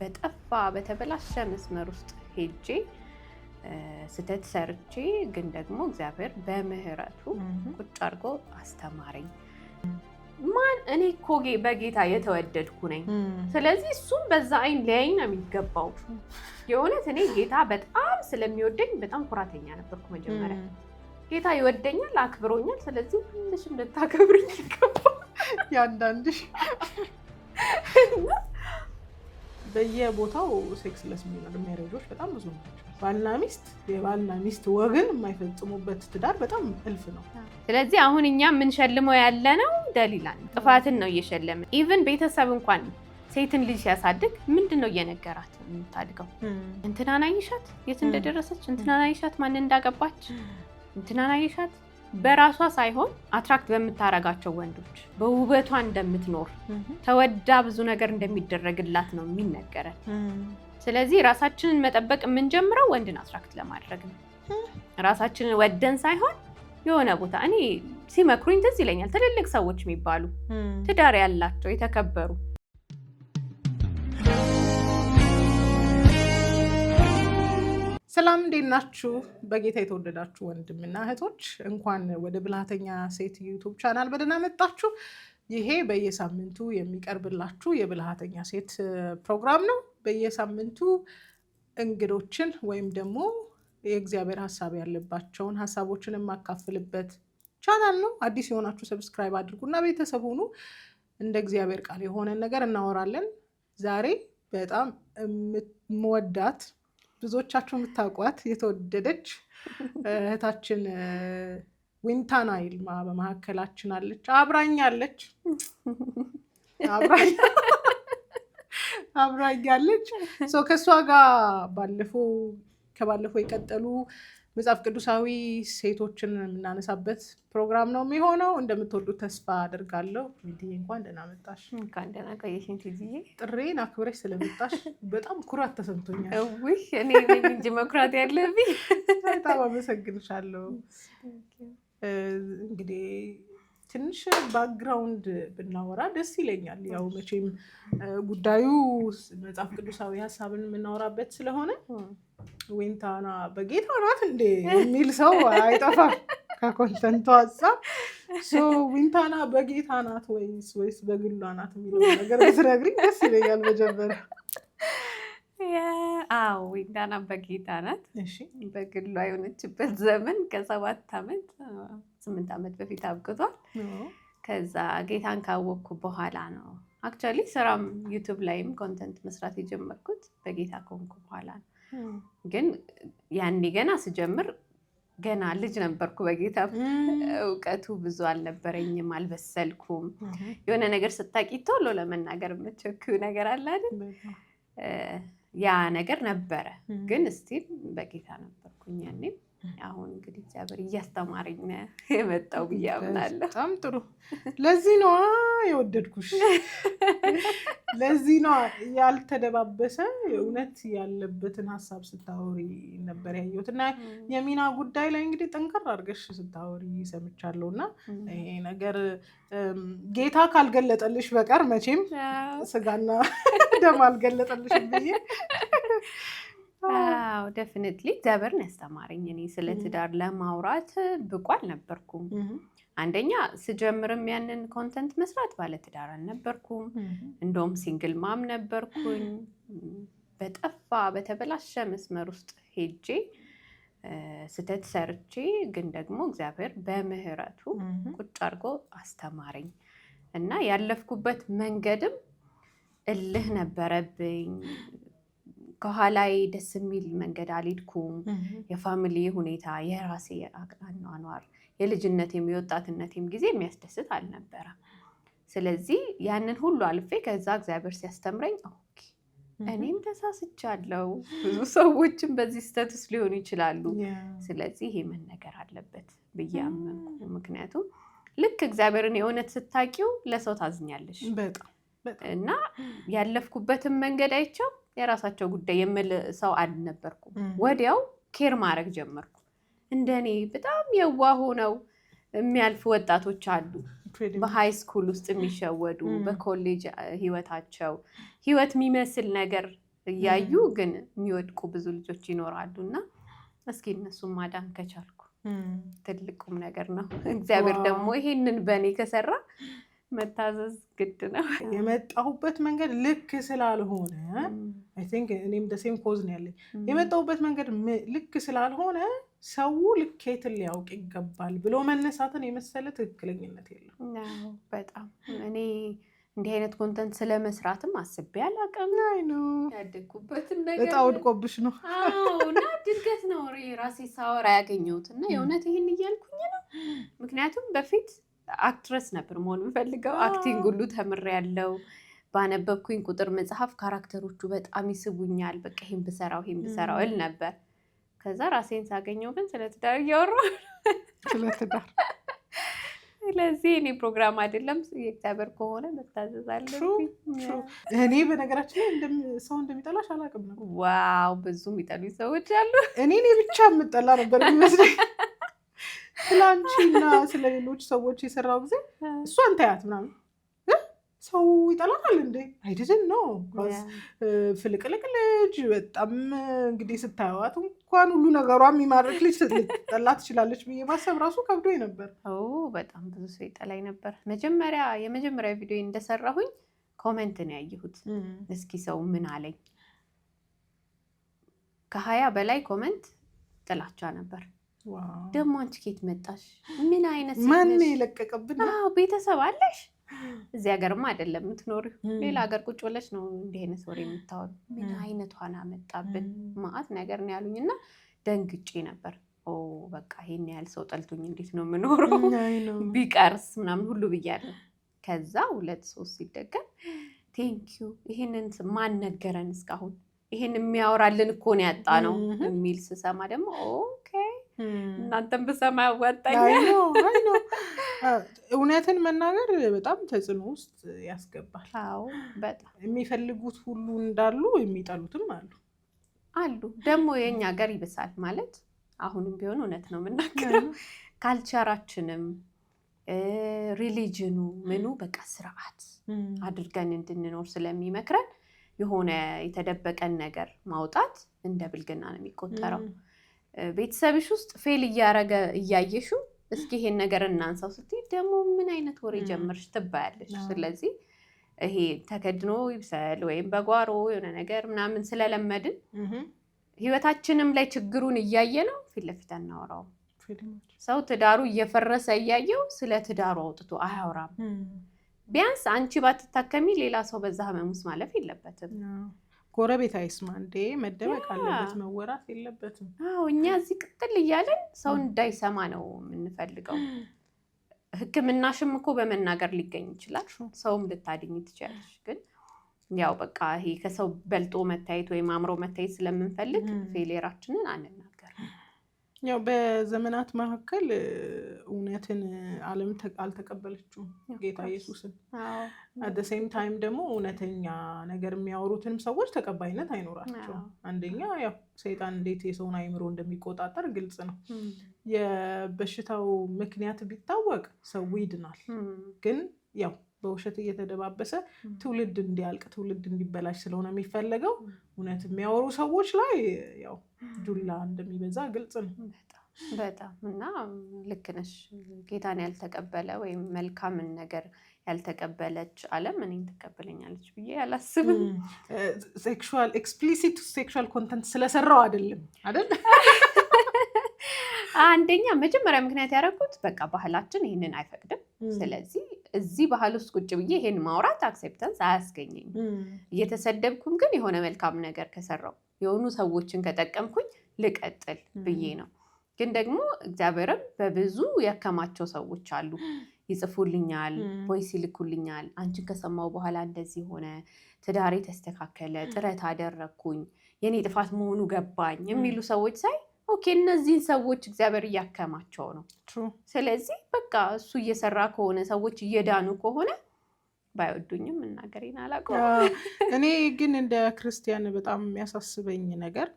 በጠፋ በተበላሸ መስመር ውስጥ ሄጄ ስተት ሰርቼ ግን ደግሞ እግዚአብሔር በምህረቱ ቁጭ አድርጎ አስተማረኝ። ማን እኔ እኮ በጌታ የተወደድኩ ነኝ። ስለዚህ እሱም በዛ አይን ሊያየኝ ነው የሚገባው። የእውነት እኔ ጌታ በጣም ስለሚወደኝ በጣም ኩራተኛ ነበርኩ መጀመሪያ። ጌታ ይወደኛል፣ አክብሮኛል። ስለዚህ ሁልሽም ልታከብሩኝ ይገባል። ያንዳንድሽ በየቦታው ሴክስለስ ሜሬጆች በጣም ብዙ ናቸው። ባልና ሚስት የባልና ሚስት ወግን የማይፈጽሙበት ትዳር በጣም እልፍ ነው። ስለዚህ አሁን እኛ የምንሸልመው ያለ ነው ደሊላን ጥፋትን ነው እየሸለምን። ኢቭን ቤተሰብ እንኳን ሴትን ልጅ ሲያሳድግ ምንድነው እየነገራት የምታድገው? እንትናን አይሻት የት እንደደረሰች፣ እንትናን አይሻት ማን እንዳገባች፣ እንትናን አይሻት በራሷ ሳይሆን አትራክት በምታረጋቸው ወንዶች በውበቷ እንደምትኖር ተወዳ ብዙ ነገር እንደሚደረግላት ነው የሚነገረን። ስለዚህ ራሳችንን መጠበቅ የምንጀምረው ወንድን አትራክት ለማድረግ ነው። ራሳችንን ወደን ሳይሆን የሆነ ቦታ እኔ ሲመክሩኝ ትዝ ይለኛል ትልልቅ ሰዎች የሚባሉ ትዳር ያላቸው የተከበሩ ሰላም እንዴት ናችሁ? በጌታ የተወደዳችሁ ወንድምና እህቶች እንኳን ወደ ብልሃተኛ ሴት ዩቲዩብ ቻናል በደህና መጣችሁ። ይሄ በየሳምንቱ የሚቀርብላችሁ የብልሃተኛ ሴት ፕሮግራም ነው። በየሳምንቱ እንግዶችን ወይም ደግሞ የእግዚአብሔር ሀሳብ ያለባቸውን ሀሳቦችን የማካፍልበት ቻናል ነው። አዲስ የሆናችሁ ሰብስክራይብ አድርጉና ቤተሰብ ሁኑ። እንደ እግዚአብሔር ቃል የሆነ ነገር እናወራለን። ዛሬ በጣም የምወዳት ብዙዎቻችሁ የምታውቋት የተወደደች እህታችን ዊንታና ይልማ በመካከላችን አለች። አብራኛለች። ከእሷ ጋር ከባለፈው የቀጠሉ መጽሐፍ ቅዱሳዊ ሴቶችን የምናነሳበት ፕሮግራም ነው የሚሆነው። እንደምትወዱት ተስፋ አደርጋለሁ። እንዲህ እንኳን ደህና መጣሽ። እንኳን ደህና ቆየሽኝ ትይዝዬ። ጥሬን አክብረሽ ስለመጣሽ በጣም ኩራት ተሰምቶኛል። እውይ እኔ እንጂ መኩራት ያለብኝ። በጣም አመሰግንሻለሁ። እንግዲህ ትንሽ ባክግራውንድ ብናወራ ደስ ይለኛል። ያው መቼም ጉዳዩ መጽሐፍ ቅዱሳዊ ሀሳብን የምናወራበት ስለሆነ ዊንታና በጌታ ናት እንዴ የሚል ሰው አይጠፋም ከኮንተንቱ ሀሳብ። ዊንታና በጌታ ናት ወይስ በግሏ ናት የሚለው ነገር ብትነግሪኝ ደስ ይለኛል። መጀመሪያ ዊንታና በጌታ ናት። በግሏ የሆነችበት ዘመን ከ8 ዓመት በፊት አብቅቷል። ከዛ ጌታን ካወቅኩ በኋላ ነው አክቹዋሊ ስራም ዩቲዩብ ላይም ኮንተንት መስራት የጀመርኩት በጌታ ከሆንኩ በኋላ ነው። ግን ያኔ ገና ስጀምር ገና ልጅ ነበርኩ። በጌታ እውቀቱ ብዙ አልነበረኝም፣ አልበሰልኩም። የሆነ ነገር ስታቂ ቶሎ ለመናገር የምትቸኩው ነገር አለ አይደል? ያ ነገር ነበረ። ግን እስቲል በጌታ ነበርኩኝ ያኔም። አሁን እንግዲህ እግዚአብሔር እያስተማረኝ ነው የመጣው ብዬ አምናለሁ። በጣም ጥሩ። ለዚህ ነው የወደድኩሽ። ለዚህ ነው ያልተደባበሰ እውነት ያለበትን ሀሳብ ስታወሪ ነበር ያየሁት። እና የሚና ጉዳይ ላይ እንግዲህ ጠንከር አድርገሽ ስታወሪ ሰምቻለሁ። እና ይሄ ነገር ጌታ ካልገለጠልሽ በቀር መቼም ስጋና ደም አልገለጠልሽም ብዬ ዴፊኒትሊ እግዚአብሔርን ያስተማረኝ። እኔ ስለ ትዳር ለማውራት ብቁ አልነበርኩም። አንደኛ ስጀምርም ያንን ኮንተንት መስራት ባለ ትዳር አልነበርኩም። እንደውም ሲንግል ማም ነበርኩኝ። በጠፋ በተበላሸ መስመር ውስጥ ሄጄ ስተት ሰርቼ ግን ደግሞ እግዚአብሔር በምህረቱ ቁጭ አድርጎ አስተማረኝ እና ያለፍኩበት መንገድም እልህ ነበረብኝ። ከኋላይ ደስ የሚል መንገድ አልሄድኩም። የፋሚሊ ሁኔታ፣ የራሴ አኗኗር፣ የልጅነቴም የወጣትነቴም ጊዜ የሚያስደስት አልነበረም። ስለዚህ ያንን ሁሉ አልፌ ከዛ እግዚአብሔር ሲያስተምረኝ ኦኬ እኔም ተሳስቻለሁ፣ ብዙ ሰዎችም በዚህ ስታተስ ሊሆኑ ይችላሉ። ስለዚህ ይሄ መነገር አለበት ብዬ አመንኩ። ምክንያቱም ልክ እግዚአብሔርን የእውነት ስታቂው ለሰው ታዝኛለሽ እና ያለፍኩበትን መንገድ አይቼው የራሳቸው ጉዳይ የምል ሰው አልነበርኩም። ወዲያው ኬር ማድረግ ጀመርኩ። እንደኔ በጣም የዋህ ሆነው የሚያልፉ ወጣቶች አሉ፣ በሃይ ስኩል ውስጥ የሚሸወዱ፣ በኮሌጅ ህይወታቸው ህይወት የሚመስል ነገር እያዩ ግን የሚወድቁ ብዙ ልጆች ይኖራሉና እስኪ እነሱን ማዳን ከቻልኩ ትልቁም ነገር ነው። እግዚአብሔር ደግሞ ይሄንን በእኔ ከሰራ መታዘዝ ግድ ነው። የመጣሁበት መንገድ ልክ ስላልሆነ አይ ቲንክ እኔም ደሴም ኮዝ ነው ያለኝ። የመጣሁበት መንገድ ልክ ስላልሆነ ሰው ልኬትን ሊያውቅ ይገባል ብሎ መነሳትን የመሰለ ትክክለኝነት የለም። በጣም እኔ እንዲህ አይነት ኮንተንት ስለመስራትም አስቤ አላውቅም። ያደግኩበትን ነገር እጣ ወድቆብሽ ነው? እና ድንገት ነው ራሴ ሳወራ ያገኘሁት እና የእውነት ይሄን እያልኩኝ ነው። ምክንያቱም በፊት አክትረስ ነበር መሆን የምፈልገው። አክቲንግ ሁሉ ተምሬያለሁ። ባነበብኩኝ ቁጥር መጽሐፍ ካራክተሮቹ በጣም ይስቡኛል። በቃ ይሄን ብሰራው እል ነበር። ከዛ ራሴን ሳገኘው ግን ስለ ትዳር እያወራሁ ስለ ትዳር። ስለዚህ እኔ ፕሮግራም አይደለም የእግዚአብሔር ከሆነ መታዘዝ አለብኝ። እኔ በነገራችን ላይ ሰው እንደሚጠላሽ አላውቅም ነው። ዋው ብዙ የሚጠሉኝ ሰዎች አሉ። እኔ ብቻ የምጠላ ነበር የሚመስለኝ። ስለ አንቺና ስለ ሌሎች ሰዎች የሰራው ጊዜ እሷን ታያት ምናምን ሰው ይጠላል እንዴ? አይደለም ነው ፍልቅልቅ ልጅ በጣም እንግዲህ ስታዩት እንኳን ሁሉ ነገሯ የሚማርክ ልጅ ልትጠላ ትችላለች ብዬ ማሰብ ራሱ ከብዶኝ ነበር። በጣም ብዙ ሰው ይጠላኝ ነበር። የመጀመሪያ ቪዲዮ እንደሰራሁኝ ኮሜንት ነው ያየሁት። እስኪ ሰው ምን አለኝ? ከ20 በላይ ኮሜንት ጥላቻ ነበር። ደግሞ አንቺ ኬት መጣሽ? ምን አይነት ማን የለቀቀብን? ቤተሰብ አለሽ? እዚህ ሀገርማ አይደለም የምትኖሪው፣ ሌላ ሀገር ቁጭ ብለሽ ነው እንዲህ አይነት ወሬ የምታወሩ። ምን አይነቷን አመጣብን ማአት ነገር ነው ያሉኝ እና ደንግጬ ነበር። በቃ ይሄን ያህል ሰው ጠልቶኝ እንዴት ነው የምኖረው? ቢቀርስ ምናምን ሁሉ ብያለሁ። ከዛ 2-3 ሲደገም ቴንኪዩ ይሄንን ማን ነገረን እስካሁን? ይሄን የሚያወራልን እኮ ነው ያጣ ነው የሚል ስሰማ ደግሞ ኦኬ እናንተም በሰማ ያዋጣኛል። እውነትን መናገር በጣም ተጽዕኖ ውስጥ ያስገባል። በጣም የሚፈልጉት ሁሉ እንዳሉ የሚጠሉትም አሉ። ደግሞ የኛ ሀገር ይብሳል ማለት አሁንም ቢሆን እውነት ነው የምናገረው። ካልቸራችንም ሪሊጅኑ ምኑ በቃ ስርዓት አድርገን እንድንኖር ስለሚመክረን የሆነ የተደበቀን ነገር ማውጣት እንደ ብልግና ነው የሚቆጠረው። ቤተሰብሽ ውስጥ ፌል እያረገ እያየሹ እስኪ ይሄን ነገር እናንሳው ስትይ ደግሞ ምን አይነት ወሬ ጀመርሽ ትባያለሽ። ስለዚህ ይሄ ተከድኖ ይብሰል ወይም በጓሮ የሆነ ነገር ምናምን ስለለመድን ህይወታችንም ላይ ችግሩን እያየ ነው ፊት ለፊት አናወራው። ሰው ትዳሩ እየፈረሰ እያየው ስለ ትዳሩ አውጥቶ አያወራም። ቢያንስ አንቺ ባትታከሚ ሌላ ሰው በዛ ህመም ውስጥ ማለፍ የለበትም። ጎረቤት አይስማ እንዴ? መደበቅ አለበት፣ መወራት የለበትም። እኛ እዚህ ቅጥል እያለን ሰው እንዳይሰማ ነው የምንፈልገው። ሕክምናሽም እኮ በመናገር ሊገኝ ይችላል። ሰውም ልታድኝ ትችላለሽ። ግን ያው በቃ ይሄ ከሰው በልጦ መታየት ወይም አምሮ መታየት ስለምንፈልግ ፌሌራችንን አንናገር። ያው በዘመናት መካከል እውነትን ዓለም አልተቀበለችውም ጌታ ኢየሱስን። አት ዘ ሴም ታይም ደግሞ እውነተኛ ነገር የሚያወሩትንም ሰዎች ተቀባይነት አይኖራቸውም። አንደኛ ያው ሰይጣን እንዴት የሰውን አይምሮ እንደሚቆጣጠር ግልጽ ነው። የበሽታው ምክንያት ቢታወቅ ሰው ይድናል። ግን ያው በውሸት እየተደባበሰ ትውልድ እንዲያልቅ ትውልድ እንዲበላሽ ስለሆነ የሚፈለገው እውነት የሚያወሩ ሰዎች ላይ ያው ዱላ እንደሚበዛ ግልጽ ነው። በጣም እና ልክ ነሽ። ጌታን ያልተቀበለ ወይም መልካምን ነገር ያልተቀበለች ዓለም እኔን ትቀበለኛለች ብዬ አላስብም። ሴክሹዋል ኤክስፕሊሲት ሴክሹዋል ኮንተንት ስለሰራው አይደለም አይደል? አንደኛ መጀመሪያ ምክንያት ያደረኩት በቃ ባህላችን ይህንን አይፈቅድም። ስለዚህ እዚህ ባህል ውስጥ ቁጭ ብዬ ይሄን ማውራት አክሴፕተንስ አያስገኘኝም። እየተሰደብኩም ግን የሆነ መልካም ነገር ከሰራው የሆኑ ሰዎችን ከጠቀምኩኝ ልቀጥል ብዬ ነው። ግን ደግሞ እግዚአብሔርም በብዙ ያከማቸው ሰዎች አሉ። ይጽፉልኛል፣ ቮይስ ይልኩልኛል። አንቺን ከሰማው በኋላ እንደዚህ ሆነ፣ ትዳሬ ተስተካከለ፣ ጥረት አደረግኩኝ፣ የኔ ጥፋት መሆኑ ገባኝ የሚሉ ሰዎች ሳይ ኦኬ እነዚህን ሰዎች እግዚአብሔር እያከማቸው ነው። ስለዚህ በቃ እሱ እየሰራ ከሆነ ሰዎች እየዳኑ ከሆነ ባይወዱኝም መናገሬን አላውቀውም። እኔ ግን እንደ ክርስቲያን በጣም የሚያሳስበኝ ነገር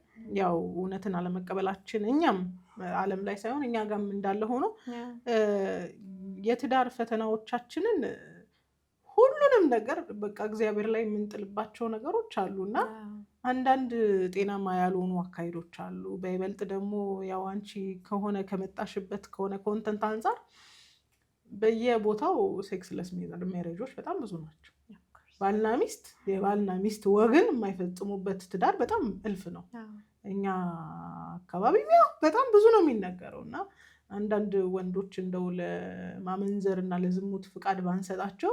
ያው እውነትን አለመቀበላችን እኛም ዓለም ላይ ሳይሆን እኛ ጋርም እንዳለ ሆኖ የትዳር ፈተናዎቻችንን ሁሉንም ነገር በቃ እግዚአብሔር ላይ የምንጥልባቸው ነገሮች አሉና አንዳንድ ጤናማ ያልሆኑ አካሄዶች አሉ። በይበልጥ ደግሞ ያው አንቺ ከሆነ ከመጣሽበት ከሆነ ኮንተንት አንጻር በየቦታው ሴክስለስ ሜሬጆች በጣም ብዙ ናቸው። ባልና ሚስት የባልና ሚስት ወግን የማይፈጽሙበት ትዳር በጣም እልፍ ነው። እኛ አካባቢ በጣም ብዙ ነው የሚነገረው እና አንዳንድ ወንዶች እንደው ለማመንዘር እና ለዝሙት ፍቃድ ባንሰጣቸው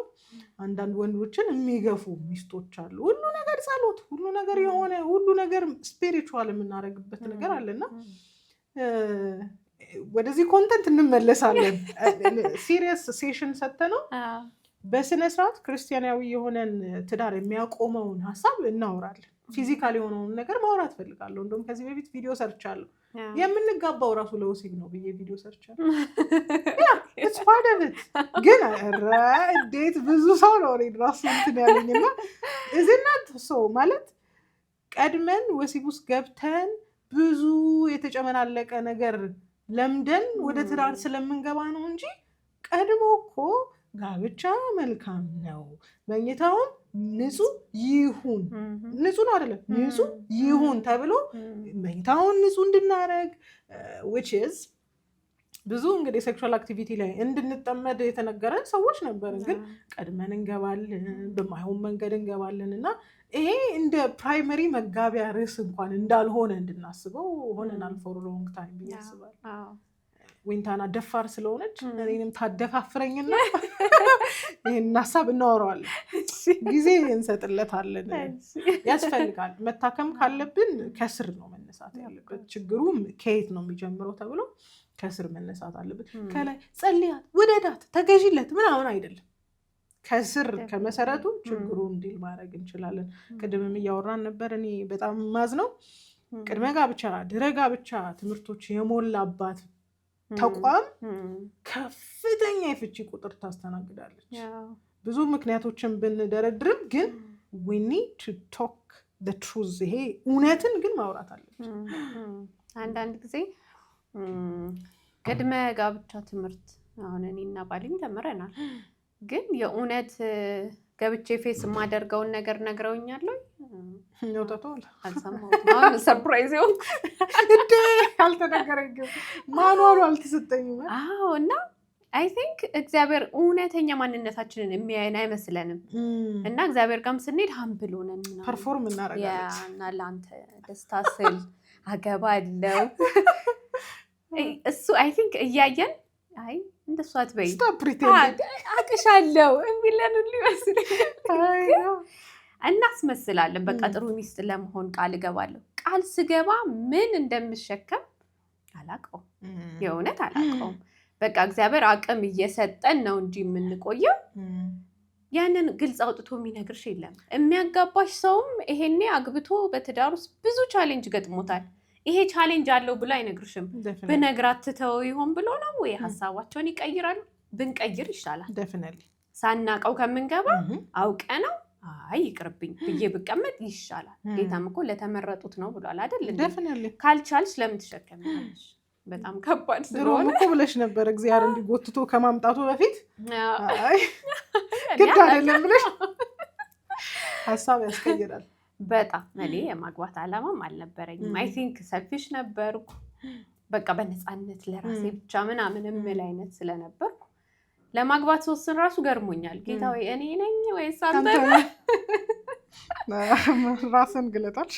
አንዳንድ ወንዶችን የሚገፉ ሚስቶች አሉ። ሁሉ ነገር ጸሎት፣ ሁሉ ነገር የሆነ ሁሉ ነገር ስፒሪቹዋል የምናደርግበት ነገር አለና ወደዚህ ኮንተንት እንመለሳለን። ሲሪየስ ሴሽን ሰተነው በስነ ስርዓት ክርስቲያናዊ የሆነን ትዳር የሚያቆመውን ሀሳብ እናወራለን። ፊዚካል የሆነውን ነገር ማውራት ፈልጋለሁ። እንደውም ከዚህ በፊት ቪዲዮ ሰርቻለሁ። የምንጋባው ራሱ ለወሲብ ነው ብዬ ቪዲዮ ሰርቻለሁ። ስፓደብት ግን እንዴት ብዙ ሰው ነው ራሱ እንትን ያለኝና እዝናት ሰው ማለት ቀድመን ወሲብ ውስጥ ገብተን ብዙ የተጨመላለቀ ነገር ለምደን ወደ ትዳር ስለምንገባ ነው እንጂ ቀድሞ እኮ ጋብቻ መልካም ነው፣ መኝታውን ንጹህ ይሁን፣ ንጹህ ነው አይደለም ንጹህ ይሁን ተብሎ መኝታውን ንጹህ እንድናረግ which is ብዙ እንግዲህ ሴክሹዋል አክቲቪቲ ላይ እንድንጠመድ የተነገረን ሰዎች ነበርን። ግን ቀድመን እንገባለን፣ በማይሆን መንገድ እንገባለን እና ይሄ እንደ ፕራይመሪ መጋቢያ ርዕስ እንኳን እንዳልሆነ እንድናስበው ሆነናል ፎር ሎንግ ታይም ብዬ አስባለሁ። ዊንታና ደፋር ስለሆነች እኔንም ታደፋፍረኝና ይህን ሀሳብ እናወራዋለን፣ ጊዜ እንሰጥለታለን። ያስፈልጋል። መታከም ካለብን ከስር ነው መነሳት ያለበት። ችግሩም ከየት ነው የሚጀምረው ተብሎ ከስር መነሳት አለበት። ከላይ ጸልያት፣ ውደዳት፣ ተገዥለት ምናምን አይደለም። ከስር ከመሰረቱ ችግሩን ዲል ማድረግ እንችላለን። ቅድምም እያወራን ነበር። እኔ በጣም ማዝነው ቅድመ ጋብቻ ድህረ ጋብቻ ትምህርቶች የሞላባት ተቋም ከፍተኛ የፍቺ ቁጥር ታስተናግዳለች። ብዙ ምክንያቶችን ብንደረድርም ግን we need to talk the truth። ይሄ እውነትን ግን ማውራት አለች። አንዳንድ ጊዜ ቅድመ ጋብቻ ትምህርት አሁን እኔና ባሌም ተምረናል። ግን የእውነት ገብቼ ፌስ የማደርገውን ነገር ነግረውኛለሁ። ይወጣቷል። አልሰማሁትም። አሁን ሰርፕራይዝ ይሁን እንዴ አልተነገረኝም፣ ማኑዋሉ አልተሰጠኝም። አዎ እና አይ ቲንክ እግዚአብሔር እውነተኛ ማንነታችንን የሚያየን አይመስለንም እና እግዚአብሔር ጋርም ስንሄድ ሀምብል ሆነን ፐርፎርም እናደርጋለን እና ለአንተ ደስታ ስል አገባለሁ እሱ አይ ቲንክ እያየን አይ እንደሱ አትበይ አቅሻለሁ የሚለን ሁሉ ይመስለኛል። እናስመስላለን። በቃ ጥሩ ሚስት ለመሆን ቃል እገባለሁ። ቃል ስገባ ምን እንደምሸከም አላውቀውም፣ የእውነት አላውቀውም። በቃ እግዚአብሔር አቅም እየሰጠን ነው እንጂ የምንቆየው ያንን ግልጽ አውጥቶ የሚነግርሽ የለም። የሚያጋባሽ ሰውም ይሄኔ አግብቶ በትዳር ውስጥ ብዙ ቻሌንጅ ገጥሞታል። ይሄ ቻሌንጅ አለው ብሎ አይነግርሽም። ብነግራት ትተው ይሆን ብሎ ነው ወይ ሀሳባቸውን ይቀይራሉ። ብንቀይር ይሻላል። ሳናቀው ከምንገባ አውቀ ነው አይ ይቅርብኝ ብዬ ብቀመጥ ይሻላል። ጌታም እኮ ለተመረጡት ነው ብሏል አይደል? ካልቻልሽ ለምን ትሸከሚያለሽ? በጣም ከባድ ስለሆነ እኮ ብለሽ ነበር እግዚአብሔር እንዲጎትቶ ከማምጣቱ በፊት አይ ግድ አይደለም ብለሽ ሀሳብ ያስቀይራል። በጣም እኔ የማግባት አላማም አልነበረኝም። አይ ቲንክ ሰልፊሽ ነበርኩ። በቃ በነፃነት ለራሴ ብቻ ምናምን የምል አይነት ስለነበርኩ ለማግባት ሶስትን ራሱ ገርሞኛል። ጌታ ወይ እኔ ነኝ ወይስ አንተ ነህ? ራስን ግለጣች።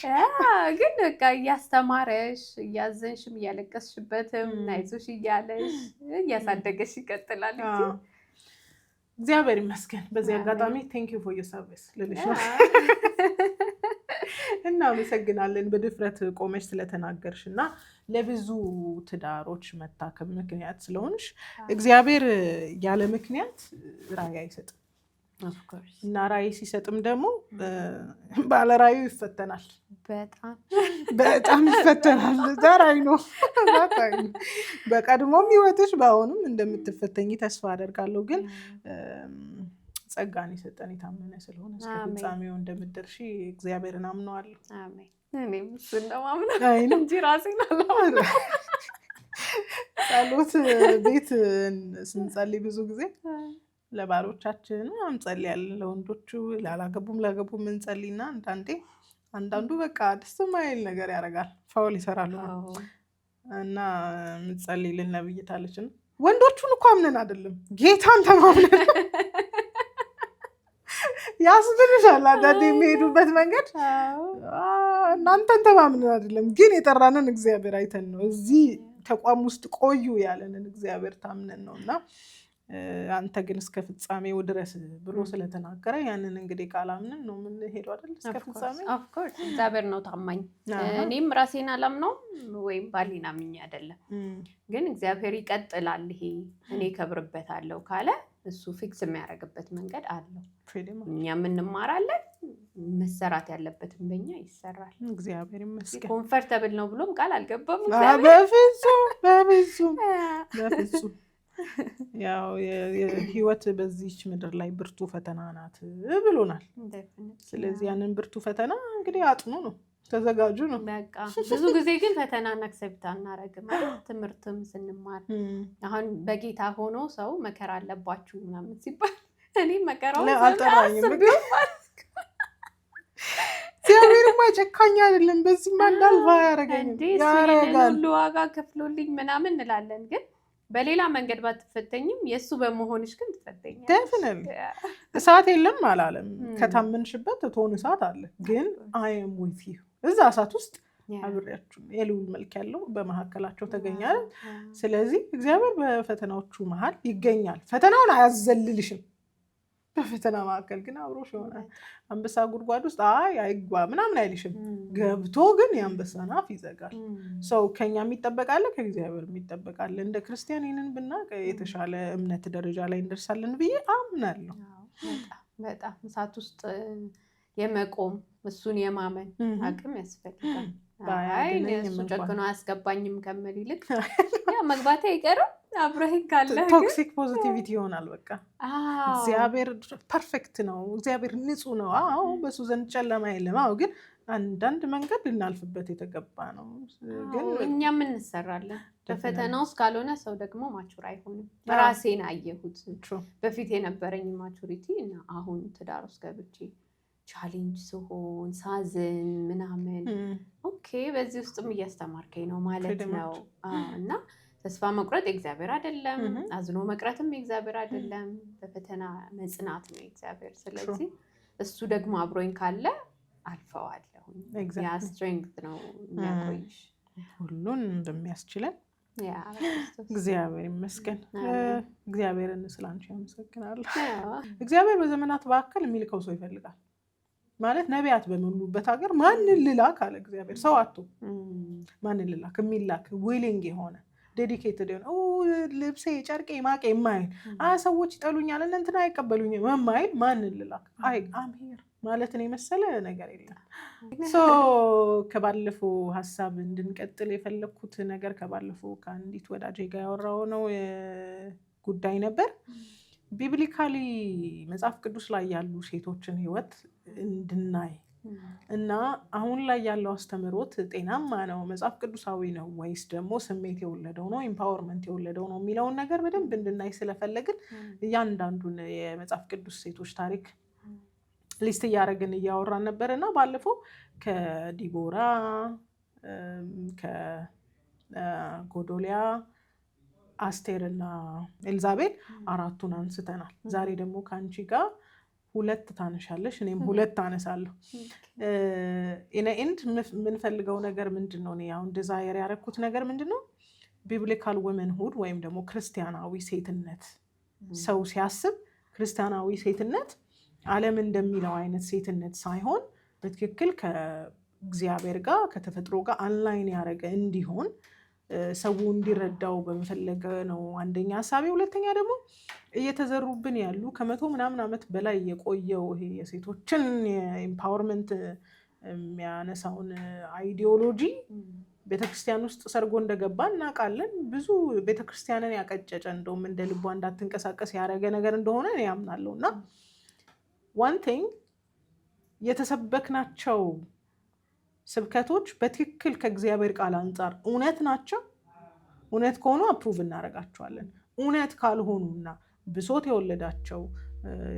ግን በቃ እያስተማረሽ እያዘንሽም እያለቀስሽበትም አይዞሽ እያለሽ እያሳደገሽ ይቀጥላል። እግዚአብሔር ይመስገን። በዚህ አጋጣሚ ቴንክ ዩ ፎር ዮር ሰርቪስ ልልሽ ነው። እናመሰግናለን በድፍረት ቆመሽ ስለተናገርሽ እና ለብዙ ትዳሮች መታከም ምክንያት ስለሆንሽ። እግዚአብሔር ያለ ምክንያት ራዕይ አይሰጥም እና ራዕይ ሲሰጥም ደግሞ ባለ ራዕዩ ይፈተናል። በጣም ይፈተናል። ራዕይ ነው። በቀድሞም ህይወትሽ በአሁኑም እንደምትፈተኝ ተስፋ አደርጋለሁ። ግን ጸጋን የሰጠን የታመነ ስለሆነ እስከ ፍጻሜው እንደምትደርሺ እግዚአብሔርን አምነዋለሁ። አሜን። እኔም እሱን ነው የማምነው እንጂ ራሴን አላምነው። ጸሎት ቤት ስንጸልይ ብዙ ጊዜ ለባሎቻችን እንጸልያለን፣ ለወንዶቹ ላላገቡም ላገቡም እንጸልይና አንዳንዴ አንዳንዱ በቃ ደስ የማይል ነገር ያደርጋል፣ ፋውል ይሰራሉ እና ምጸልይልን ነብይታለች። ወንዶቹን እኮ አምነን አይደለም ጌታን ተማምነን ያስብልሻል አንዳንዴ የሚሄዱበት መንገድ እናንተን ተማምነን አይደለም፣ ግን የጠራንን እግዚአብሔር አይተን ነው። እዚህ ተቋም ውስጥ ቆዩ ያለንን እግዚአብሔር ታምነን ነው። እና አንተ ግን እስከ ፍጻሜው ድረስ ብሎ ስለተናገረ ያንን እንግዲህ ቃል አምነን ነው የምንሄደው አይደል? እስከ ፍጻሜው ኦፍ ኮርስ እግዚአብሔር ነው ታማኝ። እኔም ራሴን አላምነው ወይም ባሌን አምኜ አይደለም፣ ግን እግዚአብሔር ይቀጥላል። ይሄ እኔ ከብርበታለሁ ካለ እሱ ፊክስ የሚያደርግበት መንገድ አለው። እኛም እንማራለን፣ መሰራት ያለበትም በእኛ ይሰራል። እግዚአብሔር ይመስገን። ኮምፈርተብል ነው ብሎም ቃል አልገባም። በፍጹም ያው የህይወት በዚች ምድር ላይ ብርቱ ፈተና ናት ብሎናል። ስለዚህ ያንን ብርቱ ፈተና እንግዲህ አጥኑ ነው፣ ተዘጋጁ ነው። በቃ ብዙ ጊዜ ግን ፈተናን አክሰፕት አናረግም። ትምህርትም ስንማር አሁን በጌታ ሆኖ ሰው መከራ አለባችሁ ምናምን ሲባል እኔ መከራውን አልጠራኝም። እግዚአብሔርማ ጨካኝ አይደለም፣ በዚህማ እንዳልባ ያረጋል ሁሉ ዋጋ ከፍሎልኝ ምናምን እንላለን። ግን በሌላ መንገድ ባትፈተኝም የእሱ በመሆንሽ ግን ትፈተኛለሽ። ደፍነን እሳት የለም አላለም። ከታመንሽበት እቶን እሳት አለ። ግን አይ አም ዊዝ ዩ እዛ እሳት ውስጥ አብሬያችሁ የልዑል መልክ ያለው በመካከላቸው ተገኛል። ስለዚህ እግዚአብሔር በፈተናዎቹ መሀል ይገኛል። ፈተናውን አያዘልልሽም። በፈተና መካከል ግን አብሮሽ ይሆናል። አንበሳ ጉድጓድ ውስጥ አይግባ ምናምን አይልሽም። ገብቶ ግን የአንበሳን አፍ ይዘጋል። ሰው ከኛ የሚጠበቃለ፣ ከእግዚአብሔር የሚጠበቃለ። እንደ ክርስቲያን ይህንን ብናውቅ የተሻለ እምነት ደረጃ ላይ እንደርሳለን ብዬ አምናለሁ። በጣም እሳት ውስጥ የመቆም እሱን የማመን አቅም ያስፈልጋል። እሱ ጨክኖ አያስገባኝም ከምል ይልቅ መግባቴ አይቀርም አብረኸኝ ካለ ቶክሲክ ፖዚቲቪቲ ይሆናል። በቃ እግዚአብሔር ፐርፌክት ነው፣ እግዚአብሔር ንጹህ ነው። አዎ በሱ ዘንድ ጨለማ የለም። አዎ ግን አንዳንድ መንገድ ልናልፍበት የተገባ ነው። ግን እኛም እንሰራለን በፈተና ውስጥ። ካልሆነ ሰው ደግሞ ማቹር አይሆንም። ራሴን አየሁት በፊት የነበረኝ ማቹሪቲ እና አሁን ትዳር ውስጥ ገብቼ ቻሌንጅ ሲሆን ሳዝን ምናምን ኦኬ በዚህ ውስጥም እያስተማርከኝ ነው ማለት ነው። እና ተስፋ መቁረጥ የእግዚአብሔር አይደለም፣ አዝኖ መቅረትም የእግዚአብሔር አይደለም። በፈተና መጽናት ነው የእግዚአብሔር። ስለዚህ እሱ ደግሞ አብሮኝ ካለ አልፈዋለሁ። ያ ስትሬንግዝ ነው የሚያቆይሽ ሁሉን እንደሚያስችለን እግዚአብሔር ይመስገን። እግዚአብሔርን ስላንቺ ያመሰግናለሁ። እግዚአብሔር በዘመናት መካከል የሚልከው ሰው ይፈልጋል። ማለት ነቢያት በሚሉበት ሀገር ማንን ልላክ አለ እግዚአብሔር። ሰው አቶ ማንን ልላክ? የሚላክ ዊሊንግ የሆነ ዴዲኬትድ የሆነ ልብሴ ጨርቄ ማቄ የማይል ሰዎች ይጠሉኛል እነ እንትና አይቀበሉኝም የማይል ማንን ልላክ? አምሄር ማለትን የመሰለ ነገር የለም። ከባለፈው ሀሳብ እንድንቀጥል የፈለግኩት ነገር ከባለፈው ከአንዲት ወዳጄ ጋር ያወራው ነው ጉዳይ ነበር። ቢብሊካሊ መጽሐፍ ቅዱስ ላይ ያሉ ሴቶችን ህይወት እንድናይ እና አሁን ላይ ያለው አስተምህሮት ጤናማ ነው፣ መጽሐፍ ቅዱሳዊ ነው ወይስ ደግሞ ስሜት የወለደው ነው፣ ኢምፓወርመንት የወለደው ነው የሚለውን ነገር በደንብ እንድናይ ስለፈለግን እያንዳንዱን የመጽሐፍ ቅዱስ ሴቶች ታሪክ ሊስት እያደረግን እያወራን ነበር እና ባለፈው ከዲቦራ ከጎዶሊያ አስቴር እና ኤልዛቤል አራቱን አንስተናል። ዛሬ ደግሞ ከአንቺ ጋር 2 ታነሻለሽ፣ እኔም 2 አነሳለሁ። ኢንድ የምንፈልገው ነገር ምንድን ነው? አሁን ዲዛየር ያደረኩት ነገር ምንድን ነው? ቢብሊካል ወመንሁድ ወይም ደግሞ ክርስቲያናዊ ሴትነት። ሰው ሲያስብ ክርስቲያናዊ ሴትነት ዓለም እንደሚለው አይነት ሴትነት ሳይሆን በትክክል ከእግዚአብሔር ጋር ከተፈጥሮ ጋር አንላይን ያደረገ እንዲሆን ሰው እንዲረዳው በመፈለገ ነው አንደኛ ሀሳቤ። ሁለተኛ ደግሞ እየተዘሩብን ያሉ ከ100 ምናምን ዓመት በላይ የቆየው ይሄ የሴቶችን የኢምፓወርመንት የሚያነሳውን አይዲዮሎጂ ቤተክርስቲያን ውስጥ ሰርጎ እንደገባ እናውቃለን። ብዙ ቤተክርስቲያንን ያቀጨጨ እንደውም እንደ ልቧ እንዳትንቀሳቀስ ያደረገ ነገር እንደሆነ እኔ ያምናለሁ። እና ዋን ቲንግ የተሰበክናቸው ስብከቶች በትክክል ከእግዚአብሔር ቃል አንጻር እውነት ናቸው። እውነት ከሆኑ አፕሩቭ እናደርጋቸዋለን። እውነት ካልሆኑና ብሶት የወለዳቸው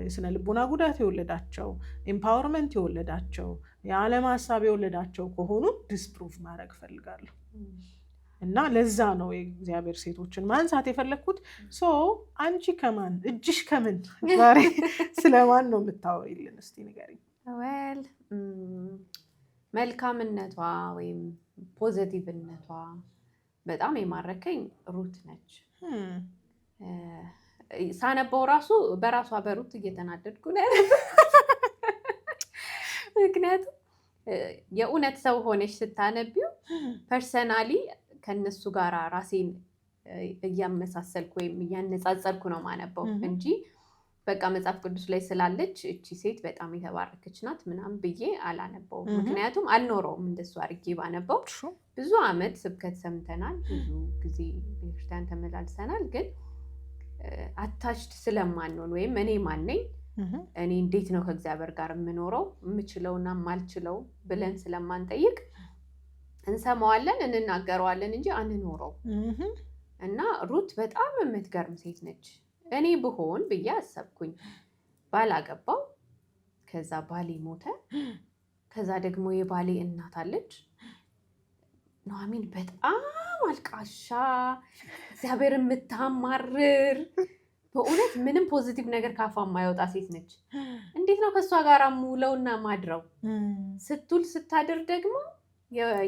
የስነ ልቦና ጉዳት የወለዳቸው ኤምፓወርመንት የወለዳቸው የዓለም ሀሳብ የወለዳቸው ከሆኑ ዲስፕሩቭ ማድረግ ፈልጋለሁ። እና ለዛ ነው የእግዚአብሔር ሴቶችን ማንሳት የፈለግኩት። አንቺ ከማን እጅሽ ከምን ዛሬ ስለማን ነው የምታወሪልን? እስቲ ንገሪኝ። መልካምነቷ ወይም ፖዘቲቭነቷ በጣም የማረከኝ ሩት ነች። ሳነበው ራሱ በራሷ በሩት እየተናደድኩ ነው። ምክንያቱም የእውነት ሰው ሆነሽ ስታነቢው ፐርሰናሊ ከነሱ ጋር ራሴን እያመሳሰልኩ ወይም እያነጻጸርኩ ነው ማነበው እንጂ በቃ መጽሐፍ ቅዱስ ላይ ስላለች እቺ ሴት በጣም የተባረከች ናት ምናምን ብዬ አላነበውም። ምክንያቱም አልኖረውም እንደሱ አድርጌ ባነበው። ብዙ ዓመት ስብከት ሰምተናል፣ ብዙ ጊዜ ቤተክርስቲያን ተመላልሰናል። ግን አታችድ ስለማንሆን ወይም እኔ ማነኝ፣ እኔ እንዴት ነው ከእግዚአብሔር ጋር የምኖረው የምችለውና ማልችለው ብለን ስለማንጠይቅ እንሰማዋለን እንናገረዋለን እንጂ አንኖረው እና ሩት በጣም የምትገርም ሴት ነች። እኔ ብሆን ብዬ አሰብኩኝ። ባል አገባው፣ ከዛ ባሌ ሞተ፣ ከዛ ደግሞ የባሌ እናት አለች ኑኃሚን። በጣም አልቃሻ፣ እግዚአብሔር የምታማርር፣ በእውነት ምንም ፖዚቲቭ ነገር ካፏ የማይወጣ ሴት ነች። እንዴት ነው ከእሷ ጋር ሙለውና ማድረው? ስትውል ስታድር ደግሞ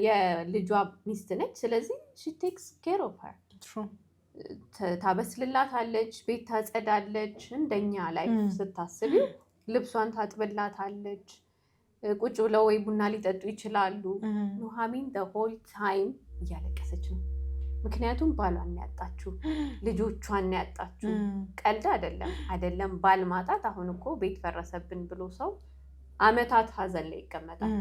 የልጇ ሚስት ነች። ስለዚህ she takes care of her። ታበስልላታለች፣ ቤት ታጸዳለች። እንደኛ ላይ ስታስቢ ልብሷን ታጥብላታለች። ቁጭ ብለው ወይ ቡና ሊጠጡ ይችላሉ። ኑኃሚን the whole time እያለቀሰች ነው። ምክንያቱም ባሏን ያጣችሁ፣ ልጆቿን ያጣችሁ። ቀልድ አይደለም ባል ማጣት። አሁን እኮ ቤት ፈረሰብን ብሎ ሰው አመታት ሀዘን ላይ ይቀመጣል።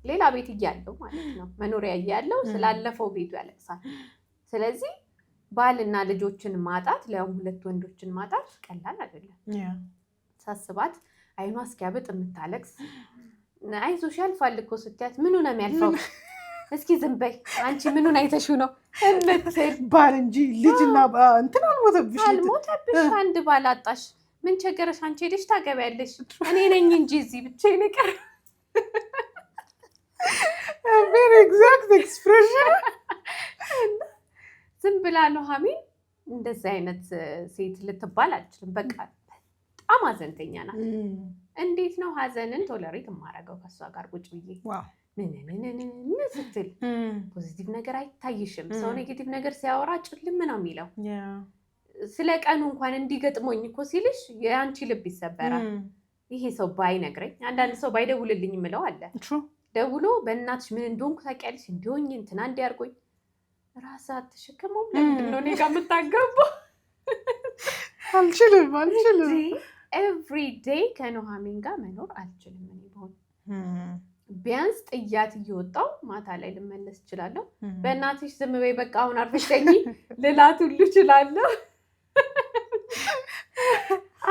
ሌላ ቤት እያለው ማለት ነው፣ መኖሪያ እያለው ስላለፈው ቤቱ ያለቅሳል። ስለዚህ ባልና ልጆችን ማጣት፣ ሊያውም 2 ወንዶችን ማጣት ቀላል አይደለም። ሳስባት አይኗ እስኪያብጥ የምታለቅስ፣ አይዞሽ ያልፋል እኮ ስትያት ምኑ ነው የሚያልፈው? እስኪ ዝም በይ አንቺ ምኑን አይተሽው ነው እምትል። ባል እንጂ ልጅና እንትን አልሞተብሽ። አንድ ባል አጣሽ፣ ምን ቸገረሽ? አንቺ ሄደሽ ታገቢያለሽ። እኔ ነኝ እንጂ እዚህ ብቻዬን ቀር። very exact expression። ዝም ብላ ኑኃሚን እንደዚህ አይነት ሴት ልትባል አልችልም። በቃ በጣም ሀዘንተኛ ናት። እንዴት ነው ሀዘንን ቶለሬት የማደርገው ከእሷ ጋር ቁጭ ብዬ ምን ስትል ፖዚቲቭ ነገር አይታይሽም። ሰው ኔጌቲቭ ነገር ሲያወራ ጭልም ነው የሚለው። ስለ ቀኑ እንኳን እንዲገጥሞኝ እኮ ሲልሽ የአንቺ ልብ ይሰበራል። ይሄ ሰው ባይነግረኝ፣ አንዳንድ ሰው ባይደውልልኝ የምለው አለ። ደውሎ በእናትሽ ምን እንደሆንኩ ታውቂያለሽ? እንዲሆኝ እንትና እንዲያርጎኝ ራሳ አትሸከመውም። ለምንድን ነው እኔ ጋር የምታገባው? አልችልም። ኤቭሪ ዴይ ከኑኃሚን ጋር መኖር አልችልም። እኔ ብሆን ቢያንስ ጥያት እየወጣው ማታ ላይ ልመለስ እችላለሁ። በእናትሽ ዝም በይ በቃ አሁን አርፈሽ ተኚ ልላት ሁሉ እችላለሁ።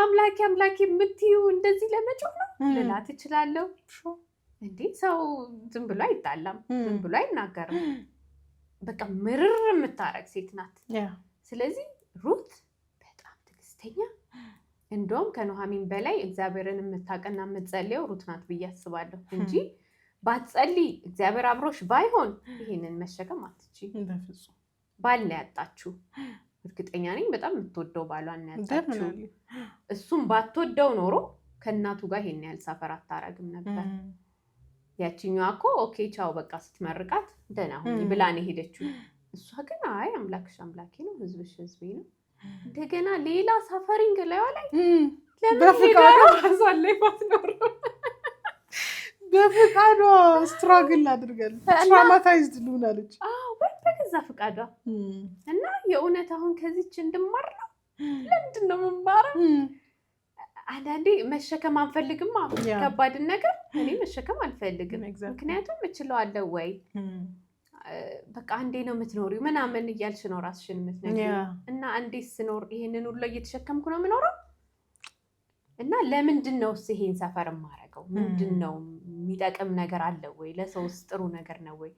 አምላኬ የምትይው እንደዚህ ለመጮህ ነው ልላት እችላለሁ። እንዴ ሰው ዝም ብሎ አይጣላም፣ ዝም ብሎ አይናገርም። በቃ ምርር የምታረግ ሴት ናት። ስለዚህ ሩት በጣም ትዕግስተኛ፣ እንደውም ከኑኃሚን በላይ እግዚአብሔርን የምታውቅና የምትጸልየው ሩት ናት ብዬ አስባለሁ እንጂ ባትጸልይ እግዚአብሔር አብሮሽ ባይሆን ይሄንን መሸከም አትችይም። ባል ነው ያጣችሁ። እርግጠኛ ነኝ በጣም የምትወደው ባሏን ነው ያጣችሁ። እሱም ባትወደው ኖሮ ከእናቱ ጋር ይሄን ያህል ሰፈር አታረግም ነበር። ያቺኛዋ እኮ ኦኬ ቻው በቃ ስትመርቃት ደህና ሁኚ ብላ ነው ሄደችው። እሷ ግን አይ አምላክሽ አምላኬ ነው፣ ህዝብሽ ህዝቤ ነው። እንደገና ሌላ ሳፈሪንግ ላይ በፍቃዷ በፍቃዷ ስትራግል አድርጋለች። ትራውማታይዝድ ልሆናለች በገዛ ፍቃዷ። እና የእውነት አሁን ከዚች እንድማር ነው። ለምንድን ነው የምማረው? አንዳንዴ መሸከም አንፈልግማ ከባድን ነገር። እኔ መሸከም አልፈልግም፣ ምክንያቱም እችለዋለሁ ወይ በቃ አንዴ ነው የምትኖሪው ምናምን እያልሽ ነው ራስሽን የምትነግሪው። እና አንዴ ስኖር ይሄንን ሁሉ እየተሸከምኩ ነው የምኖረው። እና ለምንድን ነው ይሄን ሰፈር የማደርገው? ምንድን ነው የሚጠቅም ነገር አለ ወይ? ለሰውስ ጥሩ ነገር ነው ወይ?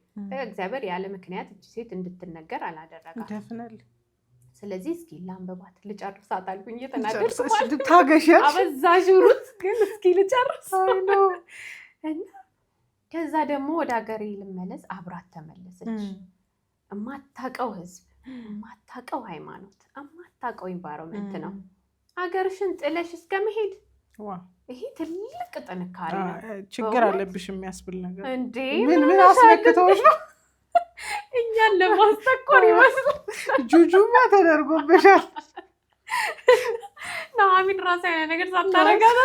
እግዚአብሔር ያለ ምክንያት እቺ ሴት እንድትነገር አላደረጋትም። ስለዚህ እስኪ ላንብባት ልጨርሳት አልኩኝ እየተናደድኩ ማለት ታገሻሽ አበዛሽ ሩት ግን እስኪ ልጨርስ እና ከዛ ደግሞ ወደ ሀገሬ ልመለስ አብራት ተመለሰች እማታውቀው ህዝብ እማታውቀው ሃይማኖት እማታውቀው ኢንቫይሮንመንት ነው ሀገርሽን ጥለሽ እስከመሄድ ይሄ ትልቅ ጥንካሬ ነው ችግር አለብሽ የሚያስብል ነገር እንዴ ምን አስመክተውሽ ነው እኛን ለማስተኮር ይመስል ጁጁማ ተደርጎብሻል ኑሐሚን ራሷ ያለ ነገር ሳታረጋት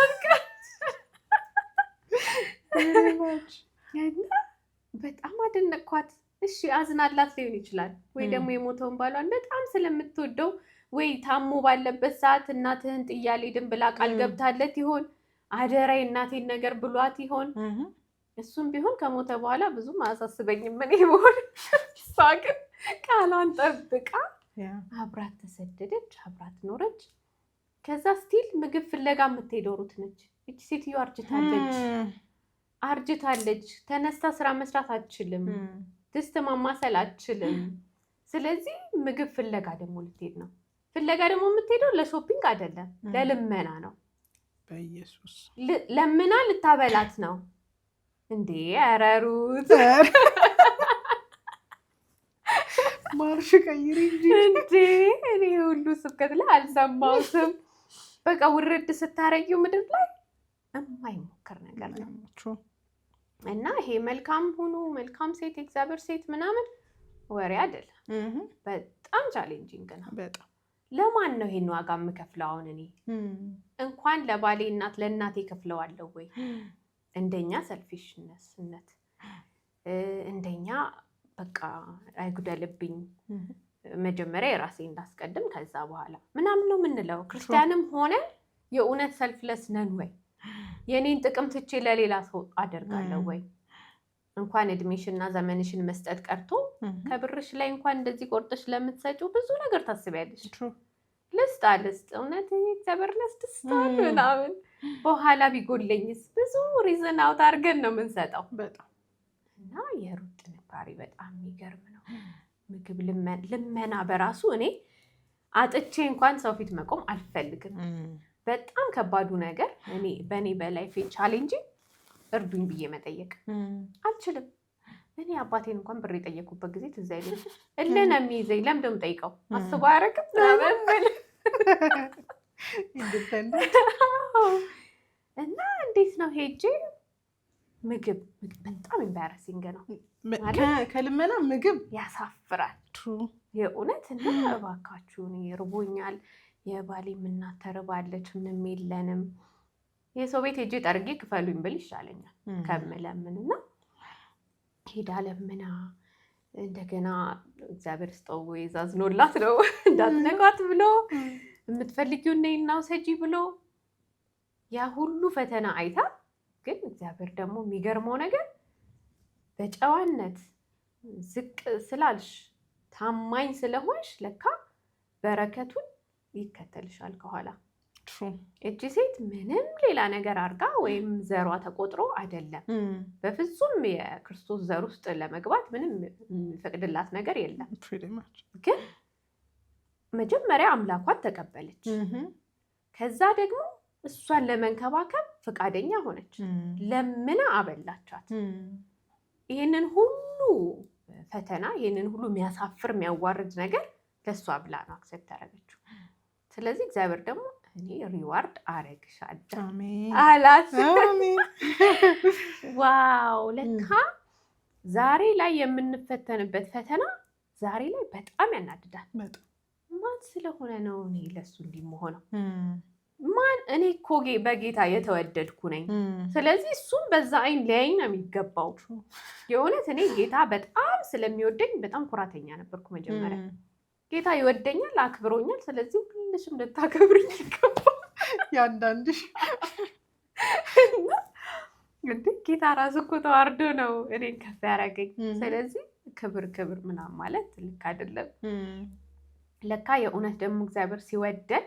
በጣም አደነቅኳት እሺ አዝናላት ሊሆን ይችላል ወይ ደግሞ የሞተውን ባሏን በጣም ስለምትወደው ወይ ታሞ ባለበት ሰዓት እናትህን ጥዬ አልሄድም ብላ ቃል ገብታለት ይሆን አደራይ እናቴን ነገር ብሏት ይሆን እሱም ቢሆን ከሞተ በኋላ ብዙም አያሳስበኝም እኔ ብሆን እሷ ግን ቃሏን ጠብቃ አብራት ተሰደደች አብራት ኖረች ከዛ ስቲል ምግብ ፍለጋ የምትሄደው ሩት ነች እቺ ሴትዮ አርጅታለች ተነስታ ስራ መስራት አትችልም ድስት ማማሰል አትችልም ስለዚህ ምግብ ፍለጋ ደግሞ ልትሄድ ነው ፍለጋ ደግሞ የምትሄደው ለሾፒንግ አይደለም ለልመና ነው በኢየሱስ ለምና ልታበላት ነው እንዴ ኧረ ሩት ማርሽ ቀይሪ እንዴ እኔ ሁሉ ስብከት ላይ አልሰማሁትም በቃ ውርድ ስታረጊው ምድር ላይ የማይሞከር ነገር ነው እና ይሄ መልካም ሆኖ መልካም ሴት እግዚአብሔር ሴት ምናምን ወሬ አይደለም በጣም ቻሌንጂንግ ነው በጣም ለማን ነው ይሄን ዋጋ የምከፍለው አሁን እኔ እንኳን ለባሌ እናት ለእናቴ ከፍለዋለሁ ወይ እንደኛ ሰልፊሽነስነት እንደኛ በቃ አይጉደልብኝ መጀመሪያ የራሴ እንዳስቀድም ከዛ በኋላ ምናምን ነው የምንለው ክርስቲያንም ሆነ የእውነት ሰልፍለስ ነን ወይ የኔን ጥቅም ትቼ ለሌላ ሰው አደርጋለሁ ወይ እንኳን እድሜሽና ዘመንሽን መስጠት ቀርቶ ከብርሽ ላይ እንኳን እንደዚህ ቆርጥሽ ለምትሰጪው ብዙ ነገር ታስቢያለሽ ልስጥ እውነት እግዚአብሔር ለስጥስታል ምናምን በኋላ ቢጎለኝስ ብዙ ሪዝን አውት አድርገን ነው የምንሰጠው በጣም እና የሩት ጥንካሬ በጣም የሚገርም ነው ምግብ ልመና በራሱ እኔ አጥቼ እንኳን ሰው ፊት መቆም አልፈልግም በጣም ከባዱ ነገር እኔ በእኔ በላይፍ ቻሌንጅ እርዱኝ ብዬ መጠየቅ አልችልም እኔ አባቴን እንኳን ብር የጠየቁበት ጊዜ ትዝ አይለኝም እልህ ነው የሚይዘኝ ለምን ደም ጠይቀው አስቦ አያረግም እና እንዴት ነው ሄጄ ምግብ በጣም ኤምባራሲንግ ነው ከልመና ምግብ ያሳፍራል የእውነት እና እባካችሁን ይርቦኛል የባሌም እናት ተርባለች ምንም የለንም የሰው ቤት ሄጄ ጠርጌ ክፈሉኝ ብል ይሻለኛል ከምለምንና ሄዳ ለምና እንደገና እግዚአብሔር ስጠው ይዛዝኖላት ነው እንዳትነኳት ብሎ የምትፈልጊው ነይና ውሰጂ ብሎ ያ ሁሉ ፈተና አይታ ግን እግዚአብሔር ደግሞ የሚገርመው ነገር በጨዋነት ዝቅ ስላልሽ ታማኝ ስለሆንሽ ለካ በረከቱን ይከተልሻል ከኋላ እቺ ሴት ምንም ሌላ ነገር አድርጋ ወይም ዘሯ ተቆጥሮ አይደለም በፍጹም የክርስቶስ ዘር ውስጥ ለመግባት ምንም የሚፈቅድላት ነገር የለም ግን መጀመሪያ አምላኳን ተቀበለች ከዛ ደግሞ እሷን ለመንከባከብ ፈቃደኛ ሆነች ለምና አበላቻት ይሄንን ሁሉ ፈተና ይሄንን ሁሉ የሚያሳፍር የሚያዋርድ ነገር ለሷ ብላ ነው አክሰፕት ያደረገችው ስለዚህ እግዚአብሔር ደግሞ እኔ ሪዋርድ አረግሻለሁ አላት ዋው ለካ ዛሬ ላይ የምንፈተንበት ፈተና ዛሬ ላይ በጣም ያናድዳል ማን ስለሆነ ነው እኔ ለሱ እንዲመሆነው ማን እኔ እኮ በጌታ የተወደድኩ ነኝ ስለዚህ እሱም በዛ አይን ሊያየኝ ነው የሚገባው የእውነት እኔ ጌታ በጣም ስለሚወደኝ በጣም ኩራተኛ ነበርኩ መጀመሪያ ጌታ ይወደኛል አክብሮኛል ስለዚህ ሁልሽም ልታከብሩኝ ይገባል ያንዳንድሽ እንዴ ጌታ ራሱ እኮ ተዋርዶ ነው እኔን ከፍ ያደረገኝ ስለዚህ ክብር ምናምን ማለት ልክ አይደለም ለካ የእውነት ደግሞ እግዚአብሔር ሲወደን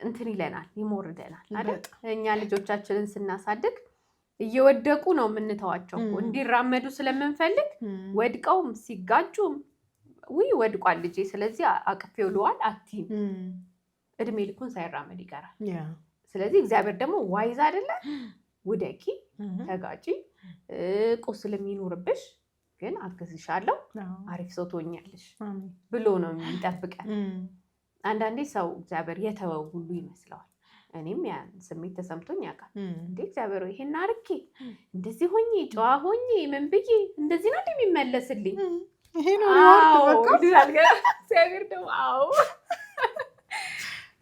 እንትን ይለናል ይሞርደናል አይደል እኛ ልጆቻችንን ስናሳድግ እየወደቁ ነው የምንተዋቸው እንዲራመዱ ስለምንፈልግ ወድቀውም ሲጋጩም ውይ ወድቋል ልጄ ስለዚህ አቅፌው ልዋል አትይም። እድሜ ልኩን ሳይራመድ ይቀራል። ስለዚህ እግዚአብሔር ደግሞ ዋይዝ አይደለ? ውደቂ፣ ተጋጪ፣ ቁስል የሚኖርብሽ ግን አግዝሻለሁ፣ አሪፍ ሰው ትሆኛለሽ ብሎ ነው የሚጠብቀን። አንዳንዴ ሰው እግዚአብሔር የተወው ሁሉ ይመስለዋል። እኔም ያን ስሜት ተሰምቶኝ ያውቃል። እንዴ እግዚአብሔር ይሄን አርኬ እንደዚህ ሆኜ ጨዋ ሆኜ ምን ብዬ እንደዚህ ነው እንደሚመለስልኝ ይሄ ነው ሪዋርድ በቃ እግዚአብሔር ደግሞ አዎ።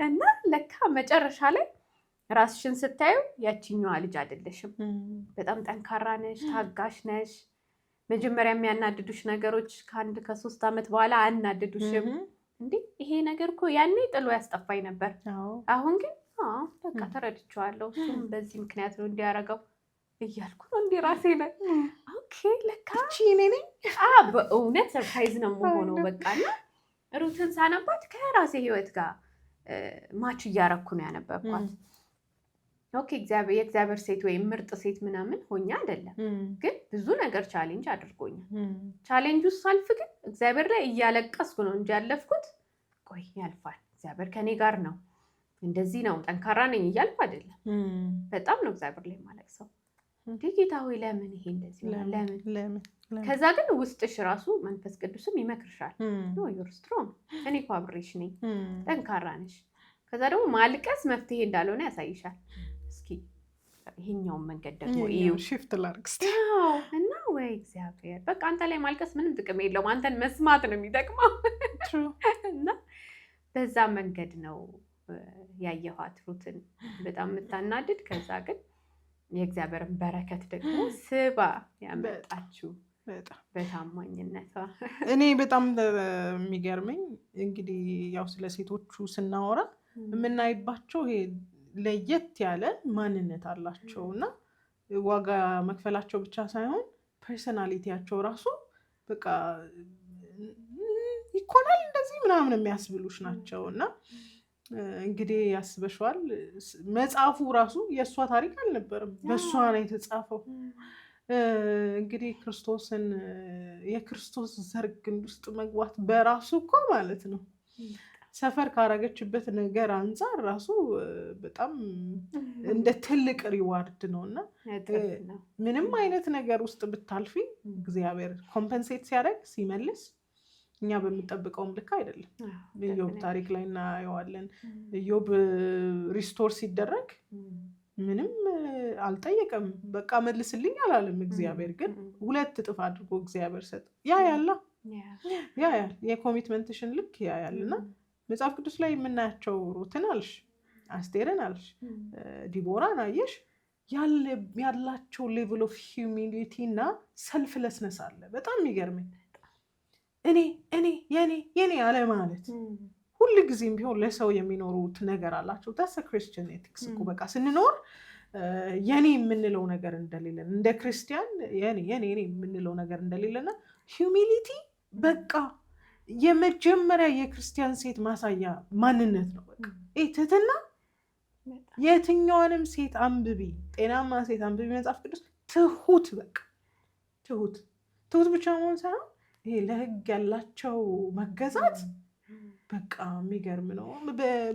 እና ለካ መጨረሻ ላይ ራስሽን ስታዩ ያቺኛዋ ልጅ አይደለሽም። በጣም ጠንካራ ነሽ፣ ታጋሽ ነሽ። መጀመሪያ የሚያናድዱሽ ነገሮች ከ1 ከ3 ዓመት በኋላ አናድዱሽም። እንዴ ይሄ ነገር እኮ ያኔ ጥሎ ያስጠፋኝ ነበር፣ አሁን ግን በቃ ተረድቼዋለሁ፣ እሱም በዚህ ምክንያት ነው እንዲያረገው እያልኩ ነው እንዲ ራሴ ላይ ኦኬ ለካ እኔ ነኝ። በእውነት ሰርፕራይዝ ነው የምሆነው። በቃ እና ሩትን ሳነባት ከራሴ ህይወት ጋር ማች እያረኩ ነው ያነበብኳት። ኦኬ የእግዚአብሔር ሴት ወይም ምርጥ ሴት ምናምን ሆኛ አይደለም፣ ግን ብዙ ነገር ቻሌንጅ አድርጎኛል። ቻሌንጅ ውስጥ ሳልፍ ግን እግዚአብሔር ላይ እያለቀስኩ ነው እንጂ ያለፍኩት ቆይ ያልፋል፣ እግዚአብሔር ከኔ ጋር ነው፣ እንደዚህ ነው፣ ጠንካራ ነኝ እያልኩ አይደለም። በጣም ነው እግዚአብሔር ላይ ማለቅሰው። እንዴ ጌታ ሆይ ለምን ይሄ እንደዚህ ለምን? ከዛ ግን ውስጥሽ ራሱ መንፈስ ቅዱስም ይመክርሻል። ኖ ዩር ስትሮንግ፣ እኔ እኮ አብሬሽ ነኝ፣ ጠንካራ ነሽ። ከዛ ደግሞ ማልቀስ መፍትሄ እንዳልሆነ ያሳይሻል። እስኪ ይሄኛውን መንገድ ደግሞ እዩ፣ ሽፍት ላርክስ እና ወይ እግዚአብሔር በቃ አንተ ላይ ማልቀስ ምንም ጥቅም የለውም፣ አንተን መስማት ነው የሚጠቅመው። እና በዛ መንገድ ነው ያየኋት ሩትን፣ በጣም የምታናድድ። ከዛ ግን የእግዚአብሔርን በረከት ደግሞ ስባ ያመጣችው በታማኝነቷ። እኔ በጣም የሚገርመኝ እንግዲህ ያው ስለ ሴቶቹ ስናወራ የምናይባቸው ይሄ ለየት ያለ ማንነት አላቸው እና ዋጋ መክፈላቸው ብቻ ሳይሆን ፐርሰናሊቲያቸው ራሱ በቃ ይኮናል እንደዚህ ምናምን የሚያስብሉሽ ናቸው። እና እንግዲህ ያስበሽዋል መጽሐፉ ራሱ የእሷ ታሪክ አልነበረም፣ በእሷ ነው የተጻፈው። እንግዲህ ክርስቶስን የክርስቶስ ዘር ግንድ ውስጥ መግባት በራሱ እኮ ማለት ነው ሰፈር ካረገችበት ነገር አንጻር ራሱ በጣም እንደ ትልቅ ሪዋርድ ነው። እና ምንም አይነት ነገር ውስጥ ብታልፊ እግዚአብሔር ኮምፐንሴት ሲያደርግ ሲመልስ እኛ በምንጠብቀውም ልክ አይደለም። ኢዮብ ታሪክ ላይ እናየዋለን። ኢዮብ ሪስቶር ሲደረግ ምንም አልጠየቀም፣ በቃ መልስልኝ አላለም። እግዚአብሔር ግን 2 እጥፍ አድርጎ እግዚአብሔር ሰጠ። ያያል የኮሚትመንትሽን ልክ ያያል። እና መጽሐፍ ቅዱስ ላይ የምናያቸው ሩትን አልሽ፣ አስቴርን አልሽ፣ ዲቦራን አየሽ፣ ያላቸው ሌቭል ኦፍ ሂዩሚሊቲ እና ሰልፍለስነስ አለ። በጣም የሚገርመኝ እኔ የኔ አለ ማለት ሁል ጊዜም ቢሆን ለሰው የሚኖሩት ነገር አላቸው። ታስ ክርስቲያን ኤቲክስ እኮ በቃ ስንኖር የኔ የምንለው ነገር እንደሌለን እንደ ክርስቲያን የኔ የምንለው ነገር እንደሌለና ሂዩሚሊቲ በቃ የመጀመሪያ የክርስቲያን ሴት ማሳያ ማንነት ነው። በቃ ትህትና የትኛዋንም ሴት አንብቢ፣ ጤናማ ሴት አንብቢ መጽሐፍ ቅዱስ ትሁት፣ በቃ ትሁት ብቻ መሆን ሳይሆን ይሄ ለህግ ያላቸው መገዛት በቃ የሚገርም ነው።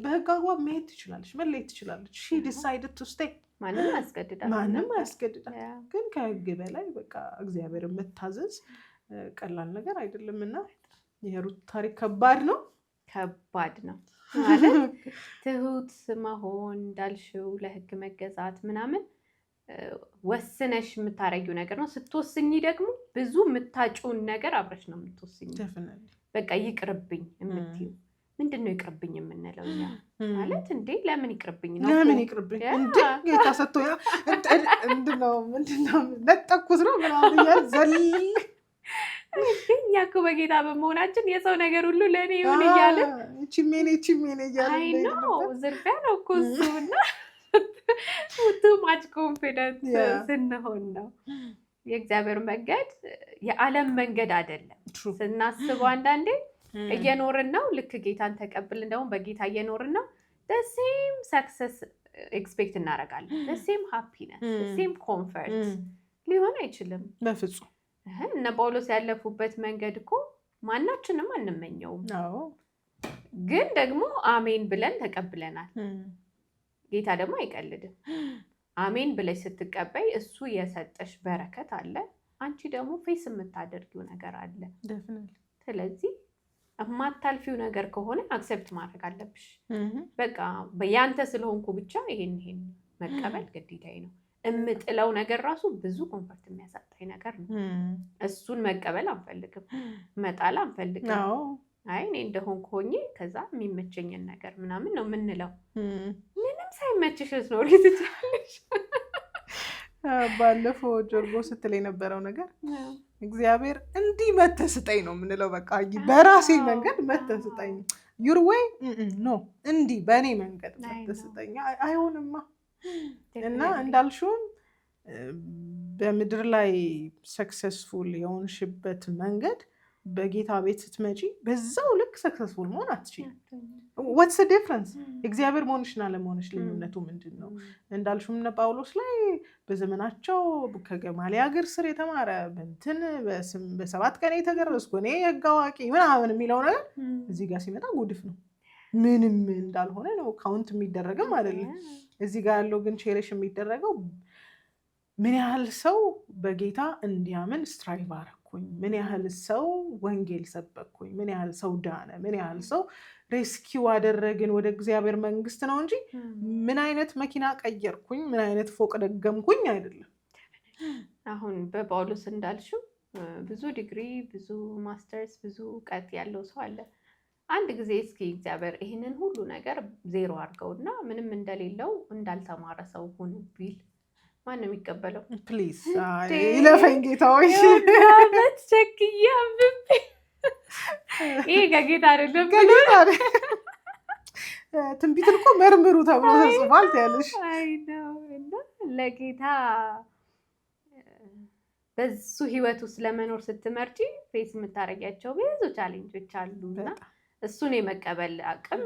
በህግ አግባብ መሄድ ትችላለች፣ መለየት ትችላለች። ሺ ዲሳይድድ ቱ ስቴይ፣ ማንም አያስገድዳት። ግን ከህግ በላይ በቃ እግዚአብሔርን መታዘዝ ቀላል ነገር አይደለም። እና የሩት ታሪክ ከባድ ነው ማለት ትሁት መሆን እንዳልሽው ለህግ መገዛት ምናምን ወስነሽ የምታረጊው ነገር ነው። ስትወስኝ ደግሞ ብዙ የምታጭውን ነገር አብረሽ ነው የምትወስኝ። በቃ ይቅርብኝ የምትይው ምንድን ነው? ይቅርብኝ የምንለው እኛ ማለት እንዴ ለምን ይቅርብኝ ነው? ለምን ይቅርብኝ እንዴ? ጌታ ሰጥቶ ምንድነው ነጠኩት ነው ምናምን እያል ዘል እኛ እኮ በጌታ በመሆናችን የሰው ነገር ሁሉ ለእኔ ይሁን እያለን ቺሜኔ እያለ አይ ነው ዝርፊያ ነው እኮ እሱ። እና ቱ ማች ኮንፊደንስ ስንሆን ነው። የእግዚአብሔር መንገድ የዓለም መንገድ አይደለም። ስናስበው አንዳንዴ እየኖርን ነው፣ ልክ ጌታን ተቀብልን ደግሞ በጌታ እየኖርን ነው። ሴም ሰክሰስ ኤክስፔክት እናደርጋለን፣ ሴም ሃፒነስ፣ ሴም ኮንፈርት ሊሆን አይችልም በፍጹም። እነ ጳውሎስ ያለፉበት መንገድ እኮ ማናችንም አንመኘውም። አዎ ግን ደግሞ አሜን ብለን ተቀብለናል። ጌታ ደግሞ አይቀልድም። አሜን ብለሽ ስትቀበይ እሱ የሰጠሽ በረከት አለ፣ አንቺ ደግሞ ፌስ የምታደርጊው ነገር አለ። ስለዚህ የማታልፊው ነገር ከሆነ አክሰፕት ማድረግ አለብሽ። በቃ ያንተ ስለሆንኩ ብቻ ይሄን መቀበል ግዴታዬ ነው። እምጥለው ነገር ራሱ ብዙ ኮንፈርት የሚያሳጣኝ ነገር ነው። እሱን መቀበል አንፈልግም፣ መጣል አንፈልግም። አይ እኔ እንደሆንኩ ሆኜ ከዛ የሚመቸኝን ነገር ምናምን ነው የምንለው። ምንም ሳይመችሽ ልትኖሪ ትችላለሽ። ባለፈው ጆርጎ ስትል የነበረው ነገር እግዚአብሔር እንዲህ መተህ ስጠኝ ነው የምንለው። በቃ በራሴ መንገድ መተህ ስጠኝ፣ ዩር ዌይ ኖ፣ እንዲህ በእኔ መንገድ መተህ ስጠኝ አይሆንማ። እና እንዳልሽውን በምድር ላይ ሰክሰስፉል የሆንሽበት መንገድ በጌታ ቤት ስትመጪ በዛው ልክ ሰክሰስፉል መሆን አትችይም። ዋትስ ዲፍረንስ? እግዚአብሔር መሆንሽና ለመሆንሽ ልዩነቱ ምንድን ነው? እንዳልሽም እነ ጳውሎስ ላይ በዘመናቸው ከገማልያል እግር ስር የተማረ በእንትን በ7 ቀን የተገረዝኩ እኔ የሕግ አዋቂ ምናምን የሚለው ነገር እዚህ ጋር ሲመጣ ጉድፍ ነው። ምንም እንዳልሆነ ነው ካውንት የሚደረግም አይደለም። እዚህ ጋር ያለው ግን ቼሬሽ የሚደረገው ምን ያህል ሰው በጌታ እንዲያምን ስትራይቭ አረኩኝ፣ ምን ያህል ሰው ወንጌል ሰበኩኝ፣ ምን ያህል ሰው ዳነ፣ ምን ያህል ሰው ሬስኪው አደረግን ወደ እግዚአብሔር መንግስት ነው እንጂ ምን አይነት መኪና ቀየርኩኝ፣ ምን አይነት ፎቅ ደገምኩኝ አይደለም። አሁን በጳውሎስ እንዳልሽው ብዙ ዲግሪ፣ ብዙ ማስተርስ፣ ብዙ እውቀት ያለው ሰው አለ። አንድ ጊዜ እስኪ እግዚአብሔር ይህንን ሁሉ ነገር ዜሮ አድርገውና ምንም እንደሌለው እንዳልተማረ ሰው ሁኑ ቢል ማን ነው የሚቀበለው? ፕሊዝ ይለፈኝ ጌታዎች። ቸክዬ አንብቤ ይሄ ከጌታ አይደለም፣ ትንቢትን እኮ መርምሩ ተብሎ ተጽፏል ትያለሽ። ለጌታ በሱ ህይወት ውስጥ ለመኖር ስትመርጪ ፌስ የምታደርጊያቸው ብዙ ቻሌንጆች አሉና እሱን የመቀበል አቅም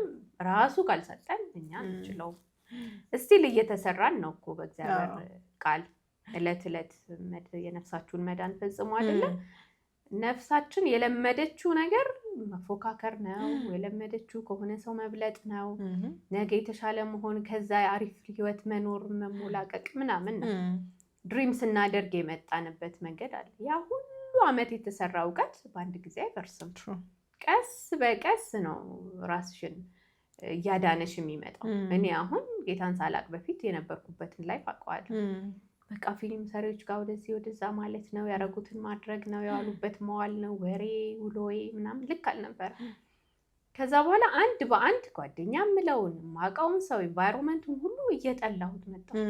ራሱ ካልሰጠን እኛ አንችለውም። እስቲል እየተሰራን ነው እኮ በእግዚአብሔር ቃል እለት እለት የነፍሳችሁን መዳን ፈጽሙ አይደለም። ነፍሳችን የለመደችው ነገር መፎካከር ነው፣ የለመደችው ከሆነ ሰው መብለጥ ነው፣ ነገ የተሻለ መሆን፣ ከዛ አሪፍ ህይወት መኖር፣ መሞላቀቅ ምናምን ነው። ድሪም ስናደርግ የመጣንበት መንገድ አለ። ያ ሁሉ አመት የተሰራ እውቀት በአንድ ጊዜ አይፈርስም። ቀስ በቀስ ነው ራስሽን እያዳነሽ የሚመጣው። እኔ አሁን ጌታን ሳላቅ በፊት የነበርኩበትን ላይፍ አውቀዋለሁ። በቃ ፊልም ሰሪዎች ጋር ወደዚህ ወደዛ ማለት ነው፣ ያደረጉትን ማድረግ ነው፣ የዋሉበት መዋል ነው፣ ወሬ ውሎዬ ምናምን ልክ አልነበረ። ከዛ በኋላ አንድ በአንድ ጓደኛ ምለውን ማውቀውን ሰው ኢንቫይሮንመንቱን ሁሉ እየጠላሁት መጣሁ።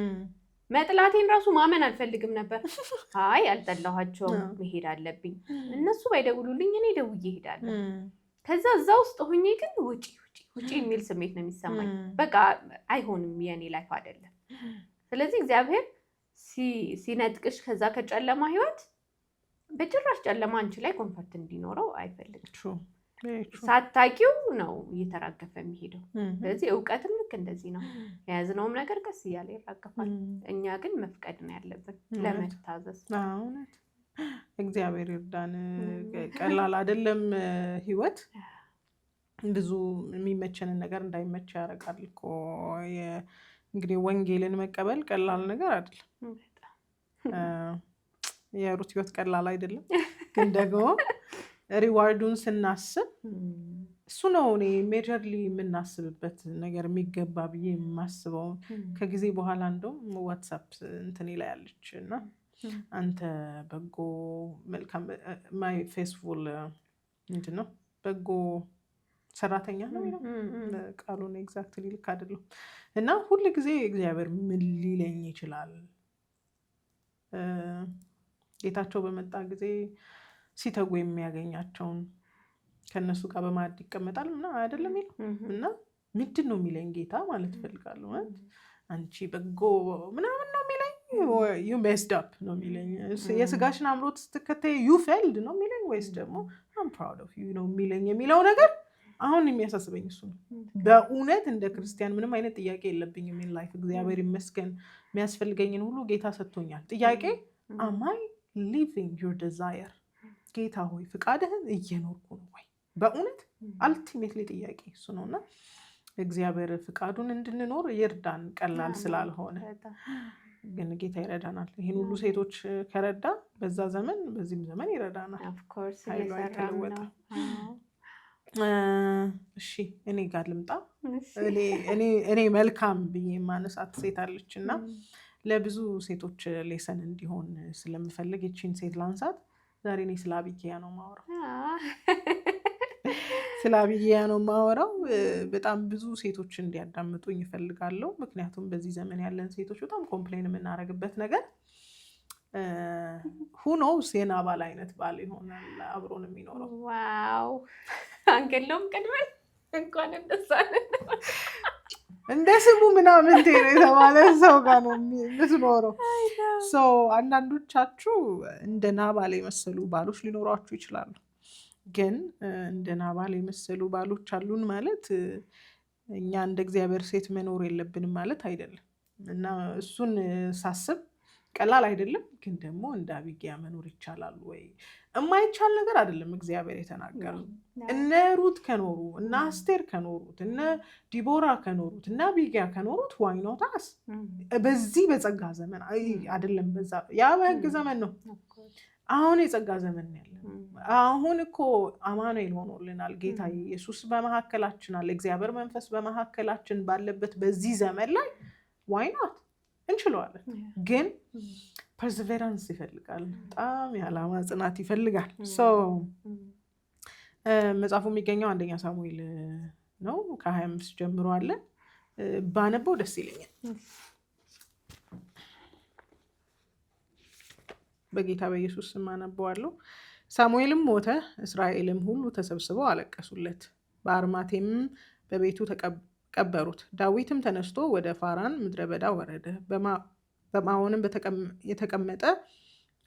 መጥላቴን ራሱ ማመን አልፈልግም ነበር። አይ አልጠላኋቸውም፣ መሄድ አለብኝ። እነሱ ባይደውሉልኝ እኔ ደውዬ እሄዳለሁ። ከዛ እዛ ውስጥ ሆኜ ግን ውጪ የሚል ስሜት ነው የሚሰማኝ። በቃ አይሆንም፣ የኔ ላይፍ አይደለም። ስለዚህ እግዚአብሔር ሲነጥቅሽ ከዛ ከጨለማ ህይወት በጭራሽ ጨለማ አንቺ ላይ ኮንፈርት እንዲኖረው አይፈልግም። ሳታቂው ነው እየተራገፈ የሚሄደው። ስለዚህ እውቀትም ልክ እንደዚህ ነው። የያዝነውም ነገር ቀስ እያለ ይራገፋል። እኛ ግን መፍቀድ ነው ያለብን ለመታዘዝ። እግዚአብሔር ይርዳን። ቀላል አይደለም ህይወት። ብዙ የሚመቸንን ነገር እንዳይመች ያደርጋል እኮ። እንግዲህ ወንጌልን መቀበል ቀላል ነገር አይደለም። የሩት ህይወት ቀላል አይደለም፣ ግን ደግሞ ሪዋርዱን ስናስብ እሱ ነው እኔ ሜጀርሊ የምናስብበት ነገር የሚገባ ብዬ የማስበው። ከጊዜ በኋላ እንደውም ዋትሳፕ እንትኔ ላይ ያለች እና አንተ በጎ መልካም ማይ ፌስፉል ምንድን ነው በጎ ሰራተኛ ነው ቃሉን ኤግዛክትሊ ልክ አይደለም። እና ሁል ጊዜ እግዚአብሔር ምን ሊለኝ ይችላል፣ ጌታቸው በመጣ ጊዜ ሲተጉ የሚያገኛቸውን ከነሱ ጋር በማዕድ ይቀመጣል እና አይደለም ይለው እና ምንድን ነው የሚለኝ ጌታ ማለት እፈልጋለሁ። አንቺ በጎ ምናምን ነው የሚለኝ፣ ዩ ሜስድ አፕ ነው የሚለኝ፣ የስጋሽን አምሮት ስትከተይ ዩ ፌልድ ነው የሚለኝ፣ ወይስ ደግሞ አም ፕራውድ ኦፍ ዩ ነው የሚለኝ የሚለው ነገር አሁን የሚያሳስበኝ እሱ ነው። በእውነት እንደ ክርስቲያን ምንም አይነት ጥያቄ የለብኝም። ምን ላይፍ እግዚአብሔር ይመስገን የሚያስፈልገኝን ሁሉ ጌታ ሰጥቶኛል። ጥያቄ አማይ ሊቪንግ ዩር ዲዛየር፣ ጌታ ሆይ ፍቃድህን እየኖርኩ ነው በእውነት አልቲሜትሊ ጥያቄ እሱ ነውና እግዚአብሔር ፍቃዱን እንድንኖር ይርዳን። ቀላል ስላልሆነ ግን ጌታ ይረዳናል። ይህን ሁሉ ሴቶች ከረዳ በዛ ዘመን በዚህም ዘመን ይረዳናል። ኃይሉ አይተለወጥም። እሺ እኔ ጋር ልምጣ። እኔ መልካም ብዬ ማነሳት ሴት አለች እና ለብዙ ሴቶች ሌሰን እንዲሆን ስለምፈልግ ይቺን ሴት ላንሳት። ዛሬ እኔ ስለ አቢጊያ ነው የማወራው። ስለ አቢጊያ ነው የማወራው። በጣም ብዙ ሴቶች እንዲያዳምጡኝ ይፈልጋለሁ። ምክንያቱም በዚህ ዘመን ያለን ሴቶች በጣም ኮምፕሌን የምናደርግበት ነገር ሁኖስ የናባል አይነት ባል ይሆናል አብሮን የሚኖረው። ዋው አንገለውም ቅድመን እንኳን እንደ ስሙ ምናምን ነው የተባለ ሰው ጋር ነው የምትኖረው። አንዳንዶቻችሁ እንደ ናባል የመሰሉ ባሎች ሊኖሯችሁ ይችላሉ። ግን እንደ ናባል የመሰሉ ባሎች አሉን ማለት እኛ እንደ እግዚአብሔር ሴት መኖር የለብንም ማለት አይደለም። እና እሱን ሳስብ ቀላል አይደለም። ግን ደግሞ እንደ አቢጊያ መኖር ይቻላል ወይ? የማይቻል ነገር አይደለም። እግዚአብሔር የተናገረው እነ ሩት ከኖሩ እነ አስቴር ከኖሩት እነ ዲቦራ ከኖሩት እነ አቢጊያ ከኖሩት ዋይኖታስ በዚህ በጸጋ ዘመን አይደለም። በዛ ያ በሕግ ዘመን ነው። አሁን የጸጋ ዘመን ያለ አሁን እኮ አማኑኤል ሆኖልናል። ጌታ ኢየሱስ በመካከላችን አለ። እግዚአብሔር መንፈስ በመካከላችን ባለበት በዚህ ዘመን ላይ ዋይናት እንችለዋለን። ግን ፐርseverance ይፈልጋል። በጣም የዓላማ ጽናት ይፈልጋል። መጽሐፉ የሚገኘው አንደኛ ሳሙኤል ነው። ከ25 ጀምሮ አለ። ባነበው ደስ ይለኛል። በጌታ በኢየሱስ ስም አነበዋለሁ። ሳሙኤልም ሞተ፣ እስራኤልም ሁሉ ተሰብስበው አለቀሱለት። በአርማቴም በቤቱ ቀበሩት። ዳዊትም ተነስቶ ወደ ፋራን ምድረ በዳ ወረደ። በማዖንም የተቀመጠ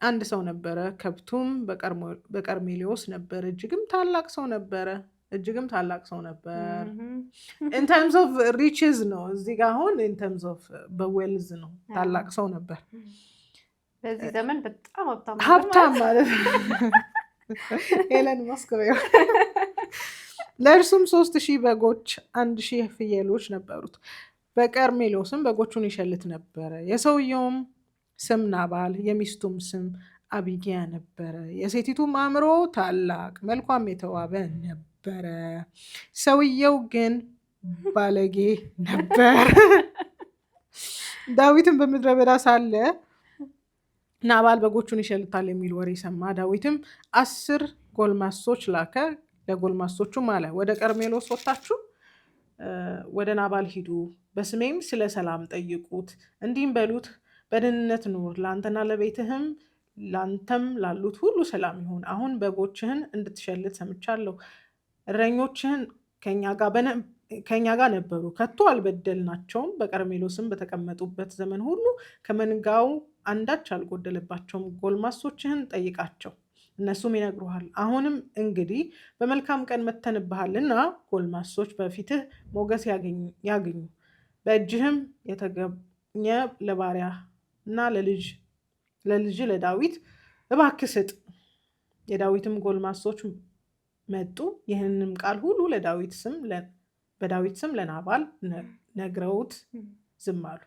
አንድ ሰው ነበረ። ከብቱም በቀርሜሎስ ነበር። እጅግም ታላቅ ሰው ነበር። ኢን ተርምስ ኦፍ ሪችዝ ነው እዚህ ጋር አሁን ኢን ተርምስ ኦፍ በዌልዝ ነው። ታላቅ ሰው ነበር። በዚህ ዘመን በጣም ሀብታም ማለት ነው። ኤለን መስክ ነው። ለእርሱም 3,000 በጎች 1,000 ፍየሎች ነበሩት። በቀርሜሎስም በጎቹን ይሸልት ነበረ። የሰውየውም ስም ናባል፣ የሚስቱም ስም አቢጊያ ነበረ። የሴቲቱም አእምሮ ታላቅ፣ መልኳም የተዋበ ነበረ። ሰውየው ግን ባለጌ ነበር። ዳዊትም በምድረ በዳ ሳለ ናባል በጎቹን ይሸልታል የሚል ወሬ ሰማ። ዳዊትም 10 ጎልማሶች ላከ። ለጎልማሶቹም አለ፣ ወደ ቀርሜሎስ ወጥታችሁ ወደ ናባል ሂዱ፣ በስሜም ስለ ሰላም ጠይቁት፣ እንዲህም በሉት፣ በደህንነት ኑር፣ ለአንተና ለቤትህም ለአንተም ላሉት ሁሉ ሰላም ይሁን። አሁን በጎችህን እንድትሸልት ሰምቻለሁ። እረኞችህን ከእኛ ጋር ነበሩ፣ ከቶ አልበደልናቸውም። በቀርሜሎስም በተቀመጡበት ዘመን ሁሉ ከመንጋው አንዳች አልጎደለባቸውም። ጎልማሶችህን ጠይቃቸው፣ እነሱም ይነግሩሃል። አሁንም እንግዲህ በመልካም ቀን መተንብሃልና ጎልማሶች በፊትህ ሞገስ ያግኙ። በእጅህም የተገኘ ለባሪያ እና ለልጅ ለዳዊት እባክህ ስጥ። የዳዊትም ጎልማሶች መጡ፣ ይህንንም ቃል ሁሉ በዳዊት ስም ለናባል ነግረውት ዝም አሉ።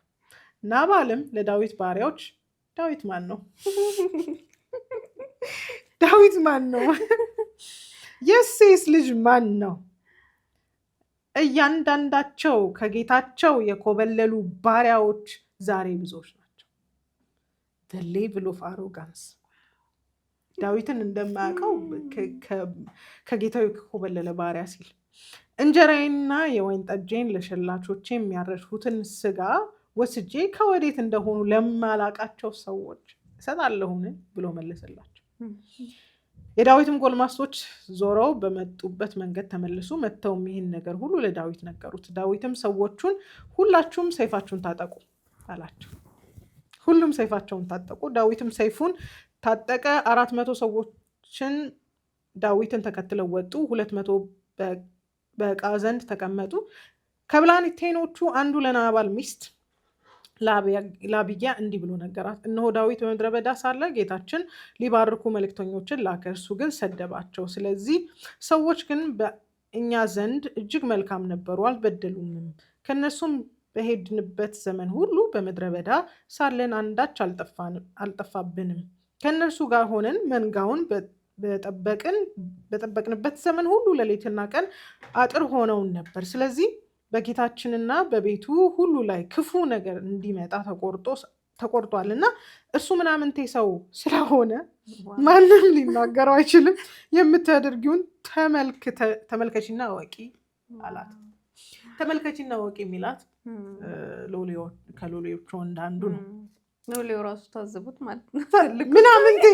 ናባልም ለዳዊት ባሪያዎች ዳዊት ማን ነው? ዳዊት ማን ነው? የእሴይስ ልጅ ማን ነው? እያንዳንዳቸው ከጌታቸው የኮበለሉ ባሪያዎች ዛሬ ብዙዎች ናቸው። the level of arrogance ዳዊትን እንደማያውቀው ከጌታው የኮበለለ ባሪያ ሲል እንጀራዬንና የወይን ጠጄን ለሸላቾቼ የሚያረድሁትን ስጋ ወስጄ ከወዴት እንደሆኑ ለማላቃቸው ሰዎች እሰጣለሁን ብሎ መለሰላቸው። የዳዊትም ጎልማሶች ዞረው በመጡበት መንገድ ተመልሱ። መጥተውም ይህን ነገር ሁሉ ለዳዊት ነገሩት። ዳዊትም ሰዎቹን ሁላችሁም ሰይፋችሁን ታጠቁ አላቸው። ሁሉም ሰይፋቸውን ታጠቁ። ዳዊትም ሰይፉን ታጠቀ። 400 ሰዎችን ዳዊትን ተከትለው ወጡ። 200 በዕቃ ዘንድ ተቀመጡ። ከብላቴኖቹ አንዱ ለናባል ሚስት ለአቢግያ እንዲህ ብሎ ነገራት፣ እነሆ ዳዊት በምድረ በዳ ሳለ ጌታችን ሊባርኩ መልእክተኞችን ላከ፣ እርሱ ግን ሰደባቸው። ስለዚህ ሰዎች ግን በእኛ ዘንድ እጅግ መልካም ነበሩ፣ አልበደሉምም። ከእነሱም በሄድንበት ዘመን ሁሉ በምድረ በዳ ሳለን አንዳች አልጠፋብንም። ከእነርሱ ጋር ሆነን መንጋውን በጠበቅንበት ዘመን ሁሉ ሌሊትና ቀን አጥር ሆነውን ነበር። ስለዚህ በጌታችንና በቤቱ ሁሉ ላይ ክፉ ነገር እንዲመጣ ተቆርጧል እና እርሱ ምናምንቴ ሰው ስለሆነ ማንም ሊናገረው አይችልም። የምታደርጊውን ተመልከቺና እወቂ አላት። ተመልከቺና እወቂ የሚላት ከሎሌዎቹ እንዳንዱ ነው። ሎሌው ራሱ ታዘቡት ማለት ነው። ምናምንቴ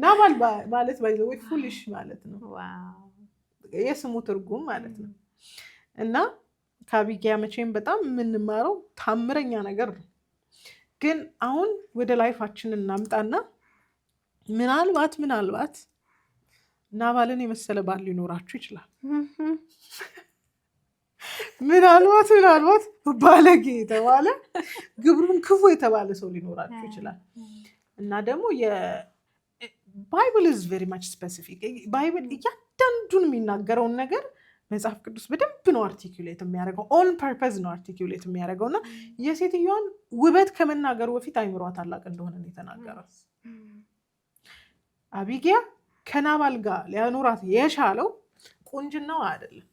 ናባል ማለት ባይዘው ፉሊሽ ማለት ነው። የስሙ ትርጉም ማለት ነው። እና ከአቢግያ መቼም በጣም የምንማረው ታምረኛ ነገር ነው። ግን አሁን ወደ ላይፋችን እናምጣና ምናልባት ናባልን የመሰለ ባል ሊኖራችሁ ይችላል። ምናልባት ባለጌ የተባለ ግብሩን ክፉ የተባለ ሰው ሊኖራችሁ ይችላል። እና ደግሞ ባይብል ኢዝ ቬሪ ማች ስፔሲፊክ። ባይብል እያንዳንዱን የሚናገረውን ነገር መጽሐፍ ቅዱስ በደንብ ነው አርቲኩሌት የሚያደርገው። ኦን ፐርፐዝ ነው አርቲኩሌት የሚያደርገው። እና የሴትዮዋን ውበት ከመናገሩ በፊት አይምሯ ታላቅ እንደሆነ ነው የተናገረው። አቢግያ ከናባል ጋር ሊያኖራት የቻለው ቁንጅናው አይደለም፣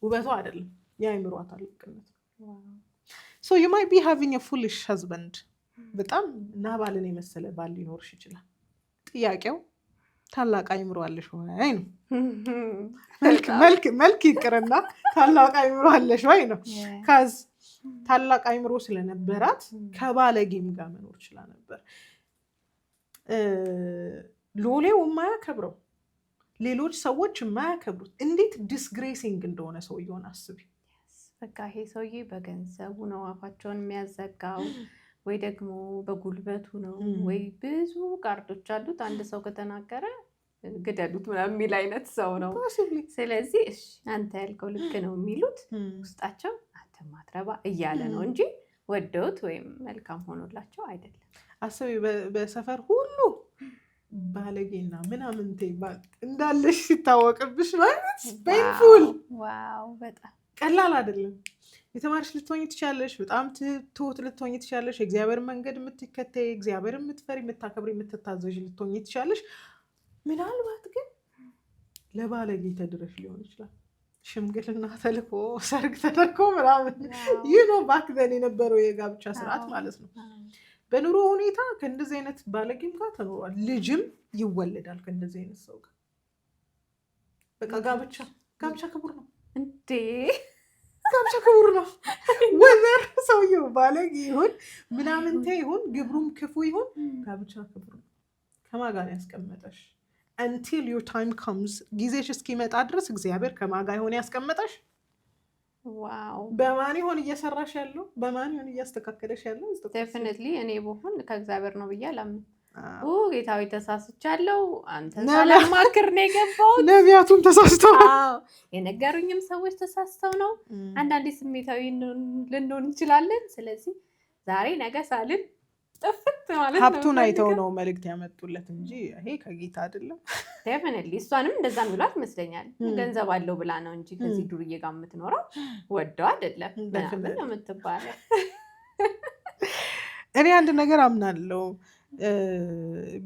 ውበቱ አይደለም፣ የአይምሯ ታላቅነት። ሶ ዩ ማይት ቢ ሃቪንግ a foolish husband። በጣም ናባልን የመሰለ ባል ሊኖርሽ ይችላል። ጥያቄው ታላቅ አይምሮ አለሽ ወይ ነው። መልክ ይቅርና ታላቅ አይምሮ አለሽ ወይ ነው። ካዝ ታላቅ አይምሮ ስለነበራት ከባለጌም ጋር መኖር ይችላ ነበር። ሎሌው የማያከብረው ሌሎች ሰዎች የማያከብሩት እንዴት ዲስግሬሲንግ እንደሆነ ሰውየውን አስቢ። በቃ ይሄ ሰውዬ በገንዘቡ ነው አፋቸውን የሚያዘጋው ወይ ደግሞ በጉልበቱ ነው ወይ ብዙ ካርዶች አሉት። አንድ ሰው ከተናገረ ግደሉት ምናምን የሚል አይነት ሰው ነው። ስለዚህ እሺ አንተ ያልከው ልክ ነው የሚሉት ውስጣቸው አንተ ማትረባ እያለ ነው እንጂ ወደውት ወይም መልካም ሆኖላቸው አይደለም። አስቢ በሰፈር ሁሉ ባለጌና ምናምንቴ እንዳለሽ ሲታወቅብሽ ማለት ፔንፉል። ዋው በጣም ቀላል አይደለም። የተማርሽ ልትሆኝ ትችላለሽ፣ በጣም ትሁት ልትሆኝ ትችላለሽ፣ የእግዚአብሔር መንገድ የምትከተይ እግዚአብሔር የምትፈሪ የምታከብሪ የምትታዘዥ ልትሆኝ ትችላለሽ። ምናልባት ግን ለባለጌ ተድረሽ ሊሆን ይችላል። ሽምግልና ተልኮ ሰርግ ተደርጎ ምናምን ባክ ዘን የነበረው የጋብቻ ስርዓት ማለት ነው። በኑሮ ሁኔታ ከእንደዚህ አይነት ባለጌም ጋር ተኖሯል። ልጅም ይወለዳል ከእንደዚህ አይነት ሰው ጋር። በቃ ጋብቻ ክቡር ነው እንዴ! ጋብቻ ክቡር ነው። ወዘር ሰውየው ባለጌ ይሁን ምናምንቴ ይሁን ግብሩም ክፉ ይሁን ጋብቻ ክቡር ነው። ከማን ጋር ያስቀመጠሽ? until your time comes ጊዜሽ እስኪመጣ ድረስ እግዚአብሔር ከማን ጋር ይሆን ያስቀመጠሽ? ዋው! በማን ይሆን እየሰራሽ ያለው? በማን ይሆን እያስተካከለሽ ያለው? ዴፊኒትሊ እኔ በሆን ከእግዚአብሔር ነው ብዬ አላምንም። ጌታዊ ተሳስቻለሁ፣ አንተ ሳላማክር ነው የገባሁት። ነቢያቱም ተሳስተው የነገሩኝም ሰዎች ተሳስተው ነው። አንዳንዴ ስሜታዊ ልንሆን እንችላለን። ስለዚህ ዛሬ ነገ ሳልን ጥፍት ማለት ነው። ሀብቱን አይተው ነው መልእክት ያመጡለት እንጂ ይሄ ከጌታ አይደለም። ዴፊኒትሊ እሷንም እንደዛ የሚሏት ይመስለኛል። ገንዘብ አለው ብላ ነው እንጂ ከዚህ ዱርዬ ጋር የምትኖረው ወደው አይደለም ምናምን ነው የምትባለው። እኔ አንድ ነገር አምናለሁ፣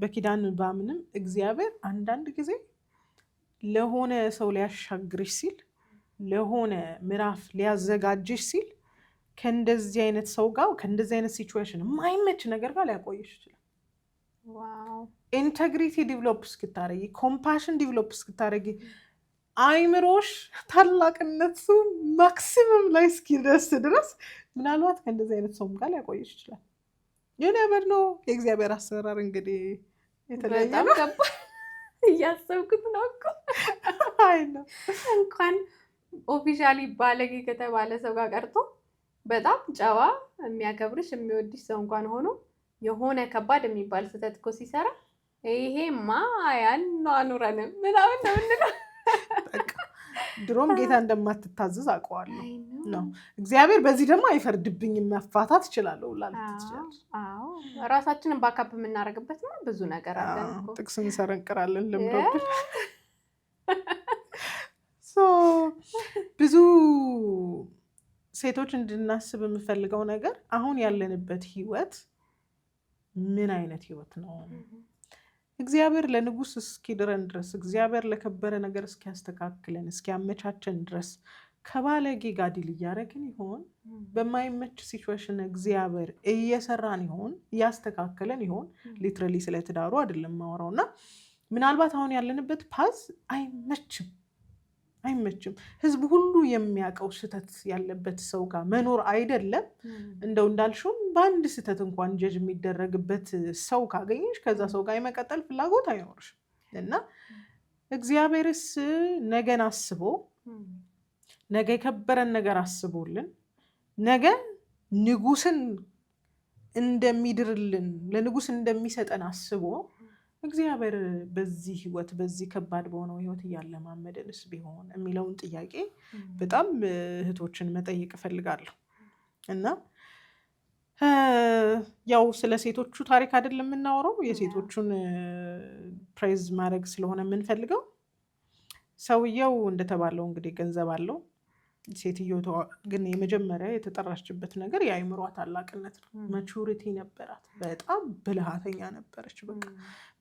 በኪዳን ባምንም እግዚአብሔር አንዳንድ ጊዜ ለሆነ ሰው ሊያሻግርሽ ሲል ለሆነ ምዕራፍ ሊያዘጋጅሽ ሲል ከእንደዚህ አይነት ሰው ጋር ከእንደዚህ አይነት ሲቹዌሽን የማይመች ነገር ጋር ሊያቆይሽ ይችላል። ኢንቴግሪቲ ዲቨሎፕ እስክታረጊ፣ ኮምፓሽን ዲቨሎፕ እስክታረጊ፣ አይምሮሽ ታላቅነቱ ማክሲመም ላይ እስኪደርስ ድረስ ምናልባት ከእንደዚህ አይነት ሰው ጋር ሊያቆይሽ ይችላል። የነበር ነው የእግዚአብሔር አሰራር እንግዲህ የተለያየ ነው። እያሰብኩት ነው እኮ አይ ነው እንኳን ኦፊሻሊ ባለጌ ከተባለ ሰው ጋር ቀርቶ በጣም ጨዋ የሚያከብርሽ የሚወድሽ ሰው እንኳን ሆኖ የሆነ ከባድ የሚባል ስህተት እኮ ሲሰራ ይሄማ አያኗኑረንም ምናምን ነው የምንለው። ድሮም ጌታ እንደማትታዘዝ አውቀዋለሁ። ነው። እግዚአብሔር በዚህ ደግሞ አይፈርድብኝም መፋታት እችላለሁ ላልት ትችላለች። ራሳችንን ባካፕ የምናደርግበት ብዙ ነገር አለን እኮ ጥቅስ እንሰረንቅራለን ልምዶብን ብዙ ሴቶች እንድናስብ የምፈልገው ነገር አሁን ያለንበት ህይወት ምን አይነት ህይወት ነው? እግዚአብሔር ለንጉስ እስኪድረን ድረስ እግዚአብሔር ለከበረ ነገር እስኪያስተካክለን እስኪያመቻቸን ድረስ ከባለጌ ጋር ዲል እያደረግን ይሆን? በማይመች ሲቹዌሽን እግዚአብሔር እየሰራን ይሆን? እያስተካከለን ይሆን? ሊትራሊ ስለ ትዳሩ አይደለም ማወራው እና ምናልባት አሁን ያለንበት ፓዝ አይመችም። ህዝብ ሁሉ የሚያውቀው ስህተት ያለበት ሰው ጋር መኖር አይደለም። እንደው እንዳልሽውም በአንድ ስህተት እንኳን ጀጅ የሚደረግበት ሰው ካገኘሽ ከዛ ሰው ጋር የመቀጠል ፍላጎት አይኖርሽም እና እግዚአብሔርስ ነገን አስቦ ነገ የከበረን ነገር አስቦልን ነገ ንጉስን እንደሚድርልን ለንጉስ እንደሚሰጠን አስቦ እግዚአብሔር በዚህ ህይወት በዚህ ከባድ በሆነው ህይወት እያለማመደንስ ቢሆን የሚለውን ጥያቄ በጣም እህቶችን መጠየቅ እፈልጋለሁ እና ያው ስለ ሴቶቹ ታሪክ አይደለም የምናወራው የሴቶቹን ፕሬዝ ማድረግ ስለሆነ የምንፈልገው። ሰውየው እንደተባለው እንግዲህ ገንዘብ አለው። ሴትዮ ግን የመጀመሪያ የተጠራችበት ነገር የአይምሯ ታላቅነት ነው። ማቹሪቲ ነበራት። በጣም ብልሃተኛ ነበረች። በቃ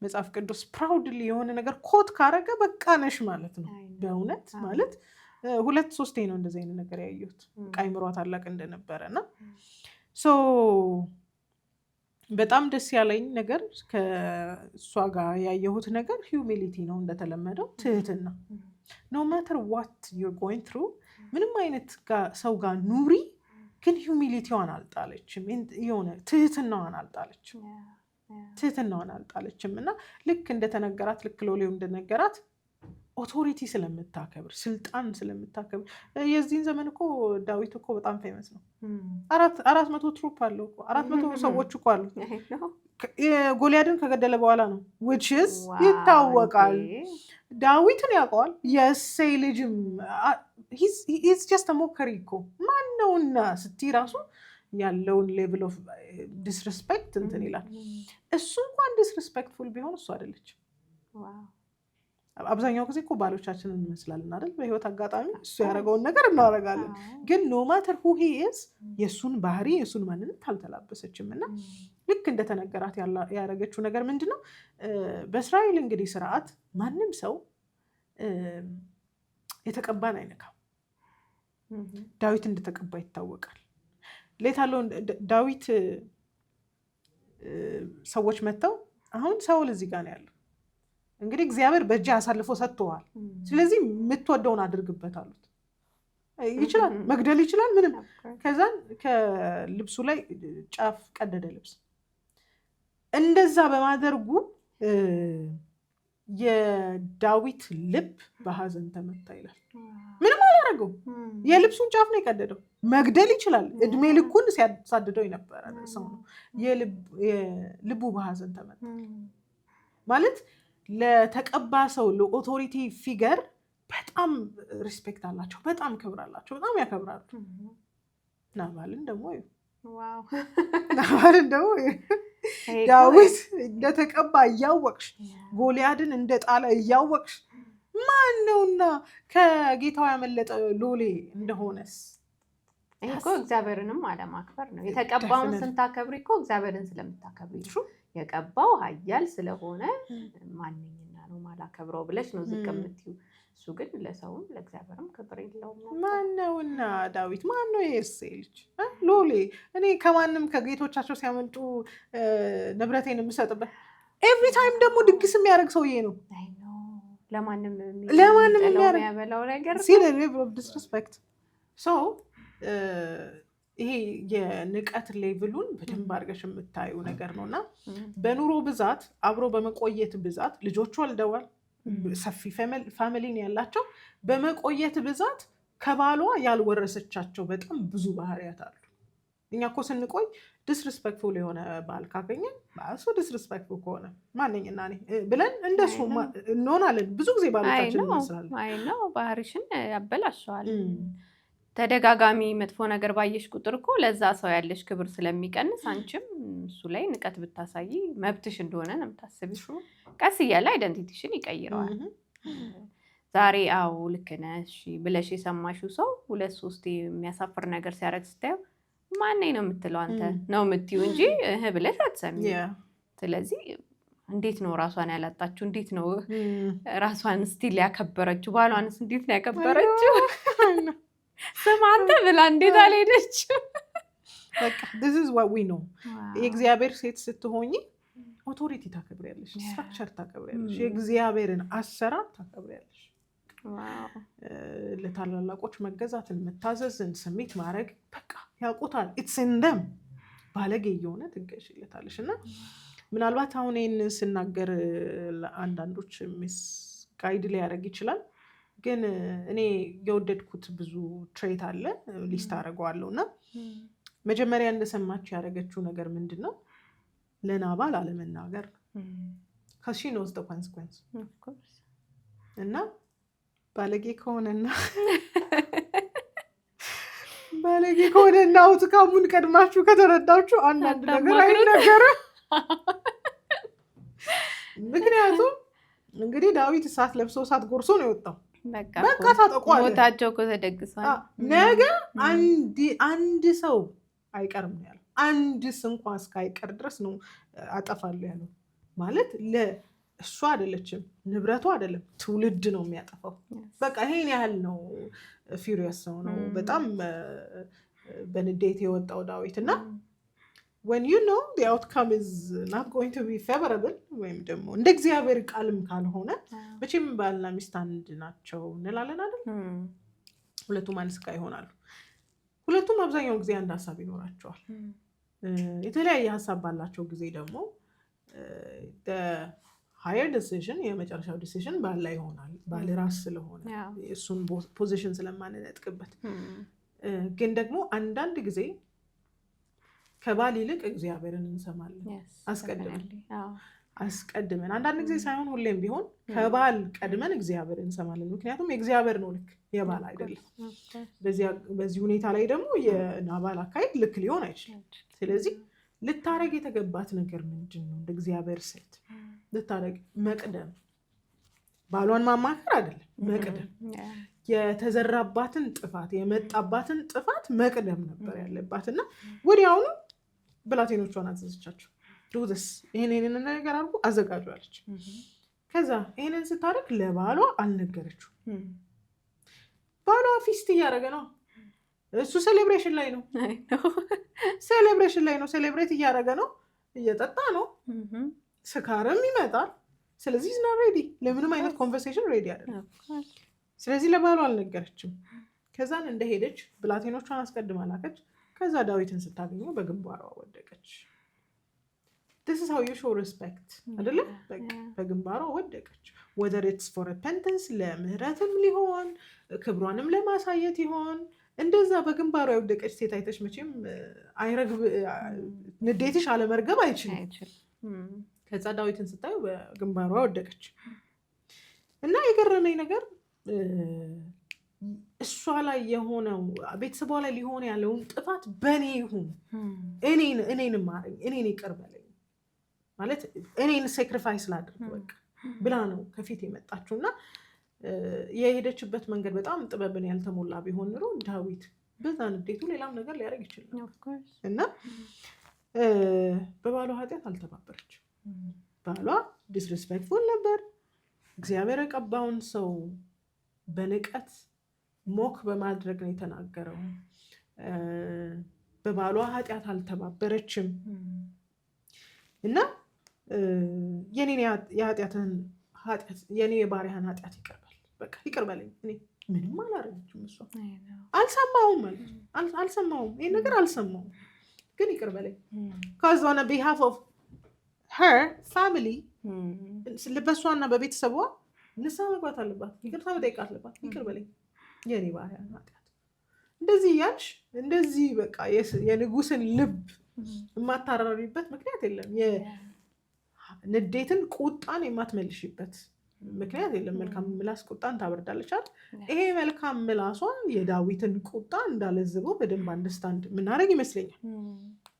መጽሐፍ ቅዱስ ፕራውድሊ የሆነ ነገር ኮት ካረገ በቃ ነሽ ማለት ነው። በእውነት ማለት 2-3 ነው እንደዚህ አይነት ነገር ያየሁት አይምሯ ታላቅ እንደነበረ እና በጣም ደስ ያለኝ ነገር ከእሷ ጋር ያየሁት ነገር ሂዩሚሊቲ ነው። እንደተለመደው ትህትና ኖ ማተር ዋት ዩር ጎይንግ ትሩ ምንም አይነት ሰው ጋር ኑሪ፣ ግን ሂዩሚሊቲዋን አልጣለችም። የሆነ ትህትናዋን አልጣለችም እና ልክ እንደተነገራት ልክ ሎሌው እንደነገራት ኦቶሪቲ ስለምታከብር ስልጣን ስለምታከብር የዚህን ዘመን እኮ ዳዊት እኮ በጣም ፌመስ ነው። 400 ትሩፕ አለው እኮ 400 ሰዎች እኮ አሉ። ጎልያድን ከገደለ በኋላ ነው which is ይታወቃል። ዳዊትን ያውቀዋል። የእሴይ ልጅም he's just a ሞከሪ እኮ ማነውና ስትይ ራሱ ያለውን ሌቭል ኦፍ ዲስሪስፔክት እንትን ይላል። እሱ እንኳን ዲስሪስፔክትፉል ቢሆን እሱ አይደለች። አብዛኛው ጊዜ እኮ ባሎቻችንን እንመስላለን አይደል? በህይወት አጋጣሚ እሱ ያደረገውን ነገር እናደርጋለን። ግን ኖ ማተር ሁ ሂ ኢዝ የእሱን ባህሪ የእሱን ማንነት አልተላበሰችም እና ልክ እንደተነገራት ያደረገችው ነገር ምንድን ነው? በእስራኤል እንግዲህ ስርዓት ማንም ሰው የተቀባን አይነካም። ዳዊት እንደተቀባ ይታወቃል። ሌታለው ዳዊት ሰዎች መጥተው አሁን ሳውል እዚህ ጋር ነው ያለው፣ እንግዲህ እግዚአብሔር በእጅ አሳልፎ ሰጥቶዋል፣ ስለዚህ የምትወደውን አድርግበት አሉት። ይችላል መግደል ይችላል ምንም። ከዛን ከልብሱ ላይ ጫፍ ቀደደ ልብስ። እንደዛ በማድረጉ የዳዊት ልብ በሐዘን ተመታ ይላል። ምንም አላደረገው፣ የልብሱን ጫፍ ነው የቀደደው። መግደል ይችላል፣ እድሜ ልኩን ሲያሳድደው የነበረ ሰው ነው። ልቡ በሐዘን ተመታ ማለት ለተቀባ ሰው ለኦቶሪቲ ፊገር በጣም ሪስፔክት አላቸው፣ በጣም ክብር አላቸው፣ በጣም ያከብራሉ። ናባልን ደግሞ ዳዊት እንደተቀባ እያወቅሽ ጎልያድን እንደጣለ እያወቅሽ ማን ነውና ከጌታው ያመለጠ ሎሌ እንደሆነስ? ይሄ እኮ እግዚአብሔርንም አለማክበር ነው። የተቀባውን ስንታከብሪ እኮ እግዚአብሔርን ስለምታከብሪ የቀባው ኃያል ስለሆነ ማንኛና ነው ማላከብረው ብለሽ ነው ዝቅ የምትይው። እሱ ግን ለሰውም ለእግዚአብሔርም ክብር የለውም። ማነውና ዳዊት ማነው? የእሴይ ልጅ ሎሌ። እኔ ከማንም ከጌቶቻቸው ሲያመልጡ ንብረቴን የምሰጥበት ኤቭሪ ታይም ደግሞ ድግስ የሚያደርግ ሰውዬ ነው። ለማንም የሚያበላው ነገር ሲል ዲስሪስፔክት ሰው ይሄ የንቀት ሌቭሉን በደንብ አድርገሽ የምታዩ ነገር ነው። እና በኑሮ ብዛት አብሮ በመቆየት ብዛት ልጆቹ ወልደዋል፣ ሰፊ ፋሚሊን ያላቸው፣ በመቆየት ብዛት ከባሏ ያልወረሰቻቸው በጣም ብዙ ባህሪያት አሉ። እኛ እኮ ስንቆይ ዲስሪስፔክትፉል የሆነ ባል ካገኘን እሱ ዲስሪስፔክትፉል ከሆነ ማንኛና እኔ ብለን እንደሱ እንሆናለን። ብዙ ጊዜ ባሎቻችን ይመስላል። አይ ነው ባህሪሽን ያበላሸዋል። ተደጋጋሚ መጥፎ ነገር ባየሽ ቁጥር እኮ ለዛ ሰው ያለሽ ክብር ስለሚቀንስ አንቺም እሱ ላይ ንቀት ብታሳይ መብትሽ እንደሆነ ነው የምታስቢው። ቀስ እያለ አይደንቲቲሽን ይቀይረዋል። ዛሬ አዎ ልክ ነሽ ብለሽ የሰማሽው ሰው 2-3 የሚያሳፍር ነገር ሲያደርግ ስታየው ማነኝ ነው የምትለው አንተ ነው የምትይው እንጂ ብለሽ አትሰሚም። ስለዚህ እንዴት ነው ራሷን ያላጣችው? እንዴት ነው ራሷን ስቲል ያከበረችው? ባሏንስ እንዴት ነው ያከበረችው? ስማ አንተ ብላ እንዴት አልሄደችም? በቃ this is what we know። የእግዚአብሔር ሴት ስትሆኚ ኦቶሪቲ ታከብሪያለሽ፣ ስትራክቸር ታከብሪያለሽ፣ የእግዚአብሔርን አሰራር ታከብሪያለሽ። ለታላላቆች መገዛትን፣ መታዘዝን፣ ስሜት ማድረግ በቃ ያውቁታል። ኢትስ ኢን ደም። ባለጌ የሆነ ትገሽለታለሽ። እና ምናልባት አሁን ይህንን ስናገር አንዳንዶች ሚስ ጋይድ ሊያደርግ ይችላል። ግን እኔ የወደድኩት ብዙ ትሬት አለ፣ ሊስት አደርገዋለሁ። እና መጀመሪያ እንደሰማች ያደረገችው ነገር ምንድን ነው? ለናባል አለመናገር። ከሺ knows the consequence። እና ባለጌ ከሆነና አውትካሙን ቀድማችሁ ከተረዳችሁ አንዳንድ ነገር አይነገርም። ምክንያቱም እንግዲህ ዳዊት እሳት ለብሶ እሳት ጎርሶ ነው የወጣው። በቃ ታጠቋል። ሞታቸው እኮ ተደግሷል። ነገ አንድ ሰው አይቀርም ነው ያለው። አንድስ እንኳን እስካይቀር ድረስ ነው አጠፋለሁ ያለው። ማለት ለእሱ አይደለችም፣ ንብረቱ አይደለም፣ ትውልድ ነው የሚያጠፋው። በቃ ይሄን ያህል ነው። ፊሪየስ ሰው ነው በጣም በንዴት የወጣው ዳዊት። እና when you know the outcome is not going to be favorable ወይም ደግሞ እንደ እግዚአብሔር ቃልም ካልሆነ መቼም ባልና ሚስት አንድ ናቸው እንላለን አይደል? ሁለቱም አንድ ስጋ ይሆናሉ። ሁለቱም አብዛኛው ጊዜ አንድ ሀሳብ ይኖራቸዋል። የተለያየ ሀሳብ ባላቸው ጊዜ ደግሞ higher decision የመጨረሻው ዲሲዥን ባል ላይ ይሆናል። ባል ራስ ስለሆነ እሱን ፖዚሽን ስለማንነጥቅበት። ግን ደግሞ አንዳንድ ጊዜ ከባል ይልቅ እግዚአብሔርን እንሰማለን አስቀድመን። አንዳንድ ጊዜ ሳይሆን ሁሌም ቢሆን ከባል ቀድመን እግዚአብሔርን እንሰማለን። ምክንያቱም የእግዚአብሔር ነው ልክ፣ የባል አይደለም። በዚህ ሁኔታ ላይ ደግሞ የናባል አካሄድ ልክ ሊሆን አይችልም። ስለዚህ ልታረግ የተገባት ነገር ምንድን ነው? እንደ እግዚአብሔር ሴት ልታረግ መቅደም፣ ባሏን ማማከር አይደለም፣ መቅደም። የተዘራባትን ጥፋት የመጣባትን ጥፋት መቅደም ነበር ያለባት። እና ወዲያውኑ ብላቴኖቿን አዘዘቻቸው። ዱስ ይሄንን ነገር አድርጉ አዘጋጁ አለች። ከዛ ይሄንን ስታደርግ ለባሏ አልነገረችው። ባሏ ፊስት እያደረገ ነው። እሱ ሴሌብሬሽን ላይ ነው። ሴሌብሬት እያደረገ ነው። እየጠጣ ነው። ስካርም ይመጣል። ስለዚህ ዝና ሬዲ ለምንም አይነት ኮንቨርሴሽን ሬዲ አይደለም። ስለዚህ ለባሏ አልነገረችም። ከዛን እንደሄደች ብላቴኖቿን አስቀድማ ላከች። ከዛ ዳዊትን ስታገኘው በግንባሯ ወደቀች። this is how you show respect አይደለ? በግንባሯ ወደቀች። whether it's for repentance ለምህረትም ሊሆን ክብሯንም ለማሳየት ይሆን እንደዛ በግንባሯ የወደቀች ሴት አይተሽ መቼም አይረግብ ንዴትሽ አለመርገብ አይችልም። ከዛ ዳዊትን ስታዩ በግንባሯ ወደቀች። እና የገረመኝ ነገር እሷ ላይ የሆነው ቤተሰቧ ላይ ሊሆን ያለውን ጥፋት በእኔ ይሁን፣ እኔን ማረኝ፣ እኔን ይቅር በለኝ ማለት እኔን ሴክሪፋይስ ላድርግ በቃ ብላ ነው ከፊት የመጣችው። እና የሄደችበት መንገድ በጣም ጥበብን ያልተሞላ ቢሆን ኖሮ ዳዊት በዛ ንዴቱ ሌላም ነገር ሊያደርግ ይችላል። እና በባሏ ኃጢአት አልተባበረች። ባሏ ዲስሪስፔክትፉል ነበር። እግዚአብሔር የቀባውን ሰው በንቀት ሞክ በማድረግ ነው የተናገረው። በባሏ ኃጢአት አልተባበረችም። እና የኔን የኃጢአትን ኃጢአት የኔ የባሪያህን ኃጢአት ይቅርበል፣ በቃ ይቅርበልኝ፣ እኔ ምንም አላረገችም። እሷ አልሰማሁም ማለት አልሰማሁም፣ ይሄን ነገር አልሰማሁም፣ ግን ይቅርበልኝ። cause on behalf of her family በሷና በቤተሰቧ ንስሐ መግባት አለባት፣ ይቅርታ መጠየቅ አለባት። ይቅርበልኝ የኔ ባሪያን ኃጢአት። እንደዚህ እያልሽ እንደዚህ በቃ የንጉስን ልብ የማታራሪበት ምክንያት የለም። ንዴትን ቁጣን የማትመልሽበት ምክንያት የለም። መልካም ምላስ ቁጣን ታበርዳለች አይደል? ይሄ መልካም ምላሷ የዳዊትን ቁጣ እንዳለዝበው በደንብ አንደርስታንድ የምናደርግ ይመስለኛል።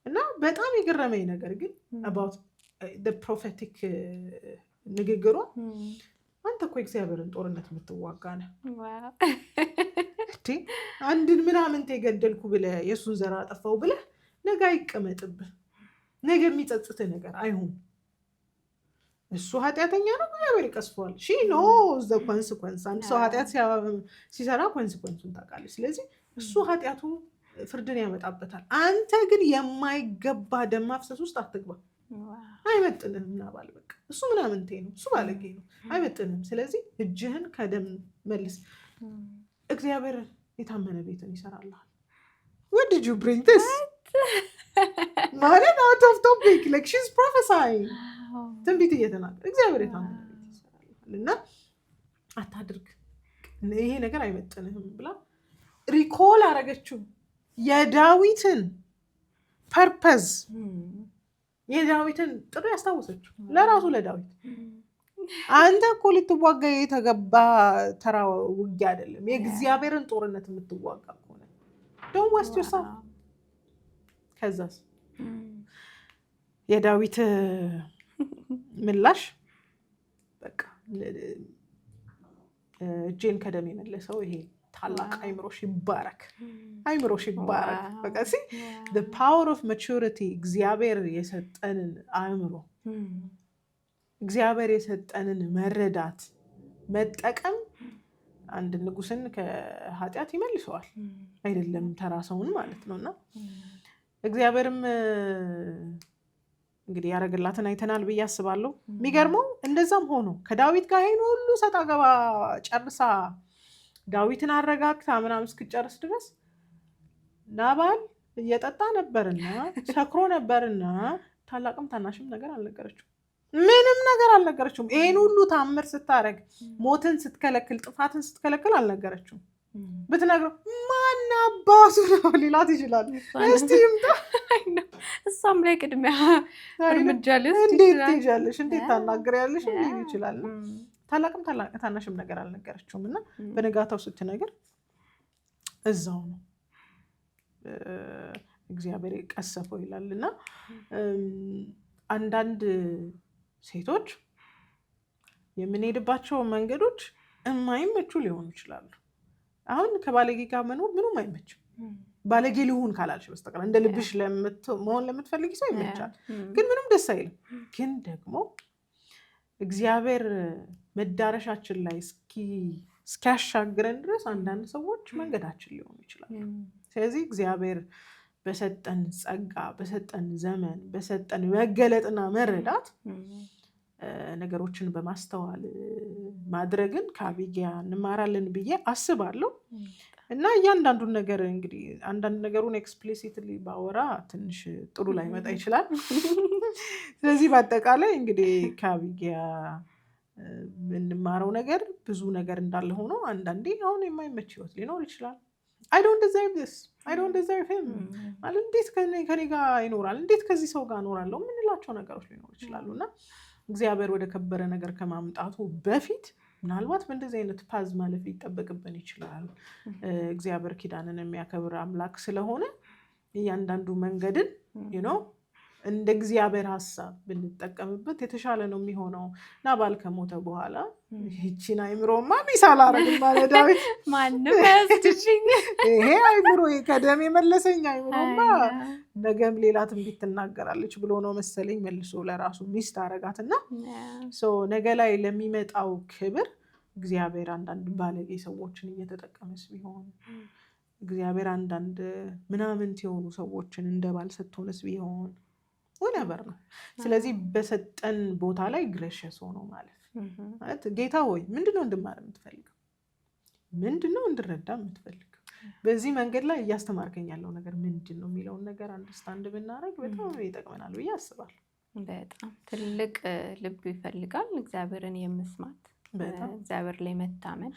እና በጣም የገረመኝ ነገር ግን about the prophetic ንግግሯ አንተ እኮ እግዚአብሔርን ጦርነት የምትዋጋ ነህ አንድን ምናምን የገደልኩ ብለህ የእሱን ዘር አጠፋው ብለህ ነገ አይቀመጥብህ፣ ነገ የሚጸጽትህ ነገር አይሁን። እሱ ኃጢአተኛ ነው፣ እግዚአብሔር ይቀስፈዋል። ሺ ኖ ዘ ኮንስኮንስ። አንድ ሰው ኃጢአት ሲሰራ ኮንስኮንሱን ታውቃለች። ስለዚህ እሱ ኃጢአቱ ፍርድን ያመጣበታል። አንተ ግን የማይገባ ደም ማፍሰስ ውስጥ አትግባ፣ አይመጥንህም። ናባል በቃ እሱ ምናምንቴ ነው፣ እሱ ባለጌ ነው፣ አይመጥንህም። ስለዚህ እጅህን ከደም መልስ። እግዚአብሔር የታመነ ቤትን ይሰራልሃል። what did you bring this ማለት out of topic like she's prophesying ትንቢት እየተናገረ እግዚአብሔር የታመነ ቤት ይሰራልሃል እና አታድርግ፣ ይሄ ነገር አይመጥንህም ብላ ሪኮል አረገችው የዳዊትን ፐርፐዝ፣ የዳዊትን ጥሪ ያስታወሰችው ለራሱ ለዳዊት። አንተ እኮ ልትዋጋ የተገባ ተራ ውጊያ አይደለም፣ የእግዚአብሔርን ጦርነት የምትዋጋ ከሆነ don't waste yourself። ከዛስ የዳዊት ምላሽ በቃ እጄን ከደም የመለሰው ይሄ ታላቅ አይምሮሽ ይባረክ፣ አይምሮሽ ይባረክ። በቃ the power of maturity እግዚአብሔር የሰጠንን አእምሮ፣ እግዚአብሔር የሰጠንን መረዳት መጠቀም አንድ ንጉስን ከኃጢአት ይመልሰዋል፣ አይደለም ተራ ሰውን ማለት ነውና እግዚአብሔርም እንግዲህ ያደረግላትን አይተናል ብዬ አስባለሁ። የሚገርመው እንደዛም ሆኖ ከዳዊት ጋር ይሄን ሁሉ ሰጣ ገባ ጨርሳ ዳዊትን አረጋግታ ምናምን እስክጨርስ ድረስ ናባል እየጠጣ ነበርና ሰክሮ ነበርና ታላቅም ታናሽም ነገር አልነገረችው፣ ምንም ነገር አልነገረችውም። ይሄን ሁሉ ታምር ስታረግ፣ ሞትን ስትከለክል፣ ጥፋትን ስትከለክል አልነገረችውም። ብትነግረው ማን አባቱ ነው ሊላት ይችላል። እስቲ ይምጣ፣ እሷም ላይ ቅድሚያ እርምጃ ልስ እንዴት ትይዣለሽ፣ እንዴት ታናግሪያለሽ ሊል ይችላል። ታላቅም ታናሽም ነገር አልነገረችውም እና በነጋታው ስትነግር እዛው ነው እግዚአብሔር ቀሰፈው ይላል። እና አንዳንድ ሴቶች የምንሄድባቸው መንገዶች የማይመቹ ሊሆኑ ይችላሉ። አሁን ከባለጌ ጋር መኖር ምንም አይመችም። ባለጌ ሊሆን ካላልሽ በስተቀር እንደ ልብሽ መሆን ለምትፈልጊ ሰው ይመቻል፣ ግን ምንም ደስ አይልም። ግን ደግሞ እግዚአብሔር መዳረሻችን ላይ እስኪያሻግረን ድረስ አንዳንድ ሰዎች መንገዳችን ሊሆኑ ይችላል። ስለዚህ እግዚአብሔር በሰጠን ጸጋ፣ በሰጠን ዘመን፣ በሰጠን መገለጥና መረዳት ነገሮችን በማስተዋል ማድረግን ከአቢጊያ እንማራለን ብዬ አስባለሁ። እና እያንዳንዱን ነገር እንግዲህ አንዳንድ ነገሩን ኤክስፕሊሲትሊ ባወራ ትንሽ ጥሩ ላይ መጣ ይችላል። ስለዚህ በአጠቃላይ እንግዲህ ከአቢጊያ የምንማረው ነገር ብዙ ነገር እንዳለ ሆኖ አንዳንዴ አሁን የማይመች ህይወት ሊኖር ይችላል። I don't deserve this, I don't deserve him ማለት እንዴት ከኔ ጋር ይኖራል፣ እንዴት ከዚህ ሰው ጋር እኖራለሁ የምንላቸው ነገሮች ሊኖሩ ይችላሉ። እና እግዚአብሔር ወደ ከበረ ነገር ከማምጣቱ በፊት ምናልባት በእንደዚህ አይነት ፓዝ ማለፍ ሊጠበቅብን ይችላል። እግዚአብሔር ኪዳንን የሚያከብር አምላክ ስለሆነ እያንዳንዱ መንገድን እንደ እግዚአብሔር ሀሳብ ብንጠቀምበት የተሻለ ነው የሚሆነው። ናባል ከሞተ በኋላ ይህቺን አይምሮማ ሚስ አላረግም አለ ዳዊት። ማንም ያስችኝ ይሄ አይምሮ ከደም የመለሰኝ አይምሮማ ነገም ሌላ ትንቢት ትናገራለች ብሎ ነው መሰለኝ መልሶ ለራሱ ሚስት አረጋትና ነገ ላይ ለሚመጣው ክብር እግዚአብሔር አንዳንድ ባለጌ ሰዎችን እየተጠቀመስ ቢሆን፣ እግዚአብሔር አንዳንድ ምናምንት የሆኑ ሰዎችን እንደ ባል ሰጥቶንስ ቢሆን ወነበር ነው። ስለዚህ በሰጠን ቦታ ላይ ግሬሽስ ሆኖ ማለት ጌታ ሆይ ምንድነው እንድማር የምትፈልገው? ምንድነው እንድረዳ የምትፈልገው? በዚህ መንገድ ላይ እያስተማርከኝ ያለው ነገር ምንድን ነው የሚለውን ነገር አንደርስታንድ ብናደርግ በጣም ይጠቅመናል ብዬ አስባለሁ። በጣም ትልቅ ልብ ይፈልጋል እግዚአብሔርን የመስማት፣ እግዚአብሔር ላይ መታመን።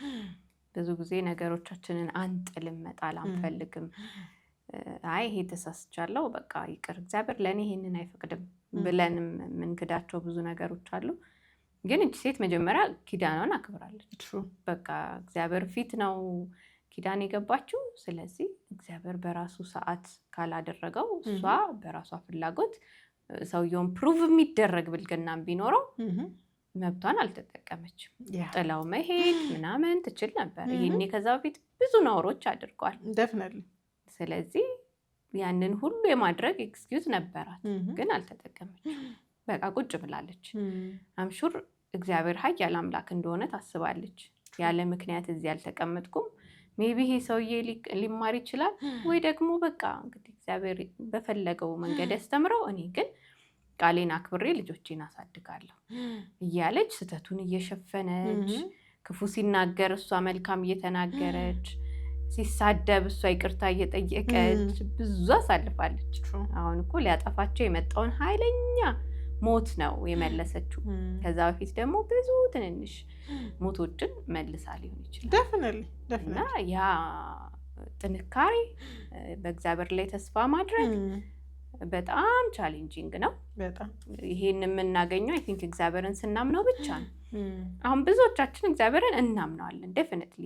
ብዙ ጊዜ ነገሮቻችንን አንጥልም፣ መጣል አንፈልግም። አይ ይሄ ተሳስቻለሁ በቃ ይቅር፣ እግዚአብሔር ለእኔ ይሄንን አይፈቅድም ብለንም የምንክዳቸው ብዙ ነገሮች አሉ። ግን እቺ ሴት መጀመሪያ ኪዳኗን አክብራለች። በቃ እግዚአብሔር ፊት ነው ኪዳን የገባችው። ስለዚህ እግዚአብሔር በራሱ ሰዓት ካላደረገው እሷ በራሷ ፍላጎት ሰውየውን ፕሩቭ የሚደረግ ብልግናም ቢኖረው መብቷን አልተጠቀመችም። ጥላው መሄድ ምናምን ትችል ነበር። ይሄኔ ከዛ በፊት ብዙ ነውሮች አድርጓል። ስለዚህ ያንን ሁሉ የማድረግ ኤክስኪውዝ ነበራት፣ ግን አልተጠቀመችም። በቃ ቁጭ ብላለች። አምሹር እግዚአብሔር ኃያል አምላክ እንደሆነ ታስባለች። ያለ ምክንያት እዚህ አልተቀመጥኩም፣ ሜቢ ይሄ ሰውዬ ሊማር ይችላል ወይ ደግሞ በቃ እንግዲህ እግዚአብሔር በፈለገው መንገድ ያስተምረው፣ እኔ ግን ቃሌን አክብሬ ልጆቼን አሳድጋለሁ እያለች ስህተቱን እየሸፈነች፣ ክፉ ሲናገር እሷ መልካም እየተናገረች፣ ሲሳደብ እሷ ይቅርታ እየጠየቀች ብዙ አሳልፋለች። አሁን እኮ ሊያጠፋቸው የመጣውን ኃይለኛ ሞት ነው የመለሰችው። ከዛ በፊት ደግሞ ብዙ ትንንሽ ሞቶችን መልሳ ሊሆን ይችላል። እና ያ ጥንካሬ፣ በእግዚአብሔር ላይ ተስፋ ማድረግ በጣም ቻሌንጂንግ ነው። ይሄን የምናገኘው አይ ቲንክ እግዚአብሔርን ስናምነው ብቻ ነው። አሁን ብዙዎቻችን እግዚአብሔርን እናምነዋለን ዴፊኒትሊ፣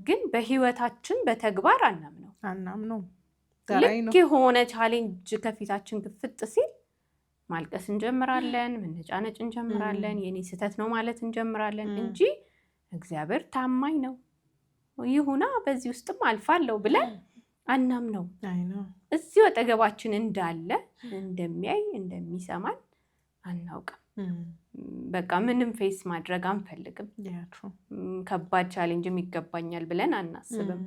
ግን በህይወታችን በተግባር አናምነው። ልክ የሆነ ቻሌንጅ ከፊታችን ግፍጥ ሲል ማልቀስ እንጀምራለን፣ መነጫነጭ እንጀምራለን፣ የኔ ስህተት ነው ማለት እንጀምራለን እንጂ እግዚአብሔር ታማኝ ነው ይሁና በዚህ ውስጥም አልፋለሁ ብለን አናምነው። እዚሁ አጠገባችን እንዳለ እንደሚያይ እንደሚሰማን አናውቅም። በቃ ምንም ፌስ ማድረግ አንፈልግም። ከባድ ቻሌንጅም ይገባኛል ብለን አናስብም።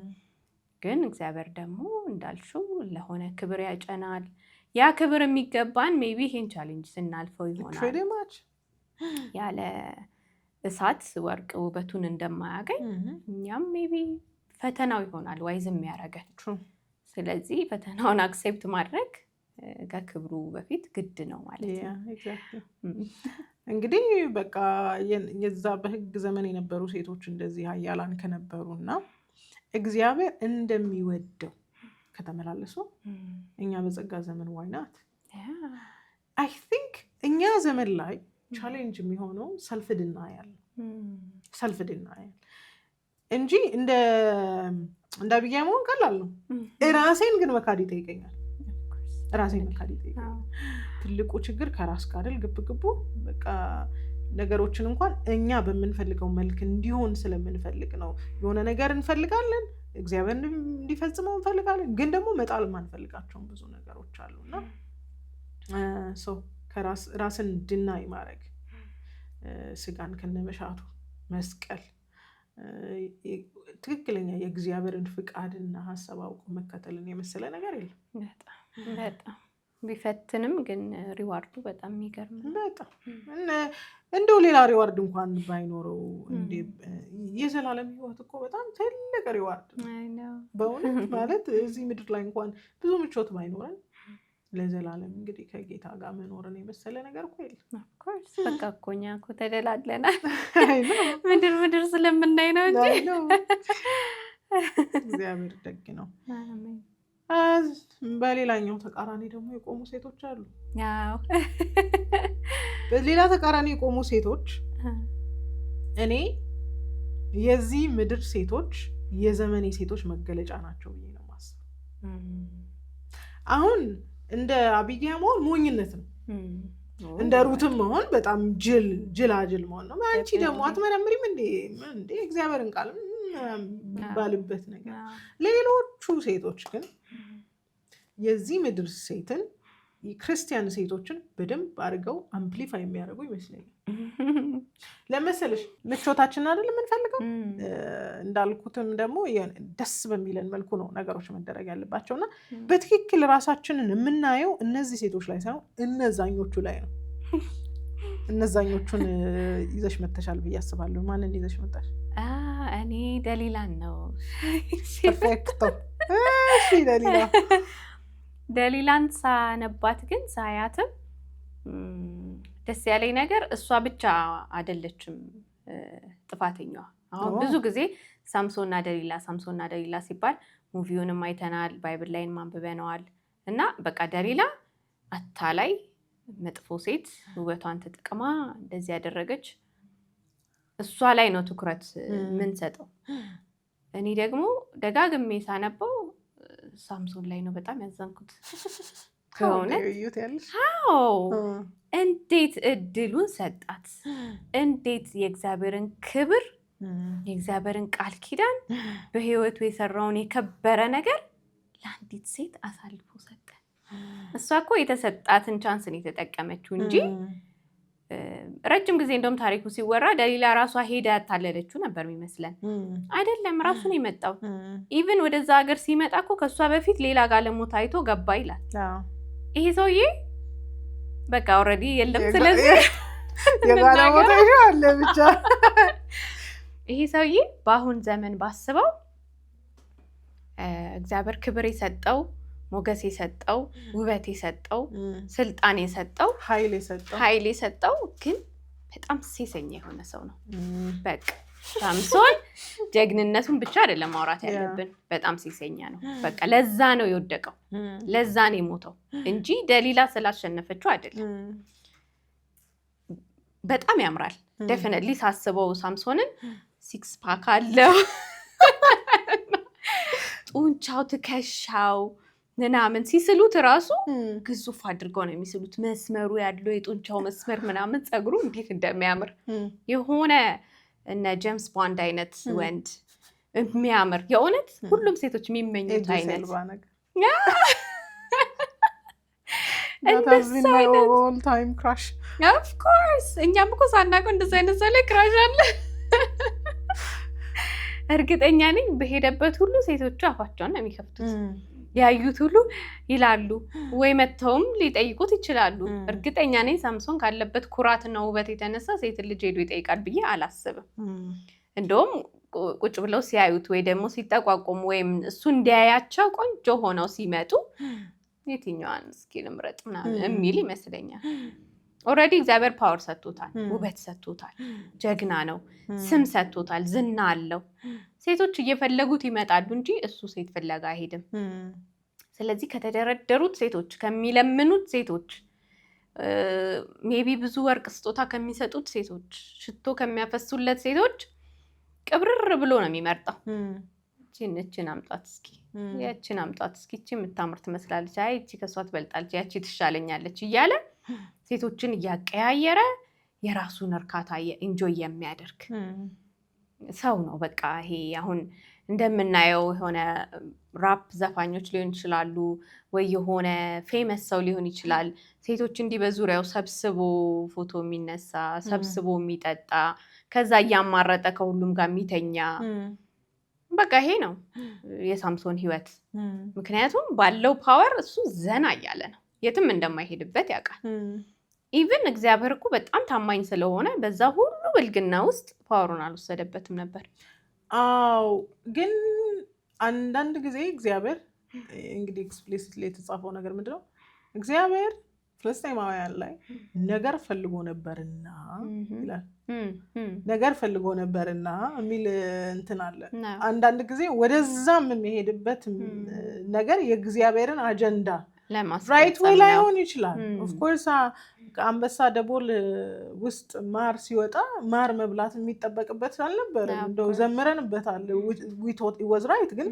ግን እግዚአብሔር ደግሞ እንዳልሽው ለሆነ ክብር ያጨናል። ያ ክብር የሚገባን ሜቢ ይሄን ቻሌንጅ ስናልፈው ይሆናል። ያለ እሳት ወርቅ ውበቱን እንደማያገኝ እኛም ሜቢ ፈተናው ይሆናል ዋይዝም ያደረገን። ስለዚህ ፈተናውን አክሴፕት ማድረግ ከክብሩ በፊት ግድ ነው ማለት ነው። እንግዲህ በቃ የዛ በህግ ዘመን የነበሩ ሴቶች እንደዚህ ኃያላን ከነበሩ እና እግዚአብሔር እንደሚወደው ከተመላለሱ እኛ በጸጋ ዘመን ዋይናት አይ ቲንክ እኛ ዘመን ላይ ቻሌንጅ የሚሆነው ሰልፍ ድናያል እንጂ እንደ አቢግያ መሆን ቀላል ነው። ራሴን ግን መካድ ይጠይቀኛል። ትልቁ ችግር ከራስ ጋር አይደል ግብግቡ። በቃ ነገሮችን እንኳን እኛ በምንፈልገው መልክ እንዲሆን ስለምንፈልግ ነው። የሆነ ነገር እንፈልጋለን፣ እግዚአብሔር እንዲፈጽመው እንፈልጋለን፣ ግን ደግሞ መጣል ማንፈልጋቸውን ብዙ ነገሮች አሉና ራስን ድናይ ማድረግ፣ ስጋን ከነመሻቱ መስቀል፣ ትክክለኛ የእግዚአብሔርን ፍቃድና ሀሳብ አውቆ መከተልን የመሰለ ነገር የለም። በጣም ቢፈትንም ግን ሪዋርዱ በጣም የሚገርም ነው። በጣም እንደው ሌላ ሪዋርድ እንኳን ባይኖረው የዘላለም ህይወት እኮ በጣም ትልቅ ሪዋርድ ነው በእውነት። ማለት እዚህ ምድር ላይ እንኳን ብዙ ምቾት ባይኖረን ለዘላለም እንግዲህ ከጌታ ጋር መኖርን የመሰለ ነገር እኮ የለም። ኦፍኮርስ በቃ እኮ እኛ እኮ ተደላድለናል ምድር ስለምናይ ነው እንጂ። እግዚአብሔር ደግ ነው። በሌላኛው ተቃራኒ ደግሞ የቆሙ ሴቶች አሉ። በሌላ ተቃራኒ የቆሙ ሴቶች እኔ የዚህ ምድር ሴቶች የዘመኔ ሴቶች መገለጫ ናቸው ብዬ ነው የማስበው። አሁን እንደ አቢግያ መሆን ሞኝነት ነው። እንደ ሩትም መሆን በጣም ጅላጅል መሆን ነው። አንቺ ደግሞ አትመረምሪም እንዴ እግዚአብሔርን ቃል ባልበት ነገር። ሌሎቹ ሴቶች ግን የዚህ ምድር ሴትን ክርስቲያን ሴቶችን በደንብ አድርገው አምፕሊፋይ የሚያደርጉ ይመስለኛል። ለመሰለሽ ምቾታችን አይደል የምንፈልገው። እንዳልኩትም ደግሞ ደስ በሚለን መልኩ ነው ነገሮች መደረግ ያለባቸው እና በትክክል ራሳችንን የምናየው እነዚህ ሴቶች ላይ ሳይሆን እነዛኞቹ ላይ ነው። እነዛኞቹን ይዘሽ መተሻል ብዬ አስባለሁ። ማንን ይዘሽ መጣሽ? እኔ ደሊላን ነው። ፐርፌክቶ። ደሊላን ሳነባት ግን ሳያትም ደስ ያለኝ ነገር እሷ ብቻ አይደለችም ጥፋተኛዋ። አሁን ብዙ ጊዜ ሳምሶንና ደሊላ ሲባል ሙቪውንም አይተናል፣ ባይብል ላይን ማንበበነዋል እና በቃ ደሊላ አታላይ መጥፎ ሴት ውበቷን ተጠቅማ እንደዚህ ያደረገች እሷ ላይ ነው ትኩረት የምንሰጠው። እኔ ደግሞ ደጋግሜ ሳነበው ሳምሶን ላይ ነው በጣም ያዘንኩት። እንዴት እድሉን ሰጣት! እንዴት የእግዚአብሔርን ክብር የእግዚአብሔርን ቃል ኪዳን በህይወቱ የሰራውን የከበረ ነገር ለአንዲት ሴት አሳልፎ ሰጠ። እሷ እኮ የተሰጣትን ቻንስን የተጠቀመችው እንጂ ረጅም ጊዜ እንደውም ታሪኩ ሲወራ ደሊላ ራሷ ሄዳ ያታለለችው ነበር የሚመስለን። አይደለም፣ ራሱ ነው የመጣው። ኢቭን ወደዛ ሀገር ሲመጣ እኮ ከእሷ በፊት ሌላ ጋለሞታ አይቶ ገባ ይላል። ይሄ ሰውዬ በቃ ኦልሬዲ የለም። ስለዚህ የጋለሞታ አለ ብቻ ይሄ ሰውዬ በአሁን ዘመን ባስበው እግዚአብሔር ክብር የሰጠው፣ ሞገስ የሰጠው፣ ውበት የሰጠው፣ ስልጣን የሰጠው፣ ኃይል የሰጠው ግን በጣም ሴሰኛ የሆነ ሰው ነው። በቃ ሳምሶን ጀግንነቱን ብቻ አይደለም ማውራት ያለብን፣ በጣም ሴሰኛ ነው። በቃ ለዛ ነው የወደቀው፣ ለዛ ነው የሞተው እንጂ ደሊላ ስላሸነፈችው አይደለም። በጣም ያምራል። ዴፊኒትሊ ሳስበው ሳምሶንን ሲክስ ፓክ አለው፣ ጡንቻው፣ ትከሻው ምናምን ሲስሉት ራሱ ግዙፍ አድርገው ነው የሚስሉት። መስመሩ ያለው የጡንቻው መስመር ምናምን ፀጉሩ እንዴት እንደሚያምር የሆነ እነ ጄምስ ቦንድ አይነት ወንድ የሚያምር የእውነት ሁሉም ሴቶች የሚመኙት አይነት እንደሱ አይነት ኦፍ ኮርስ እኛም እኮ ሳናውቀው እንደዚህ አይነት ሰው ላይ ክራሽ አለ። እርግጠኛ ነኝ በሄደበት ሁሉ ሴቶቹ አፋቸውን ነው የሚከፍቱት። ያዩት ሁሉ ይላሉ ወይ መተውም ሊጠይቁት ይችላሉ። እርግጠኛ ነኝ ሳምሶን ካለበት ኩራትና ውበት የተነሳ ሴት ልጅ ሄዶ ይጠይቃል ብዬ አላስብም። እንደውም ቁጭ ብለው ሲያዩት ወይ ደግሞ ሲጠቋቁሙ ወይም እሱ እንዲያያቸው ቆንጆ ሆነው ሲመጡ የትኛዋን እስኪ ልምረጥ ምናምን የሚል ይመስለኛል። ኦልሬዲ እግዚአብሔር ፓወር ሰጥቶታል፣ ውበት ሰጥቶታል፣ ጀግና ነው፣ ስም ሰጥቶታል፣ ዝና አለው። ሴቶች እየፈለጉት ይመጣሉ እንጂ እሱ ሴት ፍለጋ አይሄድም። ስለዚህ ከተደረደሩት ሴቶች፣ ከሚለምኑት ሴቶች፣ ሜቢ ብዙ ወርቅ ስጦታ ከሚሰጡት ሴቶች፣ ሽቶ ከሚያፈሱለት ሴቶች ቅብርር ብሎ ነው የሚመርጠው። እችን አምጣት እስኪ፣ ያችን አምጣት እስኪ፣ እቺ የምታምር ትመስላለች፣ አይ እቺ ከሷ ትበልጣለች፣ ያቺ ትሻለኛለች እያለ ሴቶችን እያቀያየረ የራሱን እርካታ ኢንጆይ የሚያደርግ ሰው ነው። በቃ ይሄ አሁን እንደምናየው የሆነ ራፕ ዘፋኞች ሊሆን ይችላሉ ወይ የሆነ ፌመስ ሰው ሊሆን ይችላል። ሴቶች እንዲህ በዙሪያው ሰብስቦ ፎቶ የሚነሳ ሰብስቦ የሚጠጣ ከዛ እያማረጠ ከሁሉም ጋር የሚተኛ በቃ ይሄ ነው የሳምሶን ህይወት። ምክንያቱም ባለው ፓወር እሱ ዘና እያለ ነው፣ የትም እንደማይሄድበት ያውቃል። ኢቭን እግዚአብሔር እኮ በጣም ታማኝ ስለሆነ በዛ ሁሉ ብልግና ውስጥ ፓወሩን አልወሰደበትም ነበር። አዎ፣ ግን አንዳንድ ጊዜ እግዚአብሔር እንግዲህ ኤክስፕሊሲትሊ የተጻፈው ነገር ምንድነው? እግዚአብሔር ፍልስጤማውያን ላይ ነገር ፈልጎ ነበርና ይላል። ነገር ፈልጎ ነበርና የሚል እንትን አለ። አንዳንድ ጊዜ ወደዛም የሚሄድበት ነገር የእግዚአብሔርን አጀንዳ ራይት ወይ ላይሆን ይችላል። ኦፍኮርስ አንበሳ ደቦል ውስጥ ማር ሲወጣ ማር መብላት የሚጠበቅበት አልነበረም። እንደው ዘምረንበታል ወዝ ራይት። ግን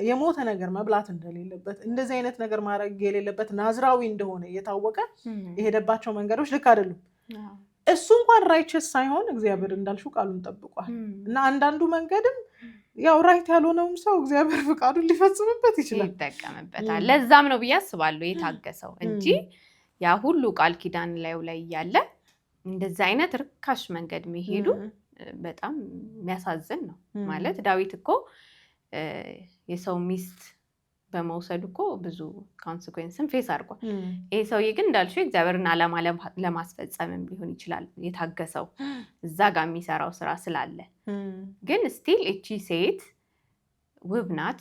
የሞተ ነገር መብላት እንደሌለበት፣ እንደዚህ አይነት ነገር ማድረግ የሌለበት ናዝራዊ እንደሆነ እየታወቀ የሄደባቸው መንገዶች ልክ አይደሉም። እሱ እንኳን ራይቸስ ሳይሆን እግዚአብሔር እንዳልሽው ቃሉን ጠብቋል። እና አንዳንዱ መንገድም ያው ራይት ያልሆነውም ሰው እግዚአብሔር ፍቃዱን ሊፈጽምበት ይችላል፣ ይጠቀምበታል። ለዛም ነው ብዬ አስባለሁ የታገሰው እንጂ ያ ሁሉ ቃል ኪዳን ላይ እያለ እንደዚህ አይነት ርካሽ መንገድ መሄዱ በጣም የሚያሳዝን ነው። ማለት ዳዊት እኮ የሰው ሚስት በመውሰዱ እኮ ብዙ ኮንሲኩዌንስን ፌስ አድርጓል። ይሄ ሰውዬ ግን እንዳልሽው እግዚአብሔርን ዓላማ ለማስፈጸምም ሊሆን ይችላል የታገሰው እዛ ጋር የሚሰራው ስራ ስላለ። ግን ስቲል እቺ ሴት ውብ ናት።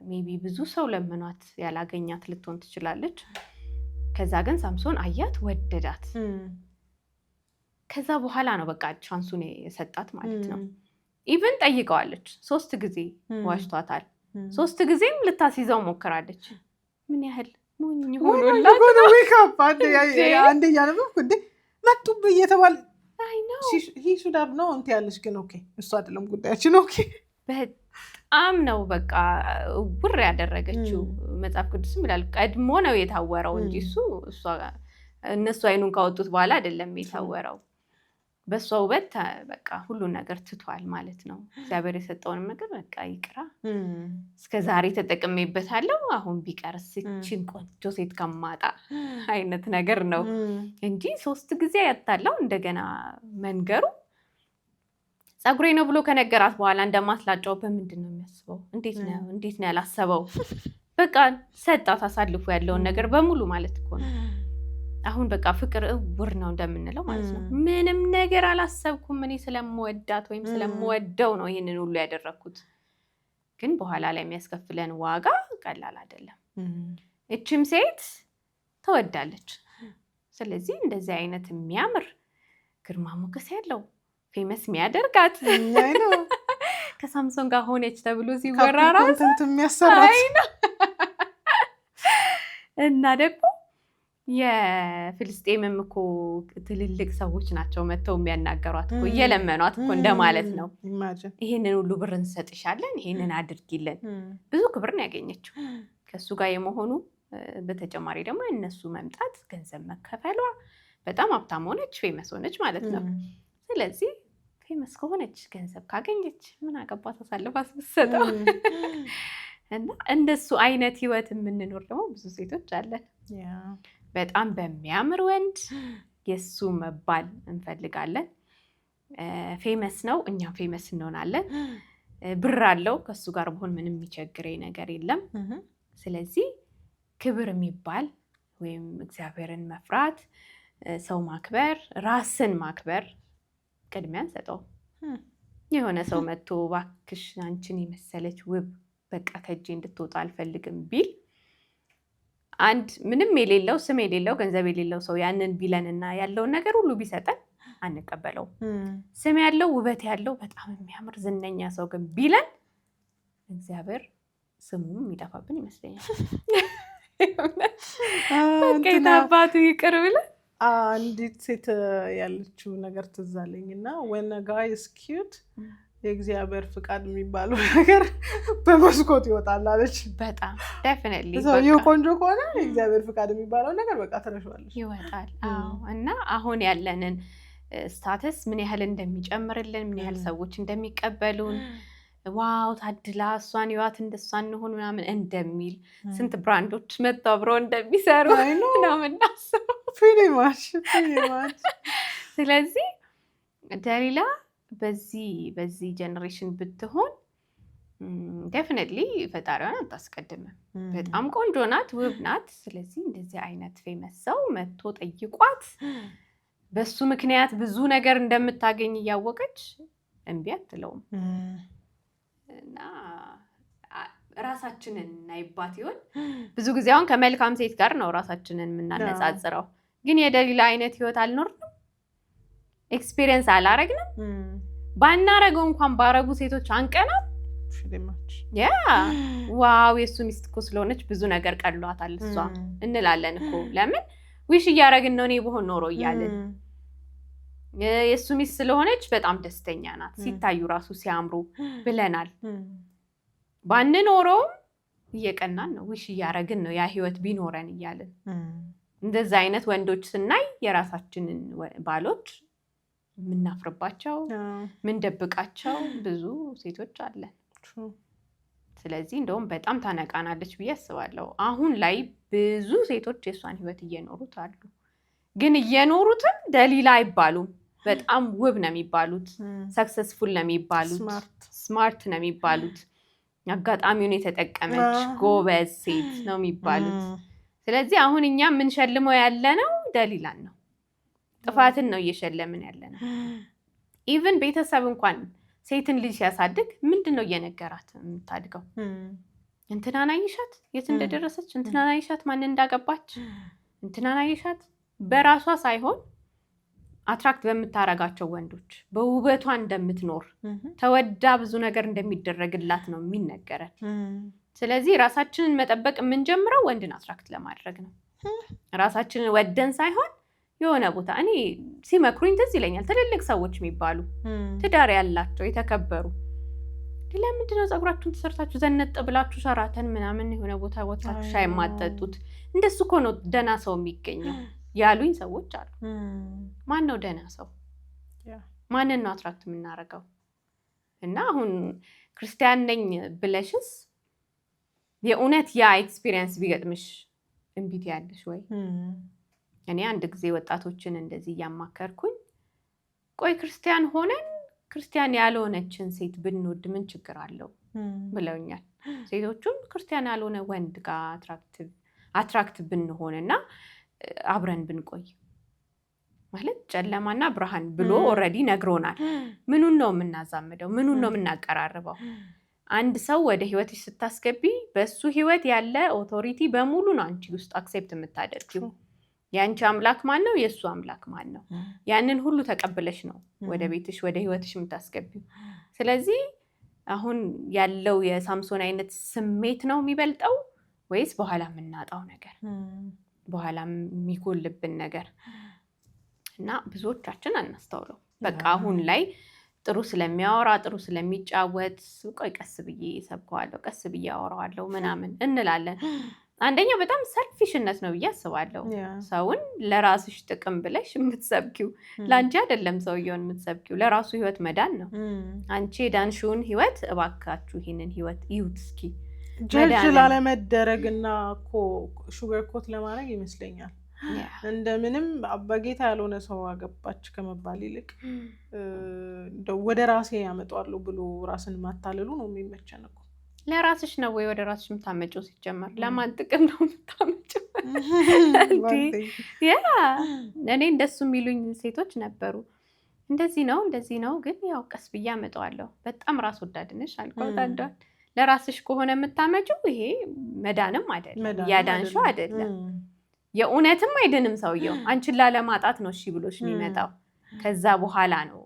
ሜቢ ብዙ ሰው ለምኗት ያላገኛት ልትሆን ትችላለች። ከዛ ግን ሳምሶን አያት፣ ወደዳት። ከዛ በኋላ ነው በቃ ቻንሱን የሰጣት ማለት ነው። ኢቭን ጠይቀዋለች 3 ጊዜ፣ ዋሽቷታል። 3 ጊዜም ልታስይዘው ሞክራለች። ምን ያህል ሞኝ ሆኖላት ነው። አንድ እያነበብኩ እንዴ መጡብህ እየተባለ አይ ነው he should have known ያለሽ ግን ኦኬ እሱ አይደለም ጉዳያችን ኦኬ በጣም ነው በቃ ውር ያደረገችው መጽሐፍ ቅዱስም ይላል ቀድሞ ነው የታወረው እንጂ እነሱ አይኑን ካወጡት በኋላ አይደለም የታወረው በሷ ውበት በቃ ሁሉ ነገር ትቷል ማለት ነው እግዚአብሔር የሰጠውን ነገር በቃ ይቅራ እስከዛሬ ተጠቅሜበታለሁ አሁን ቢቀርስ እቺን ቆንጆ ሴት ከማጣ አይነት ነገር ነው እንጂ 3 ጊዜ ያታለው እንደገና መንገሩ ጸጉሬ ነው ብሎ ከነገራት በኋላ እንደማስላጫው በምንድን ነው የሚያስበው እንዴት ነው ያላሰበው በቃ ሰጣት አሳልፎ ያለውን ነገር በሙሉ ማለት እኮ ነው አሁን በቃ ፍቅር ውር ነው እንደምንለው ማለት ነው ምንም ነገር አላሰብኩም እኔ ስለምወዳት ወይም ስለምወደው ነው ይሄንን ሁሉ ያደረኩት ግን በኋላ ላይ የሚያስከፍለን ዋጋ ቀላል አይደለም እቺም ሴት ተወዳለች ስለዚህ እንደዚህ አይነት የሚያምር ግርማ ሞገስ ያለው ፌመስ የሚያደርጋት ከሳምሶን ጋር ሆነች ተብሎ ሲወራ ራሱ የሚያሰራት እና ደግሞ የፍልስጤምም እኮ ትልልቅ ሰዎች ናቸው መተው የሚያናገሯት እኮ እየለመኗት እኮ እንደማለት ነው ይሄንን ሁሉ ብር እንሰጥሻለን ይሄንን አድርጊልን ብዙ ክብር ነው ያገኘችው ከሱ ጋር የመሆኑ በተጨማሪ ደግሞ እነሱ መምጣት ገንዘብ መከፈሏ በጣም ሀብታም ሆነች ፌመስ ሆነች ማለት ነው ስለዚህ ፌመስ ከሆነች ገንዘብ ካገኘች ምን አገባት አሳልፋ ስትሰጠው እና እንደሱ አይነት ህይወት የምንኖር ደግሞ ብዙ ሴቶች አለን በጣም በሚያምር ወንድ የሱ መባል እንፈልጋለን ፌመስ ነው እኛም ፌመስ እንሆናለን ብር አለው ከሱ ጋር በሆን ምንም የሚቸግረኝ ነገር የለም ስለዚህ ክብር የሚባል ወይም እግዚአብሔርን መፍራት ሰው ማክበር ራስን ማክበር ቅድሚያ እንሰጠው የሆነ ሰው መጥቶ እባክሽ አንቺን የመሰለች ውብ በቃ ከእጄ እንድትወጣ አልፈልግም ቢል አንድ ምንም የሌለው ስም የሌለው ገንዘብ የሌለው ሰው ያንን ቢለንና ያለውን ነገር ሁሉ ቢሰጠን አንቀበለው ስም ያለው ውበት ያለው በጣም የሚያምር ዝነኛ ሰው ግን ቢለን እግዚአብሔር ስሙም የሚጠፋብን ይመስለኛል በቃ የታባቱ ይቅር ብለን አንዲት ሴት ያለችው ነገር ትዝ አለኝና when a guy is cute የእግዚአብሔር ፍቃድ የሚባለው ነገር በመስኮት ይወጣል አለች በጣም definitely ሰውየው ቆንጆ ከሆነ የእግዚአብሔር ፍቃድ የሚባለው ነገር በቃ ትረሻዋለች ይወጣል እና አሁን ያለንን ስታተስ ምን ያህል እንደሚጨምርልን ምን ያህል ሰዎች እንደሚቀበሉን ዋው ታድላ እሷን ይዋት እንደሷን እንሆን ምናምን እንደሚል ስንት ብራንዶች መጥተው አብረው እንደሚሰሩ ነው የምናስበው pretty much ስለዚህ ደሊላ በዚህ ጀነሬሽን ብትሆን definitely ፈጣሪዋን አታስቀድምም በጣም ቆንጆ ናት ውብ ናት ስለዚህ እንደዚህ አይነት ፌመስ ሰው መጥቶ ጠይቋት በሱ ምክንያት ብዙ ነገር እንደምታገኝ እያወቀች እንቢ አትለውም እና ራሳችንን እናይባት ይሆን ብዙ ጊዜ አሁን ከመልካም ሴት ጋር ነው ራሳችንን የምናነጻጽረው ግን የደሊላ አይነት ህይወት አልኖርንም ኤክስፒሪየንስ አላረግንም ባናረገው እንኳን ባረጉ ሴቶች አንቀናም ዋው የሱ ሚስት እኮ ስለሆነች ብዙ ነገር ቀሏታል እሷ እንላለን እኮ ለምን ዊሽ እያረግን ነው እኔ በሆን ኖሮ እያልን የሱ ሚስት ስለሆነች በጣም ደስተኛ ናት ሲታዩ ራሱ ሲያምሩ ብለናል ባንኖረውም እየቀናን ነው ዊሽ እያረግን ነው ያ ህይወት ቢኖረን እያልን እንደዛ አይነት ወንዶች ስናይ የራሳችንን ባሎች ምናፍርባቸው ምን ደብቃቸው ብዙ ሴቶች አለን ስለዚህ እንደውም በጣም ታነቃናለች ብዬ አስባለሁ አሁን ላይ ብዙ ሴቶች የሷን ህይወት እየኖሩት አሉ ግን እየኖሩትም ደሊላ አይባሉም በጣም ውብ ነው የሚባሉት ሰክሰስፉል ነው የሚባሉት ስማርት ነው የሚባሉት አጋጣሚውን የተጠቀመች ጎበዝ ሴት ነው የሚባሉት ስለዚህ አሁን እኛ ምን ሸልመው ያለነው ደሊላን ነው ጥፋትን ነው እየሸለምን ያለነው ኢቭን ቤተሰብ እንኳን ሴትን ልጅ ሲያሳድግ ምንድነው እየነገራት የምታድገው እንትናን አይሻት የት እንደደረሰች እንትናን አይሻት ማን እንዳገባች እንትናን አይሻት በራሷ ሳይሆን አትራክት በምታረጋቸው ወንዶች በውበቷ እንደምትኖር ተወዳ ብዙ ነገር እንደሚደረግላት ነው የሚነገረን ስለዚህ ራሳችንን መጠበቅ የምንጀምረው ወንድን አትራክት ለማድረግ ነው ራሳችንን ወደን ሳይሆን የሆነ ቦታ እኔ ሲመክሩኝ ትዝ ይለኛል። ትልልቅ ሰዎች የሚባሉ ትዳር ያላቸው የተከበሩ ለምንድን ነው ፀጉራችሁን ተሰርታችሁ ዘነጥ ብላችሁ ሸራተን ምናምን የሆነ ቦታ ወጣችሁ ሻይ የማትጠጡት? እንደሱ እኮ ነው ደህና ሰው የሚገኘው ያሉኝ ሰዎች አሉ። ማን ነው ደህና ሰው? ማንን ነው አትራክት የምናደርገው? እና አሁን ክርስቲያን ነኝ ብለሽስ የእውነት ያ ኤክስፒሪየንስ ቢገጥምሽ እምቢት ያለሽ ወይ? እኔ አንድ ጊዜ ወጣቶችን እንደዚህ እያማከርኩኝ ቆይ ክርስቲያን ሆነን ክርስቲያን ያልሆነችን ሴት ብንወድ ምን ችግር አለው ብለውኛል። ሴቶቹም ክርስቲያን ያልሆነ ወንድ ጋር አትራክት ብንሆንና አብረን ብንቆይ ማለት ጨለማና ብርሃን ብሎ ኦልሬዲ ነግሮናል። ምኑን ነው የምናዛምደው? ምኑን ነው የምናቀራርበው? አንድ ሰው ወደ ህይወትሽ ስታስገቢ በሱ ህይወት ያለ ኦቶሪቲ በሙሉ ነው አንቺ ውስጥ አክሴፕት የምታደርጊው። የአንቺ አምላክ ማን ነው? የእሱ አምላክ ማን ነው? ያንን ሁሉ ተቀብለሽ ነው ወደ ቤትሽ ወደ ህይወትሽ የምታስገቢው። ስለዚህ አሁን ያለው የሳምሶን አይነት ስሜት ነው የሚበልጠው ወይስ በኋላ የምናጣው ነገር፣ በኋላ የሚጎልብን ነገር? እና ብዙዎቻችን አናስተውለው። በቃ አሁን ላይ ጥሩ ስለሚያወራ ጥሩ ስለሚጫወት ቆይ ቀስ ብዬ ሰብከዋለሁ፣ ቀስ ብዬ አወራዋለሁ ምናምን እንላለን። አንደኛው በጣም ሰልፊሽነት ነው ብዬ አስባለሁ። ሰውን ለራስሽ ጥቅም ብለሽ የምትሰብኪው ለአንቺ አይደለም፣ ሰውየውን የምትሰብኪው ለራሱ ህይወት መዳን ነው። አንቺ የዳንሽውን ህይወት እባካችሁ ይህንን ህይወት ይዩት እስኪ። ጀጅ ላለመደረግ እና እኮ ሹገር ኮት ለማድረግ ይመስለኛል እንደምንም በጌታ ያልሆነ ሰው አገባች ከመባል ይልቅ ወደ ራሴ ያመጣዋለሁ ብሎ ራስን ማታለሉ ነው የሚመቸን እኮ። ለራስሽ ነው ወይ ወደ ራስሽ የምታመጪው? ሲጀመር ለማን ጥቅም ነው የምታመጪው? እኔ እንደሱ የሚሉኝ ሴቶች ነበሩ። እንደዚህ ነው ግን ያው ቀስ ብዬ አመጣዋለሁ። በጣም ራስ ወዳድ ነሽ አልኳት። ለራስሽ ከሆነ የምታመጪው ይሄ መዳንም አይደለም፣ ያዳንሽው አይደለም፣ የእውነትም አይድንም ሰውየው። አንቺን ላለማጣት ነው እሺ ብሎሽ የሚመጣው። ከዛ በኋላ ነው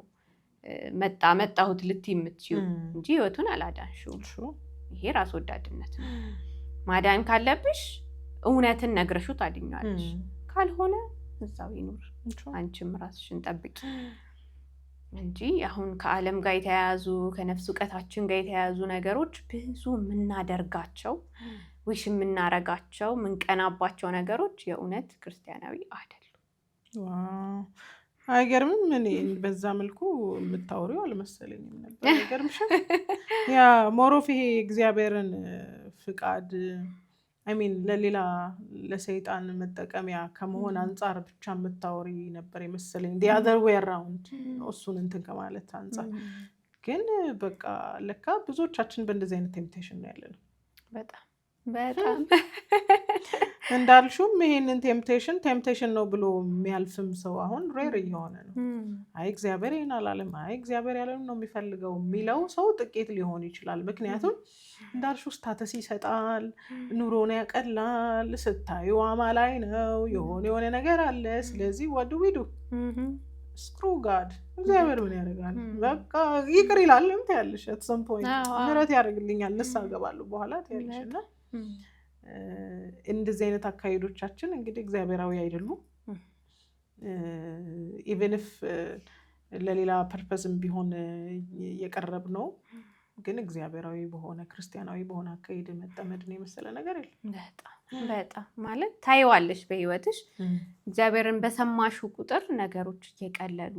መጣሁት ልትይ የምትችይው እንጂ ህይወቱን አላዳንሽው። ይሄ ራስ ወዳድነት ነው። ማዳን ካለብሽ እውነትን ነግረሹ ታድኛለሽ። ካልሆነ እዛው ይኑር፣ አንቺም ራስሽን ጠብቂ እንጂ አሁን ከዓለም ጋር የተያያዙ ከነፍስ እውቀታችን ጋር የተያያዙ ነገሮች ብዙ የምናደርጋቸው ወይሽ የምናረጋቸው ምንቀናባቸው ነገሮች የእውነት ክርስቲያናዊ አይደሉም። አይገርምም? እኔ በዛ መልኩ የምታወሪው አልመሰለኝም ነበር። አይገርምሽም? ያ ሞሮፍ ይሄ እግዚአብሔርን ፍቃድ ለሌላ ለሰይጣን መጠቀሚያ ከመሆን አንጻር ብቻ የምታወሪ ነበር የመሰለኝ። the other way around እሱን እንትን ከማለት አንጻር ግን በቃ ለካ ብዙዎቻችን በእንደዚህ አይነት ቴምፕቴሽን ነው ያለነው። በጣም እንዳልሹም ይሄንን ቴምፕቴሽን ነው ብሎ የሚያልፍም ሰው አሁን ሬር እየሆነ ነው። አይ እግዚአብሔር ይሄን አላለም፣ አይ እግዚአብሔር ያለን ነው የሚፈልገው የሚለው ሰው ጥቂት ሊሆን ይችላል። ምክንያቱም እንዳልሹ ስታተስ ይሰጣል፣ ኑሮን ያቀላል፣ ስታዩ አማላይ ነው፣ የሆነ ነገር አለ። ስለዚህ what do we do? ስክሩ ጋድ እግዚአብሔር ምን ያደርጋል? በቃ ይቅር ይላል ትያለሽ። at some point ምህረት ያደርግልኛል ንስሐ እገባለሁ በኋላ ትያለሽ። እና እንደዚህ አይነት አካሄዶቻችን እንግዲህ እግዚአብሔራዊ አይደሉም። ኢቨን ኢፍ ለሌላ ፐርፐዝም ቢሆን የቀረብ ነው፣ ግን እግዚአብሔራዊ በሆነ ክርስቲያናዊ በሆነ አካሄድ መጠመድን የመሰለ ነገር የለም። በጣም ማለት ታይዋለሽ በህይወትሽ እግዚአብሔርን በሰማሹ ቁጥር ነገሮች እየቀለሉ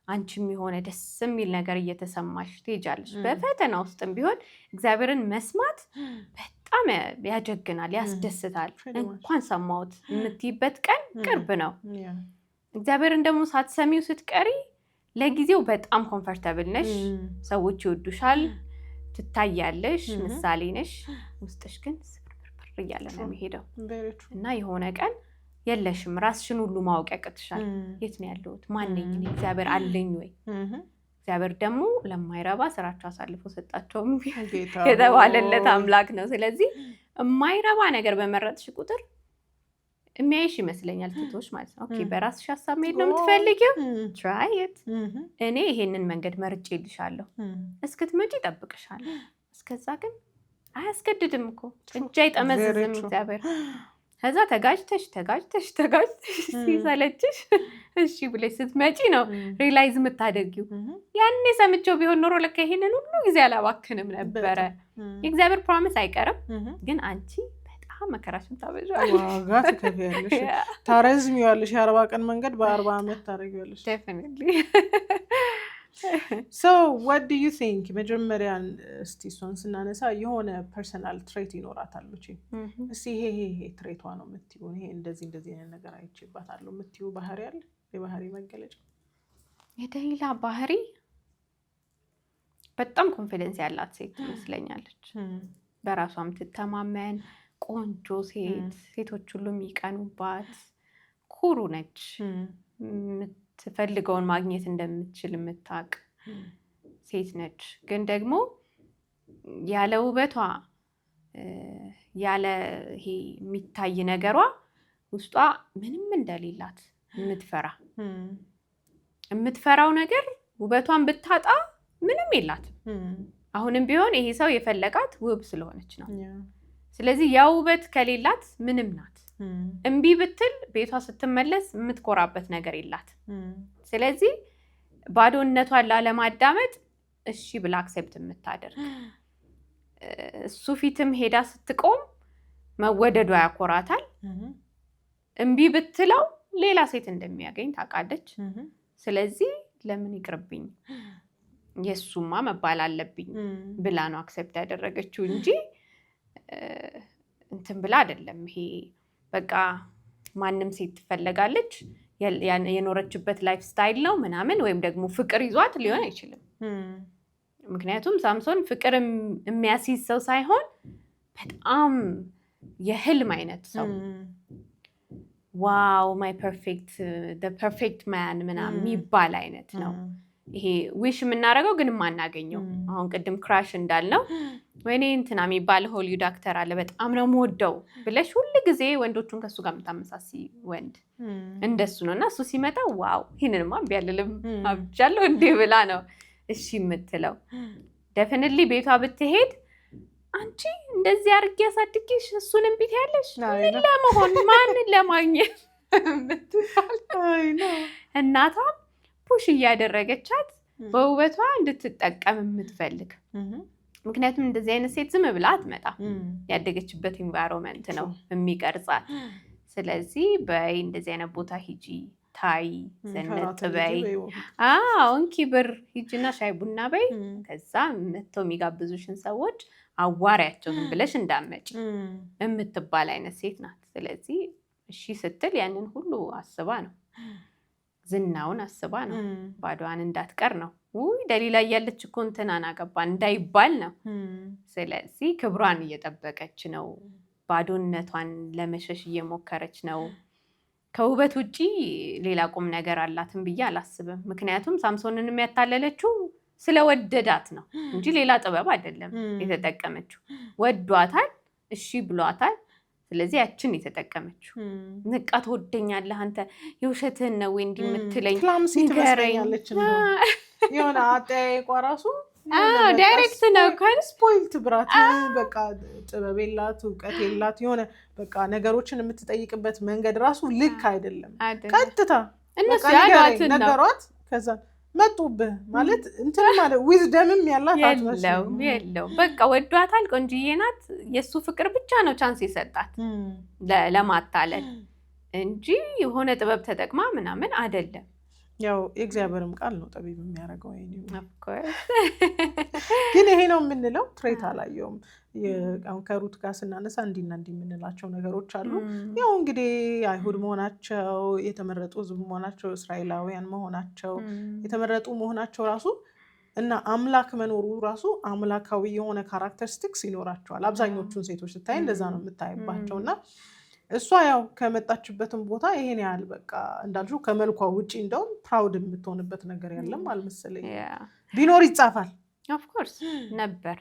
አንቺም የሆነ ደስ የሚል ነገር እየተሰማሽ ትሄጃለሽ። በፈተና ውስጥም ቢሆን እግዚአብሔርን መስማት በጣም ያጀግናል፣ ያስደስታል። እንኳን ሰማሁት የምትይበት ቀን ቅርብ ነው። እግዚአብሔርን ደግሞ ሳትሰሚው ስትቀሪ ለጊዜው በጣም ኮምፈርተብል ነሽ፣ ሰዎች ይወዱሻል፣ ትታያለሽ፣ ምሳሌ ነሽ። ውስጥሽ ግን ስብርብር እያለ ነው የሚሄደው እና የሆነ ቀን የለሽም፣ ራስሽን ሁሉ ማወቅ ያቅትሻል። የት ነው ያለሁት? ማነኝ? እግዚአብሔር አለኝ ወይ? እግዚአብሔር ደግሞ ለማይረባ ስራቸው አሳልፎ ሰጣቸውም የተባለለት አምላክ ነው። ስለዚህ የማይረባ ነገር በመረጥሽ ቁጥር የሚያይሽ ይመስለኛል ትቶሽ ማለት ነው። ኦኬ በራስሽ ሀሳብ መሄድ ነው የምትፈልጊው? ትራይ ኢት። እኔ ይሄንን መንገድ መርጬልሻለሁ፣ እስክትመጪ እጠብቅሻለሁ። እስከዛ ግን አያስገድድም እኮ እጅ አይጠመዝዝም እግዚአብሔር። ከዛ ተጋጅተሽ ሲሰለችሽ እሺ ብለሽ ስትመጪ ነው ሪላይዝ የምታደርጊው። ያኔ ሰምቼው ቢሆን ኖሮ ለካ ይሄንን ሁሉ ጊዜ አላባክንም ነበረ። የእግዚአብሔር ፕሮሚስ አይቀርም፣ ግን አንቺ በጣም መከራሽን ታበዣለሽ፣ ዋጋ ትከፍያለሽ፣ ታረዝሚዋለሽ። የ40 ቀን መንገድ በ40 ዓመት ታደርጊዋለሽ። ዴፊኒትሊ። So what do you think? መጀመሪያ እስቲ እሷን ስናነሳ የሆነ ፐርሰናል ትሬት ይኖራታል መቼ እስቲ ይሄ ትሬቷ ነው የምትይው፣ ይሄ እንደዚህ አይነት ነገር አይቼባታለሁ የምትይው ባህሪ አለ? የባህሪ መገለጫ የደሊላ ባህሪ በጣም ኮንፊደንስ ያላት ሴት ትመስለኛለች። በራሷ የምትተማመን ቆንጆ ሴት፣ ሴቶች ሁሉ የሚቀኑባት፣ ኩሩ ነች። ትፈልገውን ማግኘት እንደምትችል የምታውቅ ሴት ነች። ግን ደግሞ ያለ ውበቷ ያለ ይሄ የሚታይ ነገሯ ውስጧ ምንም እንደሌላት የምትፈራው ነገር ውበቷን ብታጣ ምንም የላትም። አሁንም ቢሆን ይሄ ሰው የፈለጋት ውብ ስለሆነች ነው። ስለዚህ ያ ውበት ከሌላት ምንም ናት። እምቢ ብትል ቤቷ ስትመለስ የምትኮራበት ነገር የላት። ስለዚህ ባዶነቷን ላለማዳመጥ እሺ ብላ አክሴፕት የምታደርግ፣ እሱ ፊትም ሄዳ ስትቆም መወደዷ ያኮራታል። እምቢ ብትለው ሌላ ሴት እንደሚያገኝ ታውቃለች። ስለዚህ ለምን ይቅርብኝ፣ የሱማ መባል አለብኝ ብላ ነው አክሴፕት ያደረገችው እንጂ እንትን ብላ አይደለም። ይሄ በቃ ማንም ሴት ትፈለጋለች የኖረችበት ላይፍ ስታይል ነው ምናምን፣ ወይም ደግሞ ፍቅር ይዟት ሊሆን አይችልም። ምክንያቱም ሳምሶን ፍቅር የሚያስይዝ ሰው ሳይሆን በጣም የህልም አይነት ሰው፣ ዋው ማይ ፐርፌክት ማን ምናምን የሚባል አይነት ነው። ይሄ ዊሽ የምናደርገው ግን የማናገኘው። አሁን ቅድም ክራሽ እንዳልነው ወይኔ እንትና የሚባል ሆሊውድ አክተር አለ በጣም ነው የምወደው ብለሽ ሁሉ ጊዜ ወንዶቹን ከሱ ጋር የምታመሳሲ ወንድ እንደሱ ነው። እና እሱ ሲመጣ ዋው ይህንንማ ቢያልልም አብጃለሁ እንዴ ብላ ነው እሺ የምትለው። ደፍንትሊ ቤቷ ብትሄድ አንቺ እንደዚህ አድርጌ ያሳድጌሽ እሱን እምቢ ትያለሽ ምን ለመሆን ማንን ለማግኘት እናቷም ፑሽ እያደረገቻት በውበቷ እንድትጠቀም የምትፈልግ። ምክንያቱም እንደዚህ አይነት ሴት ዝም ብላ አትመጣም። ያደገችበት ኢንቫይሮንመንት ነው የሚቀርጻት። ስለዚህ በይ እንደዚህ አይነት ቦታ ሂጂ፣ ታይ፣ ዘነጥ በይ፣ እንኪ ብር ሂጂና ሻይ ቡና በይ፣ ከዛ መጥተው የሚጋብዙሽን ሰዎች አዋሪያቸው ዝም ብለሽ እንዳመጭ የምትባል አይነት ሴት ናት። ስለዚህ እሺ ስትል ያንን ሁሉ አስባ ነው፣ ዝናውን አስባ ነው፣ ባዶዋን እንዳትቀር ነው። ውይ ደሊላ እያለች እኮ እንትናን አገባ እንዳይባል ነው። ስለዚህ ክብሯን እየጠበቀች ነው፣ ባዶነቷን ለመሸሽ እየሞከረች ነው። ከውበት ውጪ ሌላ ቁም ነገር አላትም ብዬ አላስብም። ምክንያቱም ሳምሶንን የሚያታለለችው ስለወደዳት ነው እንጂ ሌላ ጥበብ አይደለም የተጠቀመችው። ወዷታል፣ እሺ ብሏታል። ስለዚህ ያችን የተጠቀመችው ንቃ ትወደኛለህ አንተ የውሸትህን ነው ወይ እንዲህ የምትለኝ ትመስለኛለች። የሆነ አጠያየቋ ራሱ ዳይሬክት ነው። ስፖይልት ብራት በቃ ጥበብ የላት እውቀት የላት። የሆነ በቃ ነገሮችን የምትጠይቅበት መንገድ ራሱ ልክ አይደለም። ቀጥታ እነሱ ያሏትን ነገሯት ከዛ መጡብህ ማለት እንትን ማለት ዊዝደምም ያላት የለውም። በቃ ወዷታል፣ ቆንጅዬ ናት። የእሱ ፍቅር ብቻ ነው ቻንስ የሰጣት ለማታለል እንጂ የሆነ ጥበብ ተጠቅማ ምናምን አይደለም። ያው የእግዚአብሔርም ቃል ነው ጠቢብ የሚያደርገው። ግን ይሄ ነው የምንለው ትሬት አላየውም። አሁን ከሩት ጋር ስናነሳ እንዲና እንዲህ የምንላቸው ነገሮች አሉ። ያው እንግዲህ አይሁድ መሆናቸው፣ የተመረጡ ሕዝብ መሆናቸው፣ እስራኤላውያን መሆናቸው፣ የተመረጡ መሆናቸው ራሱ እና አምላክ መኖሩ ራሱ አምላካዊ የሆነ ካራክተሪስቲክስ ይኖራቸዋል። አብዛኞቹን ሴቶች ስታይ እንደዛ ነው የምታይባቸው። እና እሷ ያው ከመጣችበትም ቦታ ይሄን ያህል በቃ እንዳልሽው ከመልኳ ውጪ እንደውም ፕራውድ የምትሆንበት ነገር ያለም አልመሰለኝ። ቢኖር ይጻፋል ኦፍኮርስ ነበር።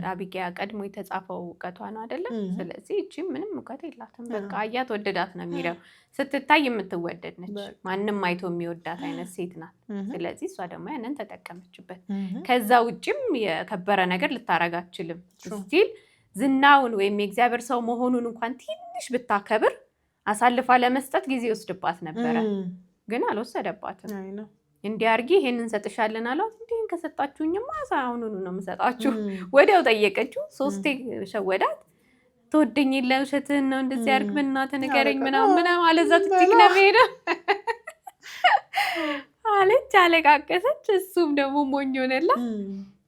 አቢጊያ ቀድሞ የተጻፈው እውቀቷ ነው አይደለም። ስለዚህ እቺም ምንም እውቀት የላትም። በቃ አያት ወደዳት ነው የሚለው። ስትታይ የምትወደድ ነች። ማንም አይቶ የሚወዳት አይነት ሴት ናት። ስለዚህ እሷ ደግሞ ያንን ተጠቀመችበት። ከዛ ውጭም የከበረ ነገር ልታረግ አትችልም። ስቲል ዝናውን ወይም የእግዚአብሔር ሰው መሆኑን እንኳን ትንሽ ብታከብር አሳልፋ ለመስጠት ጊዜ ወስድባት ነበረ ግን አልወሰደባትም እንዲያርጊ ይሄንን ሰጥሻለን አላት እንዴን ከሰጣችሁኝማ አሁኑኑ ነው የምሰጣችሁ ወዲያው ጠየቀችው 3 ሸወዳት ተወደኝ ለውሸትህን ነው እንደዚህ ያርግ በእናትህ ንገረኝ ምናምን አለዛ ትጥቅ ነው ሄደ አለች አለቃቀሰች እሱም ደግሞ ሞኝ ሆነላ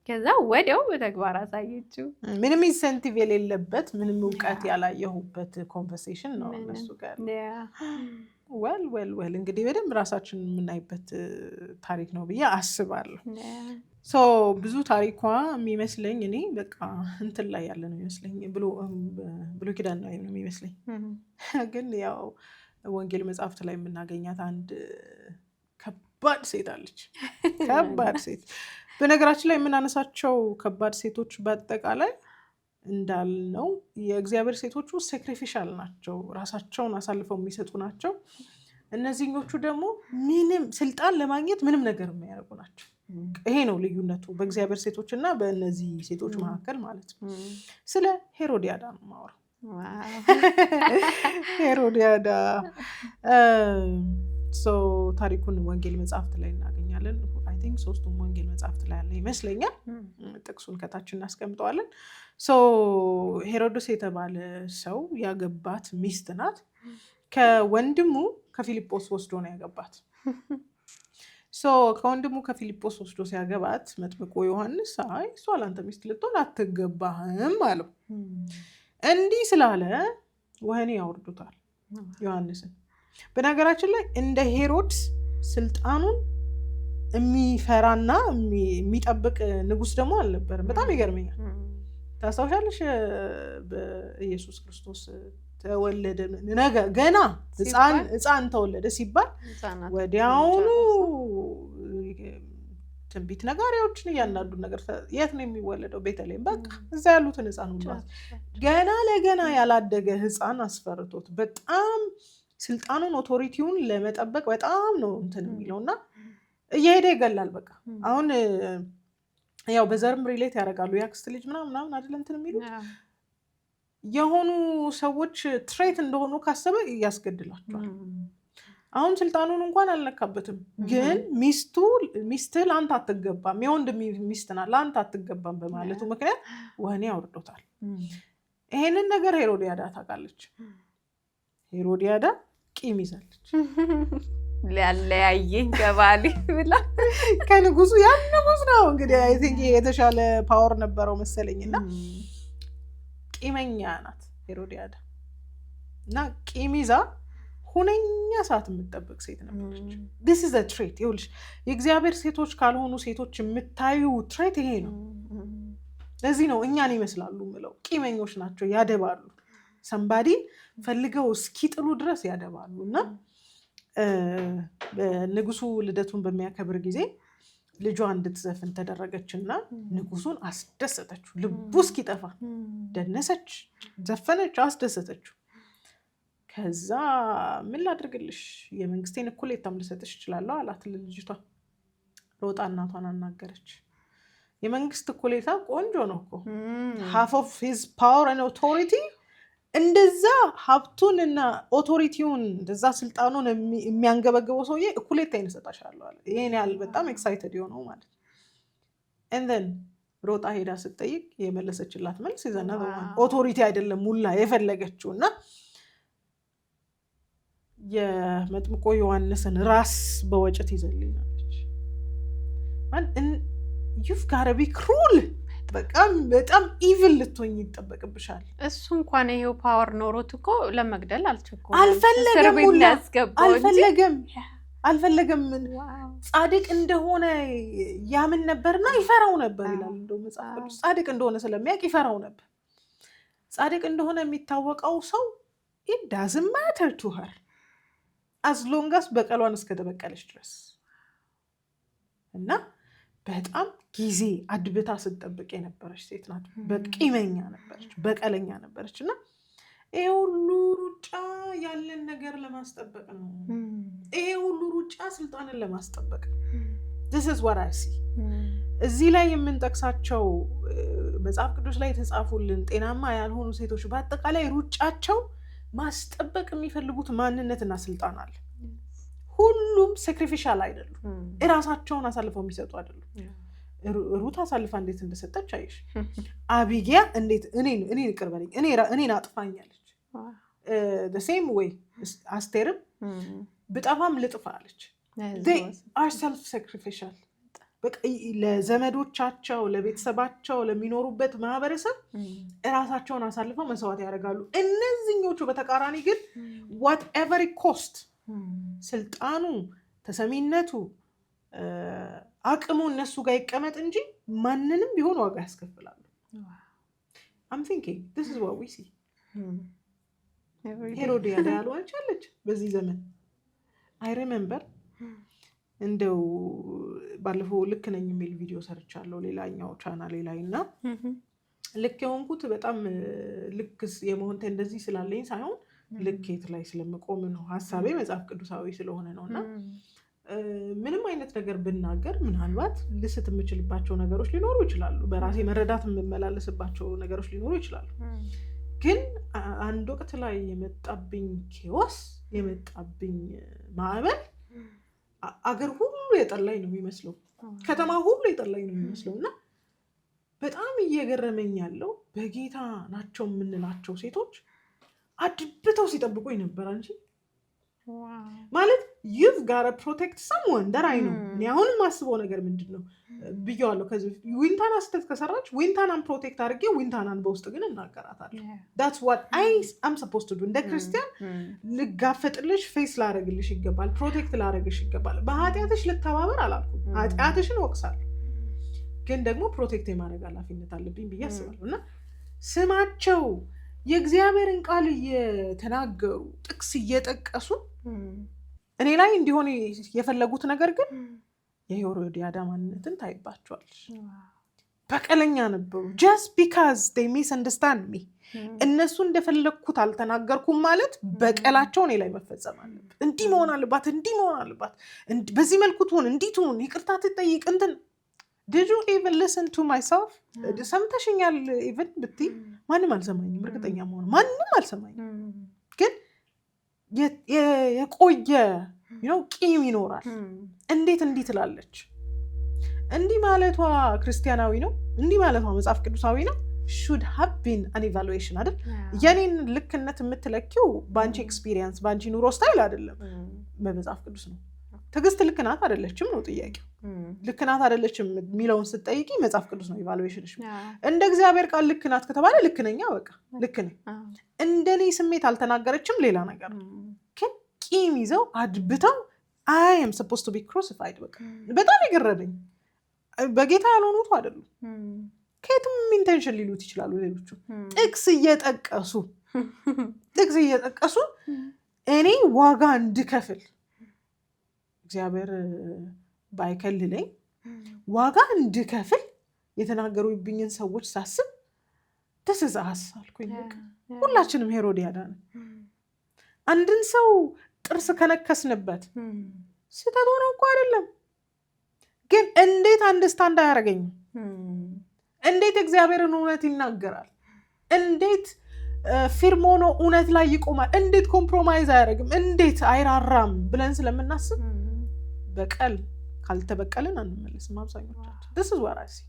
ከዛ ወዲያው በተግባር አሳየችው ምንም ኢንሰንቲቭ የሌለበት ምንም ዕውቀት ያላየሁበት ኮንቨርሴሽን ነው እሱ ጋር well እንግዲህ በደንብ ራሳችን የምናይበት ታሪክ ነው ብዬ አስባለሁ ብዙ ታሪኳ የሚመስለኝ እኔ በቃ እንትን ላይ ያለ ነው የሚመስለኝ ብሎ ኪዳን ነው የሚመስለኝ ግን ያው ወንጌል መጽሐፍት ላይ የምናገኛት አንድ ከባድ ሴት አለች ከባድ ሴት በነገራችን ላይ የምናነሳቸው ከባድ ሴቶች በአጠቃላይ እንዳልነው የእግዚአብሔር ሴቶቹ ሳክሪፊሻል ናቸው ራሳቸውን አሳልፈው የሚሰጡ ናቸው እነዚህኞቹ ደግሞ ምንም ስልጣን ለማግኘት ምንም ነገር የሚያደርጉ ናቸው ይሄ ነው ልዩነቱ በእግዚአብሔር ሴቶች እና በእነዚህ ሴቶች መካከል ማለት ነው ስለ ሄሮዲያዳ ነው የማወራው ሄሮዲያዳ ታሪኩን ወንጌል መጽሐፍት ላይ እናገኛለን አይ ቲንክ 3ቱም ወንጌል መጽሐፍት ላይ ያለ ይመስለኛል ጥቅሱን ከታች እናስቀምጠዋለን ሄሮድስ የተባለ ሰው ያገባት ሚስት ናት ከወንድሙ ከፊልጶስ ወስዶ ነው ያገባት ከወንድሙ ከፊልጶስ ወስዶ ሲያገባት መጥምቁ ዮሐንስ አይ እሷ ላንተ ሚስት ልትሆን አትገባህም አለው እንዲህ ስላለ ወህኒ ያወርዱታል ዮሐንስን በነገራችን ላይ እንደ ሄሮድስ ስልጣኑን የሚፈራና የሚጠብቅ ንጉስ ደግሞ አልነበረም በጣም ይገርመኛል ታስታውሻለሽ በኢየሱስ ክርስቶስ ተወለደ ነገ ገና ህፃን ተወለደ ሲባል ወዲያውኑ ትንቢት ነጋሪዎችን እያንዳንዱ ነገር የት ነው የሚወለደው ቤተልሔም በቃ እዛ ያሉትን ህፃን ሁሉ ገና ለገና ያላደገ ህፃን አስፈርቶት በጣም ስልጣኑን ኦቶሪቲውን ለመጠበቅ በጣም ነው እንትን የሚለውና እየሄደ ይገላል በቃ አሁን ያው በዘርም ሪሌት ያደርጋሉ ያክስት ልጅ ምናምን አይደል እንትን የሚሉ የሆኑ ሰዎች ትሬት እንደሆኑ ካሰበ ያስገድላቸዋል አሁን ስልጣኑን እንኳን አልነካበትም ግን ሚስት ለአንተ አትገባም የወንድ ሚስት ናት ለአንተ አትገባም በማለቱ ምክንያት ወህኒ ያወርዶታል ይሄንን ነገር ሄሮዲያዳ ታውቃለች ሄሮዲያዳ ቂም ይዛለች ሊያለያየኝ ከባሌ ብላ ከንጉሱ ያን ንጉስ ነው እንግዲህ አይ ቲንክ የተሻለ ፓወር ነበረው መሰለኝና ቂመኛ ናት ሄሮዲያዳ እና ቂም ይዛ ሁነኛ ሰዓት የምትጠብቅ ሴት ነበረች this is a trait ይኸውልሽ የእግዚአብሔር ሴቶች ካልሆኑ ሴቶች የምታዩ ትሬት ይሄ ነው ለዚህ ነው እኛን ይመስላሉ ምለው ቂመኞች ናቸው ያደባሉ ሰምባዲ ፈልገው እስኪጥሉ ድረስ ያደባሉ እና ንጉሱ ልደቱን በሚያከብር ጊዜ ልጇ እንድትዘፍን ተደረገችና ንጉሱን አስደሰተችው ልቡ እስኪጠፋ ደነሰች ዘፈነች አስደሰተችው ከዛ ምን ላድርግልሽ የመንግስቴን እኩሌታም ልሰጥሽ እችላለሁ አላት ልጅቷ ሮጣ እናቷን አናገረች የመንግስት እኩሌታ ቆንጆ ነው እኮ half of his power and authority እንደዛ ሀብቱንና ኦቶሪቲውን እንደዛ ስልጣኑን የሚያንገበግበው ሰውዬ እኩሌታ ይሰጣሻለሁ አለ ይሄን ያህል በጣም ኤክሳይትድ የሆነው ማለት and then ሮጣ ሄዳ ስትጠይቅ የመለሰችላት መልስ ይዘና ኦቶሪቲ አይደለም ሙላ የፈለገችውና የመጥምቆ ዮሐንስን ራስ በወጭት ይዘልኛለች you've got to be cruel በጣም ኢቪል ልትሆኝ ይጠበቅብሻል እሱ እንኳን ይሄው ፓወር ኖሮት እኮ ለመግደል አልቸኮለም አልፈለገም ጻድቅ እንደሆነ ያምን ነበርና ይፈራው ነበር ይላል እንደው መጽሐፍ ቅዱስ ጻድቅ እንደሆነ ስለሚያውቅ ይፈራው ነበር ጻድቅ እንደሆነ የሚታወቀው ሰው it doesn't matter to her as long as በቀሏን እስከተበቀለች ድረስ እና በጣም ጊዜ አድብታ ስትጠብቅ የነበረች ሴት ናት በቂመኛ ነበረች በቀለኛ ነበረች እና ይሄ ሁሉ ሩጫ ያለን ነገር ለማስጠበቅ ነው ይሄ ሁሉ ሩጫ ስልጣንን ለማስጠበቅ this is what I see እዚህ ላይ የምንጠቅሳቸው መጽሐፍ ቅዱስ ላይ የተጻፉልን ጤናማ ያልሆኑ ሴቶች በአጠቃላይ ሩጫቸው ማስጠበቅ የሚፈልጉት ማንነትና ስልጣን አለ። ሁሉም ሳክሪፊሻል አይደሉም። እራሳቸውን አሳልፈው የሚሰጡ አይደሉም። ሩት አሳልፋ እንዴት እንደሰጠች አየሽ። አቢጊያ እንዴት እኔን ይቅር በለኝ እኔን አጥፋኛለች። the same way አስቴርም ብጠፋም ልጥፋ አለች። they are self sacrificial። በቃ ለዘመዶቻቸው ለቤተሰባቸው ለሚኖሩበት ማህበረሰብ እራሳቸውን አሳልፈው መስዋዕት ያደርጋሉ። እነዚህኞቹ በተቃራኒ ግን whatever it cost ስልጣኑ ተሰሚነቱ አቅሙ እነሱ ጋር ይቀመጥ እንጂ ማንንም ቢሆን ዋጋ ያስከፍላሉ። I'm thinking this is what we see። ሄሮዲያዳ ያልሆነች አለች በዚህ ዘመን። I remember እንደው ባለፈው ልክ ነኝ የሚል ቪዲዮ ሰርቻለሁ ሌላኛው ቻናሌ ላይ እና ልክ የሆንኩት በጣም ልክ የመሆን እንደዚህ ስላለኝ ሳይሆን ልኬት ላይ ስለምቆም ነው። ሀሳቤ መጽሐፍ ቅዱሳዊ ስለሆነ ነው እና ምንም አይነት ነገር ብናገር ምናልባት ልስት የምችልባቸው ነገሮች ሊኖሩ ይችላሉ። በራሴ መረዳት የምመላለስባቸው ነገሮች ሊኖሩ ይችላሉ። ግን አንድ ወቅት ላይ የመጣብኝ ኬዎስ የመጣብኝ ማዕበል አገር ሁሉ የጠላኝ ነው የሚመስለው፣ ከተማ ሁሉ የጠላኝ ነው የሚመስለው እና በጣም እየገረመኝ ያለው በጌታ ናቸው የምንላቸው ሴቶች አድብተው ሲጠብቁኝ ነበር እንጂ ማለት you've got to protect someone that I know። እኔ አሁንም ማስበው ነገር ምንድነው ብየዋለሁ ከዚህ ዊንታና ስተት ከሰራች ዊንታናን ፕሮቴክት አድርጌ ዊንታናን በውስጥ ግን እናገራታለሁ። that's what I'm supposed to do። እንደ ክርስቲያን ልጋፈጥልሽ፣ ፌስ ላደርግልሽ ይገባል፣ ፕሮቴክት ላደርግሽ ይገባል። በኃጢአትሽ ልተባበር አላልኩም፣ ኃጢአትሽን ወቅሳለሁ፣ ግን ደግሞ ፕሮቴክት የማድረግ ኃላፊነት አለብኝ ብዬ አስባለሁ። እና ስማቸው የእግዚአብሔርን ቃል እየተናገሩ ጥቅስ እየጠቀሱ እኔ ላይ እንዲሆን የፈለጉት ነገር ግን የሄሮዲያዳ ማንነትን ታይባቸዋል። በቀለኛ ነበሩ። just because they misunderstand me። እነሱ እንደፈለግኩት አልተናገርኩም ማለት በቀላቸው እኔ ላይ መፈጸም አለበት። እንዲህ መሆን አለባት፣ እንዲህ መሆን አለባት፣ በዚህ መልኩ ትሆን፣ እንዲህ ትሆን፣ ይቅርታ ትጠይቅ እንትን did you even listen to myself? ሰምተሽኛል even ብትይ ማንም አልሰማኝም። እርግጠኛ መሆን ማንም አልሰማኝም። ግን የቆየ ቂም ይኖራል። እንዴት እንዲህ ትላለች? እንዲህ ማለቷ ክርስቲያናዊ ነው? እንዲህ ማለቷ መጽሐፍ ቅዱሳዊ ነው? should have been an evaluation አይደል? የኔን ልክነት የምትለኪው በአንቺ ኤክስፒሪየንስ በአንቺ ኑሮ ስታይል አይደለም፣ በመጽሐፍ ቅዱስ ነው። ትዕግስት ልክ ናት አይደለችም ነው ጥያቄው። ልክ ናት አይደለችም የሚለውን ስትጠይቂ መጽሐፍ ቅዱስ ነው ኢቫሉዌሽንሽ። እንደ እግዚአብሔር ቃል ልክ ናት ከተባለ ልክ ነኝ፣ በቃ ልክ ነኝ። እንደኔ ስሜት አልተናገረችም፣ ሌላ ነገር ነው። ግን ቂም ይዘው አድብተው I am supposed to be crucified። በቃ በጣም የገረመኝ በጌታ ያልሆኑት አይደሉም። ከየትም ኢንቴንሽን ሊሉት ይችላሉ ሌሎቹ። ጥቅስ እየጠቀሱ እኔ ዋጋ እንድከፍል እግዚአብሔር ባይከልለኝ ዋጋ እንድከፍል የተናገሩብኝን ሰዎች ሳስብ ተሰዛስ አልኩኝ። ሁላችንም ሄሮዲያዳ ነን። አንድን ሰው ጥርስ ከነከስንበት ስህተት ሆኖ እኮ አይደለም፣ ግን እንዴት አንደርስታንድ አያደርገኝም? እንዴት እግዚአብሔርን እውነት ይናገራል? እንዴት ፊርሞኖ እውነት ላይ ይቆማል? እንዴት ኮምፕሮማይዝ አያደርግም? እንዴት አይራራም ብለን ስለምናስብ በቀል ካልተበቀልን አንመለስም አብዛኞቻችን። this is what I see።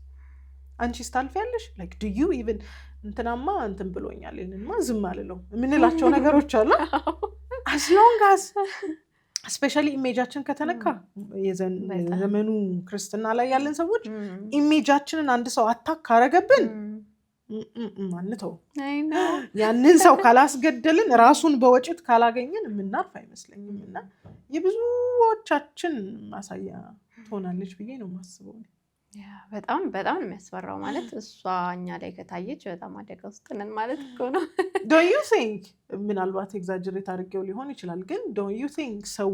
አንቺ ስታልፊያለሽ like do you even እንትናማ እንትን ብሎኛል ይሄንማ ዝም አልለው የምንላቸው ነገሮች አሉ። as long as especially ኢሜጃችን ከተነካ የዘመኑ ክርስትና ላይ ያለን ሰዎች ኢሜጃችንን አንድ ሰው አታክ ካረገብን አንተው ያንን ሰው ካላስገደልን ራሱን በወጭት ካላገኘን የምናርፍ አይመስለኝም። እና የብዙዎቻችን ማሳያ ትሆናለች ብዬ ነው የማስበው። በጣም በጣም የሚያስፈራው ማለት እሷ እኛ ላይ ከታየች በጣም አደጋ ውስጥ ነን ማለት እኮ ነው። don't you think ምናልባት ኤግዛጀሬት አድርጌው ሊሆን ይችላል፣ ግን don't you think ሰው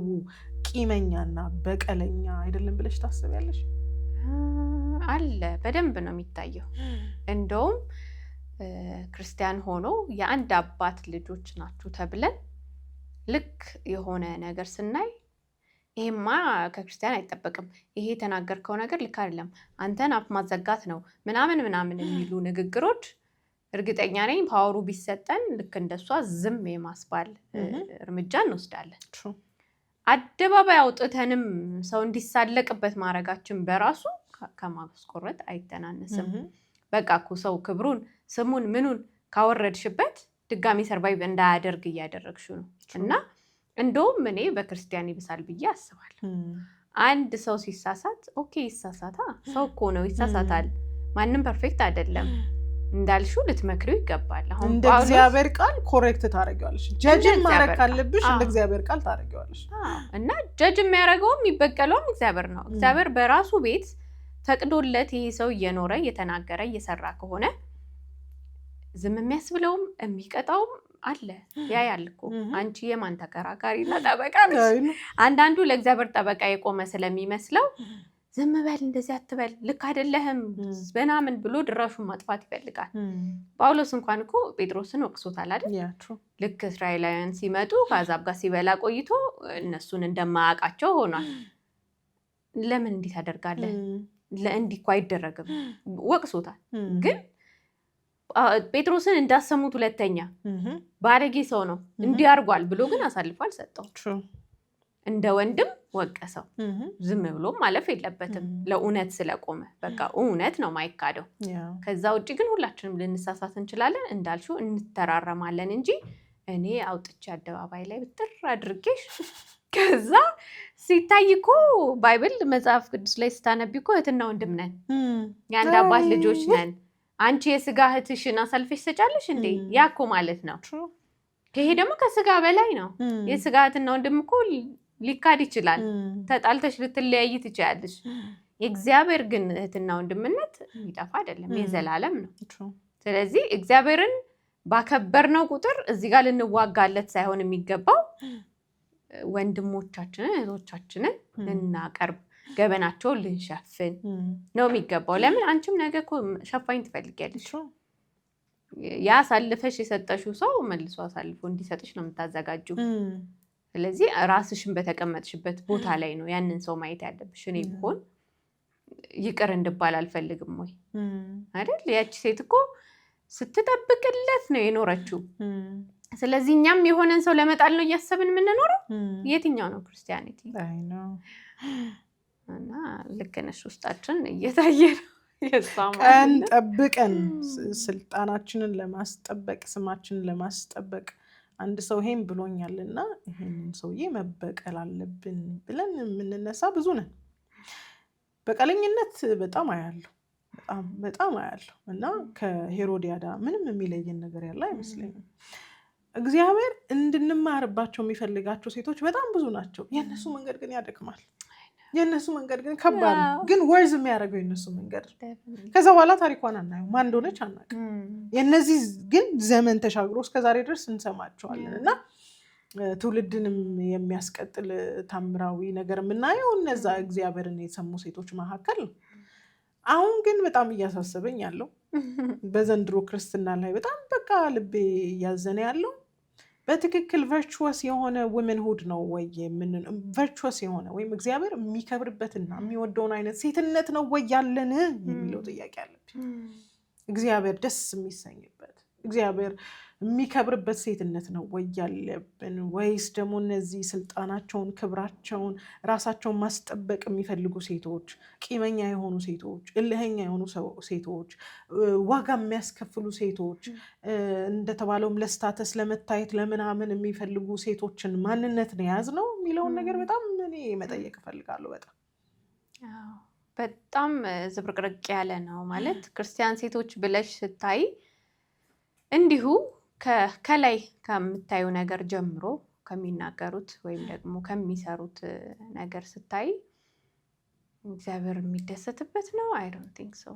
ቂመኛና በቀለኛ አይደለም ብለሽ ታስቢያለሽ? አለ፣ በደንብ ነው የሚታየው። እንደውም ክርስቲያን ሆኖ የአንድ አባት ልጆች ናችሁ ተብለን ልክ የሆነ ነገር ስናይ ይሄማ ከክርስቲያን አይጠበቅም፣ ይሄ የተናገርከው ነገር ልክ አይደለም፣ አንተን አፍ ማዘጋት ነው ምናምን ምናምን የሚሉ ንግግሮች እርግጠኛ ነኝ ፓወሩ ቢሰጠን ልክ እንደሷ ዝም የማስባል እርምጃ እንወስዳለን። አደባባይ አውጥተንም ሰው እንዲሳለቅበት ማድረጋችን በራሱ ከማስቆረጥ አይተናነስም። በቃ እኮ ሰው ክብሩን ስሙን ምኑን ካወረድሽበት ድጋሚ ሰርቫይቭ እንዳያደርግ እያደረግሽው ነው። እና እንደውም እኔ በክርስቲያን ይብሳል ብዬ አስባለሁ። አንድ ሰው ሲሳሳት ኦኬ ይሳሳታ፣ ሰው እኮ ነው ይሳሳታል፣ ማንም ፐርፌክት አይደለም እንዳልሽው ልትመክሪው ይገባል። አሁን እንደ እግዚአብሔር ቃል ኮሬክት ታደርጊዋለሽ። ጀጅን ማድረግ ካለብሽ እንደ እግዚአብሔር ቃል ታደርጊዋለሽ። እና ጀጅ የሚያደርገውም የሚበቀለውም እግዚአብሔር ነው። እግዚአብሔር በራሱ ቤት ፈቅዶለት ይሄ ሰው እየኖረ እየተናገረ እየሰራ ከሆነ ዝም የሚያስብለውም የሚቀጣውም አለ። ያ ያልኩ አንቺ የማን ተከራካሪና ጠበቃ ነሽ? አንዳንዱ ለእግዚአብሔር ጠበቃ የቆመ ስለሚመስለው ዝም በል እንደዚህ አትበል ልክ አይደለህም በናምን ብሎ ድራሹን ማጥፋት ይፈልጋል። ጳውሎስ እንኳን እኮ ጴጥሮስን ወቅሶታል አይደል? ልክ እስራኤላውያን ሲመጡ ከአሕዛብ ጋር ሲበላ ቆይቶ እነሱን እንደማያውቃቸው ሆኗል። ለምን እንዲህ ታደርጋለህ? ለእንዲህ እኮ አይደረግም ወቅሶታል። ግን ጴጥሮስን እንዳሰሙት ሁለተኛ ባለጌ ሰው ነው እንዲህ አድርጓል ብሎ ግን አሳልፎ አልሰጠውም። እንደ ወንድም ወቀሰው። ዝም ብሎ ማለፍ የለበትም ለእውነት ስለቆመ። በቃ እውነት ነው ማይካደው። ከዛ ውጭ ግን ሁላችንም ልንሳሳት እንችላለን። እንዳልሽው እንተራረማለን እንጂ እኔ አውጥቼ አደባባይ ላይ ብትር አድርጌሽ ከዛ ሲታይ እኮ ባይብል መጽሐፍ ቅዱስ ላይ ስታነቢ እኮ እህትና ወንድም ነን፣ የአንድ አባት ልጆች ነን። አንቺ የስጋ እህትሽን አሳልፈሽ ሰጫለሽ እንዴ? ያኮ ማለት ነው። ይሄ ደግሞ ከስጋ በላይ ነው። የስጋ እህትና ወንድም እኮ ሊካድ ይችላል። ተጣልተሽ ልትለያይ ትችያለሽ። የእግዚአብሔር ግን እህትና ወንድምነት የሚጠፋ አይደለም፣ የዘላለም ነው። ስለዚህ እግዚአብሔርን ባከበርነው ቁጥር እዚህ ጋር ልንዋጋለት ሳይሆን የሚገባው ወንድሞቻችንን እህቶቻችንን ልናቀርብ ገበናቸውን ልንሸፍን ነው የሚገባው። ለምን አንቺም ነገ እኮ ሸፋኝ ትፈልጊያለሽ። ያ አሳልፈሽ የሰጠሽው ሰው መልሶ አሳልፎ እንዲሰጥሽ ነው የምታዘጋጁ። ስለዚህ ራስሽን በተቀመጥሽበት ቦታ ላይ ነው ያንን ሰው ማየት ያለብሽ። እኔ ብሆን ይቅር እንድባል አልፈልግም ወይ አይደል? ያቺ ሴት እኮ ስትጠብቅለት ነው የኖረችው። ስለዚህ እኛም የሆነን ሰው ለመጣል ነው እያሰብን የምንኖረው። የትኛው ነው ክርስቲያኒቲ? እና ልክ ነሽ፣ ውስጣችን እየታየ ነው። ቀን ጠብቀን ስልጣናችንን ለማስጠበቅ ስማችንን ለማስጠበቅ አንድ ሰው ይሄን ብሎኛልና ይሄንን ሰውዬ መበቀል አለብን ብለን የምንነሳ ብዙ ነን። በቀለኝነት በጣም አያለሁ እና ከሄሮዲያዳ ምንም የሚለየን ነገር ያለ አይመስለኝም። እግዚአብሔር እንድንማርባቸው የሚፈልጋቸው ሴቶች በጣም ብዙ ናቸው። የእነሱ መንገድ ግን ያደክማል። የእነሱ መንገድ ግን ከባድ ነው። ግን ወርዝ የሚያደርገው የእነሱ መንገድ። ከዛ በኋላ ታሪኳን አናየው፣ ማን እንደሆነች አናውቅም። የእነዚህ ግን ዘመን ተሻግሮ እስከዛሬ ድረስ እንሰማቸዋለን እና ትውልድንም የሚያስቀጥል ታምራዊ ነገር የምናየው እነዛ እግዚአብሔርን የሰሙ ሴቶች መካከል ነው። አሁን ግን በጣም እያሳሰበኝ ያለው በዘንድሮ ክርስትና ላይ በጣም በቃ ልቤ እያዘነ ያለው በትክክል ቨርቹወስ የሆነ ውመንሁድ ነው ወይ ቨርቹወስ የሆነ ወይም እግዚአብሔር የሚከብርበትና የሚወደውን አይነት ሴትነት ነው ወይ ያለን የሚለው ጥያቄ አለብኝ። እግዚአብሔር ደስ የሚሰኝበት እግዚአብሔር የሚከብርበት ሴትነት ነው ወይ ያለብን? ወይስ ደግሞ እነዚህ ስልጣናቸውን፣ ክብራቸውን፣ ራሳቸውን ማስጠበቅ የሚፈልጉ ሴቶች፣ ቂመኛ የሆኑ ሴቶች፣ እልህኛ የሆኑ ሴቶች፣ ዋጋ የሚያስከፍሉ ሴቶች፣ እንደተባለውም ለስታተስ ለመታየት ለምናምን የሚፈልጉ ሴቶችን ማንነት ነው የያዝነው የሚለውን ነገር በጣም እኔ መጠየቅ እፈልጋለሁ። በጣም ዝብርቅርቅ ያለ ነው ማለት ክርስቲያን ሴቶች ብለሽ ስታይ እንዲሁ ከላይ ከምታዩ ነገር ጀምሮ ከሚናገሩት ወይም ደግሞ ከሚሰሩት ነገር ስታይ እግዚአብሔር የሚደሰትበት ነው። አይ ዶንት ቲንክ ሶ።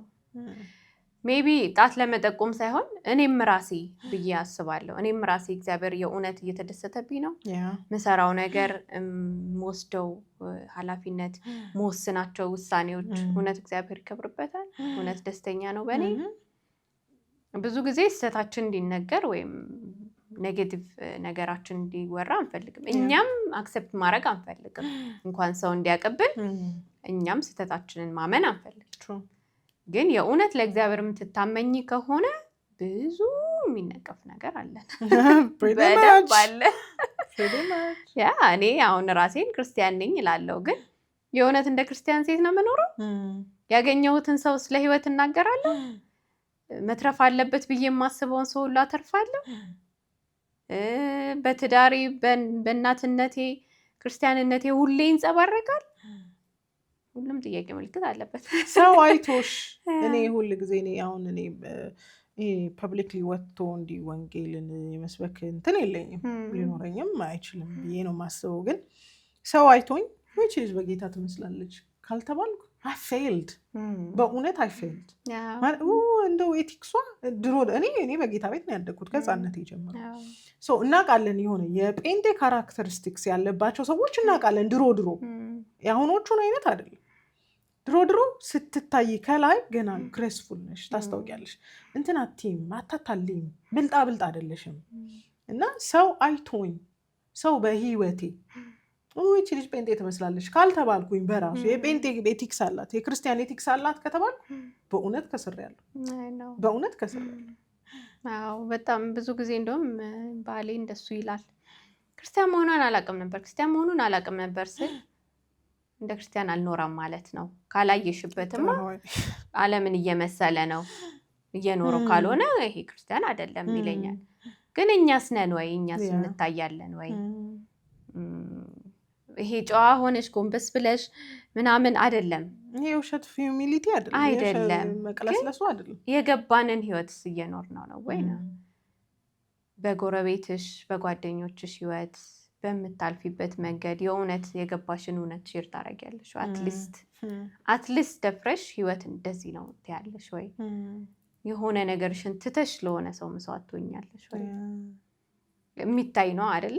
ሜቢ ጣት ለመጠቆም ሳይሆን እኔም ራሴ ብዬ አስባለሁ። እኔም ራሴ እግዚአብሔር የእውነት እየተደሰተብኝ ነው። ምሰራው ነገር፣ ምወስደው ኃላፊነት፣ መወስናቸው ውሳኔዎች እውነት እግዚአብሔር ይከብርበታል። እውነት ደስተኛ ነው በእኔ። ብዙ ጊዜ ስህተታችን እንዲነገር ወይም ኔጌቲቭ ነገራችን እንዲወራ አንፈልግም። እኛም አክሰፕት ማድረግ አንፈልግም። እንኳን ሰው እንዲያቀብል እኛም ስህተታችንን ማመን አንፈልግም። ግን የእውነት ለእግዚአብሔር የምትታመኝ ከሆነ ብዙ የሚነቀፍ ነገር አለን። በደንብ አለ። ያ እኔ አሁን ራሴን ክርስቲያን ነኝ እላለሁ፣ ግን የእውነት እንደ ክርስቲያን ሴት ነው የምኖረው? ያገኘሁትን ሰው ስለ ህይወት እናገራለሁ? መትረፍ አለበት ብዬ የማስበውን ሰው ሁሉ አተርፋለሁ? በትዳሬ በእናትነቴ ክርስቲያንነቴ ሁሌ ይንጸባረቃል? ሁሉም ጥያቄ ምልክት አለበት። ሰው አይቶሽ እኔ ሁል ጊዜ እኔ ፐብሊክሊ ወጥቶ እንዲህ ወንጌልን የመስበክ እንትን የለኝም፣ ሊኖረኝም አይችልም ብዬ ነው የማስበው። ግን ሰው አይቶኝ ይህች ልጅ በጌታ ትመስላለች ካልተባልኩ አይፌልድ፣ በእውነት አይፌልድ። እንደው ኤቲክሷ ድሮ እኔ በጌታ ቤት ነው ያደግኩት ከህፃንነቴ ጀምሮ። እናውቃለን የሆነ የጴንጤ ካራክተሪስቲክስ ያለባቸው ሰዎች እናውቃለን። ድሮ የአሁኖቹን አይነት አይደለም። ድሮ ስትታይ ከላይ ገና ግሬስፉል ነሽ፣ ታስታውቂያለሽ። እንትን አትይም፣ አታታልይም፣ ብልጣ አይደለሽም። እና ሰው አይቶኝ ሰው በህይወቴ ይቺ ልጅ ጴንጤ ትመስላለች ካልተባልኩኝ በራሱ የጴንጤ ኤቲክስ አላት የክርስቲያን ኤቲክስ አላት ከተባልኩ በእውነት ከስሬያለሁ። በእውነት ከስሬያለሁ። አዎ በጣም ብዙ ጊዜ እንደውም ባሌ እንደሱ ይላል። ክርስቲያን መሆኗን አላውቅም ነበር ስል እንደ ክርስቲያን አልኖራም ማለት ነው። ካላየሽበትማ ዓለምን እየመሰለ ነው እየኖረው፣ ካልሆነ ይሄ ክርስቲያን አይደለም ይለኛል። ግን እኛስ ነን ወይ? እኛስ እንታያለን ወይ? ይሄ ጨዋ ሆነሽ ጎንበስ ብለሽ ምናምን አይደለም። ይሄ ውሸት ሂዩሚሊቲ አይደለም፣ መቅለስለሱ አይደለም። የገባንን ህይወትስ እየኖር ነው ወይ ነው? በጎረቤትሽ በጓደኞችሽ ህይወት በምታልፊበት መንገድ የእውነት የገባሽን እውነት ሼር ታደርጊያለሽ? አትሊስት ደፍረሽ ህይወት እንደዚህ ነው ትያለሽ ወይ? የሆነ ነገርሽን ትተሽ ለሆነ ሰው መስዋዕት ትሆኛለሽ ወይ? የሚታይ ነው አይደለ?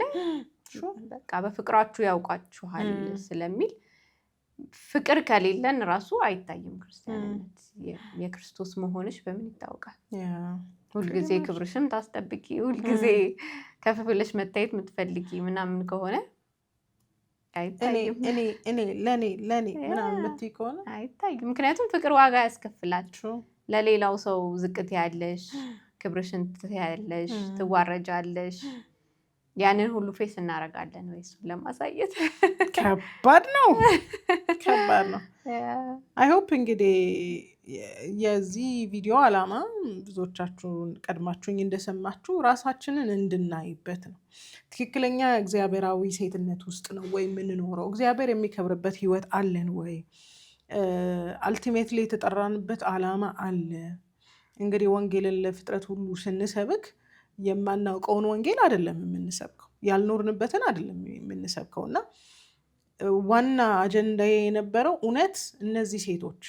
በቃ በፍቅራችሁ ያውቃችኋል ስለሚል ፍቅር ከሌለን ራሱ አይታይም ክርስቲያንነት። የክርስቶስ መሆንሽ በምን ይታወቃል? ሁልጊዜ ክብርሽን ታስጠብቂ፣ ሁልጊዜ ከፍ ብለሽ መታየት የምትፈልጊ ምናምን ከሆነ አይታይም። ለኔ ምናምን የምትይ ከሆነ አይታይም። ምክንያቱም ፍቅር ዋጋ ያስከፍላል። ለሌላው ሰው ዝቅት ያለሽ፣ ክብርሽን ትያለሽ፣ ትዋረጃለሽ። ያንን ሁሉ ፌስ እናደርጋለን ወይ? እሱን ለማሳየት ከባድ ነው። አይ ሆፕ እንግዲህ የዚህ ቪዲዮ ዓላማ ብዙዎቻችሁ ቀድማችሁኝ እንደሰማችሁ ራሳችንን እንድናይበት ነው። ትክክለኛ እግዚአብሔራዊ ሴትነት ውስጥ ነው ወይ የምንኖረው? እግዚአብሔር የሚከብርበት ህይወት አለን ወይ? አልቲሜትሊ የተጠራንበት ዓላማ አለ። እንግዲህ ወንጌልን ለፍጥረት ሁሉ ስንሰብክ የማናውቀውን ወንጌል አይደለም የምንሰብከው፣ ያልኖርንበትን አይደለም የምንሰብከው። እና ዋና አጀንዳ የነበረው እውነት እነዚህ ሴቶች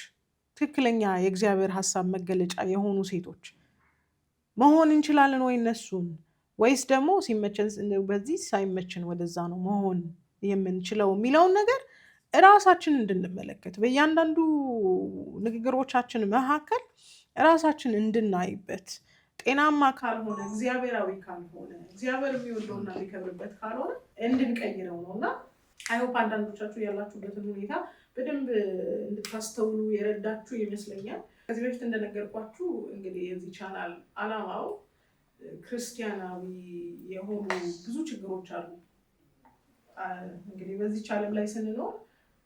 ትክክለኛ የእግዚአብሔር ሀሳብ መገለጫ የሆኑ ሴቶች መሆን እንችላለን ወይ እነሱን፣ ወይስ ደግሞ ሲመቸን በዚህ ሳይመችን ወደዛ ነው መሆን የምንችለው የሚለውን ነገር እራሳችን እንድንመለከት በእያንዳንዱ ንግግሮቻችን መካከል እራሳችን እንድናይበት፣ ጤናማ ካልሆነ እግዚአብሔራዊ ካልሆነ እግዚአብሔር የሚወደውና ሊከብርበት ካልሆነ እንድንቀይረው ነው። እና አይሆፕ አንዳንዶቻችሁ ያላችሁበትን ሁኔታ በደንብ እንድታስተውሉ የረዳችሁ ይመስለኛል። ከዚህ በፊት እንደነገርኳችሁ እንግዲህ የዚህ ቻናል ዓላማው ክርስቲያናዊ የሆኑ ብዙ ችግሮች አሉ። እንግዲህ በዚች ዓለም ላይ ስንኖር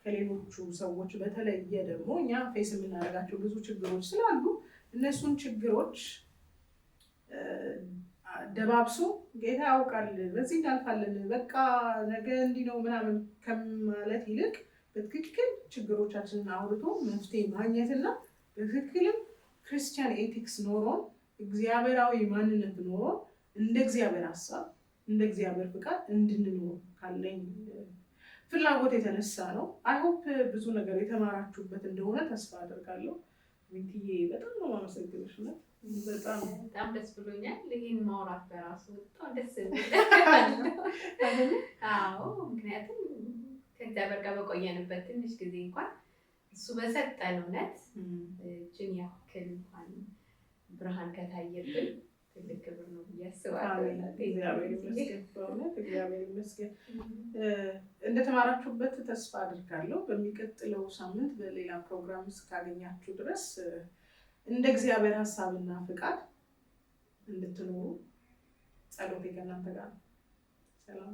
ከሌሎቹ ሰዎች በተለየ ደግሞ እኛ ፌስ የምናደርጋቸው ብዙ ችግሮች ስላሉ እነሱን ችግሮች ደባብሶ ጌታ ያውቃል በዚህ እናልፋለን በቃ ነገ እንዲህ ነው ምናምን ከማለት ይልቅ በትክክል ችግሮቻችንን አውርቶ መፍትሄ ማግኘትና በትክክልም ክርስቲያን ኤቲክስ ኖሮን እግዚአብሔራዊ ማንነት ኖሮን እንደ እግዚአብሔር ሀሳብ እንደ እግዚአብሔር ፍቃድ እንድንኖር ካለኝ ፍላጎት የተነሳ ነው። አይሆፕ ብዙ ነገር የተማራችሁበት እንደሆነ ተስፋ አደርጋለሁ። ሚንትዬ በጣም ነው የማመሰግንሽ። በጣም ደስ ብሎኛል። ይህን ማውራት በራሱ በጣም ደስ ይላል። ምክንያቱም ከእግዚአብሔር ጋር በቆየንበት ትንሽ ጊዜ እንኳን እሱ በሰጠን እውነት እጅን ያክል እንኳን ብርሃን ከታየብን ትልቅ ክብር ነው ብዬ አስባለሁ። እግዚአብሔር ይመስገን። እንደተማራችሁበት ተስፋ አድርጋለሁ። በሚቀጥለው ሳምንት በሌላ ፕሮግራም እስካገኛችሁ ድረስ እንደ እግዚአብሔር ሀሳብና ፍቃድ እንድትኖሩ ጸሎቴ ከእናንተ ጋር ነው። ሰላም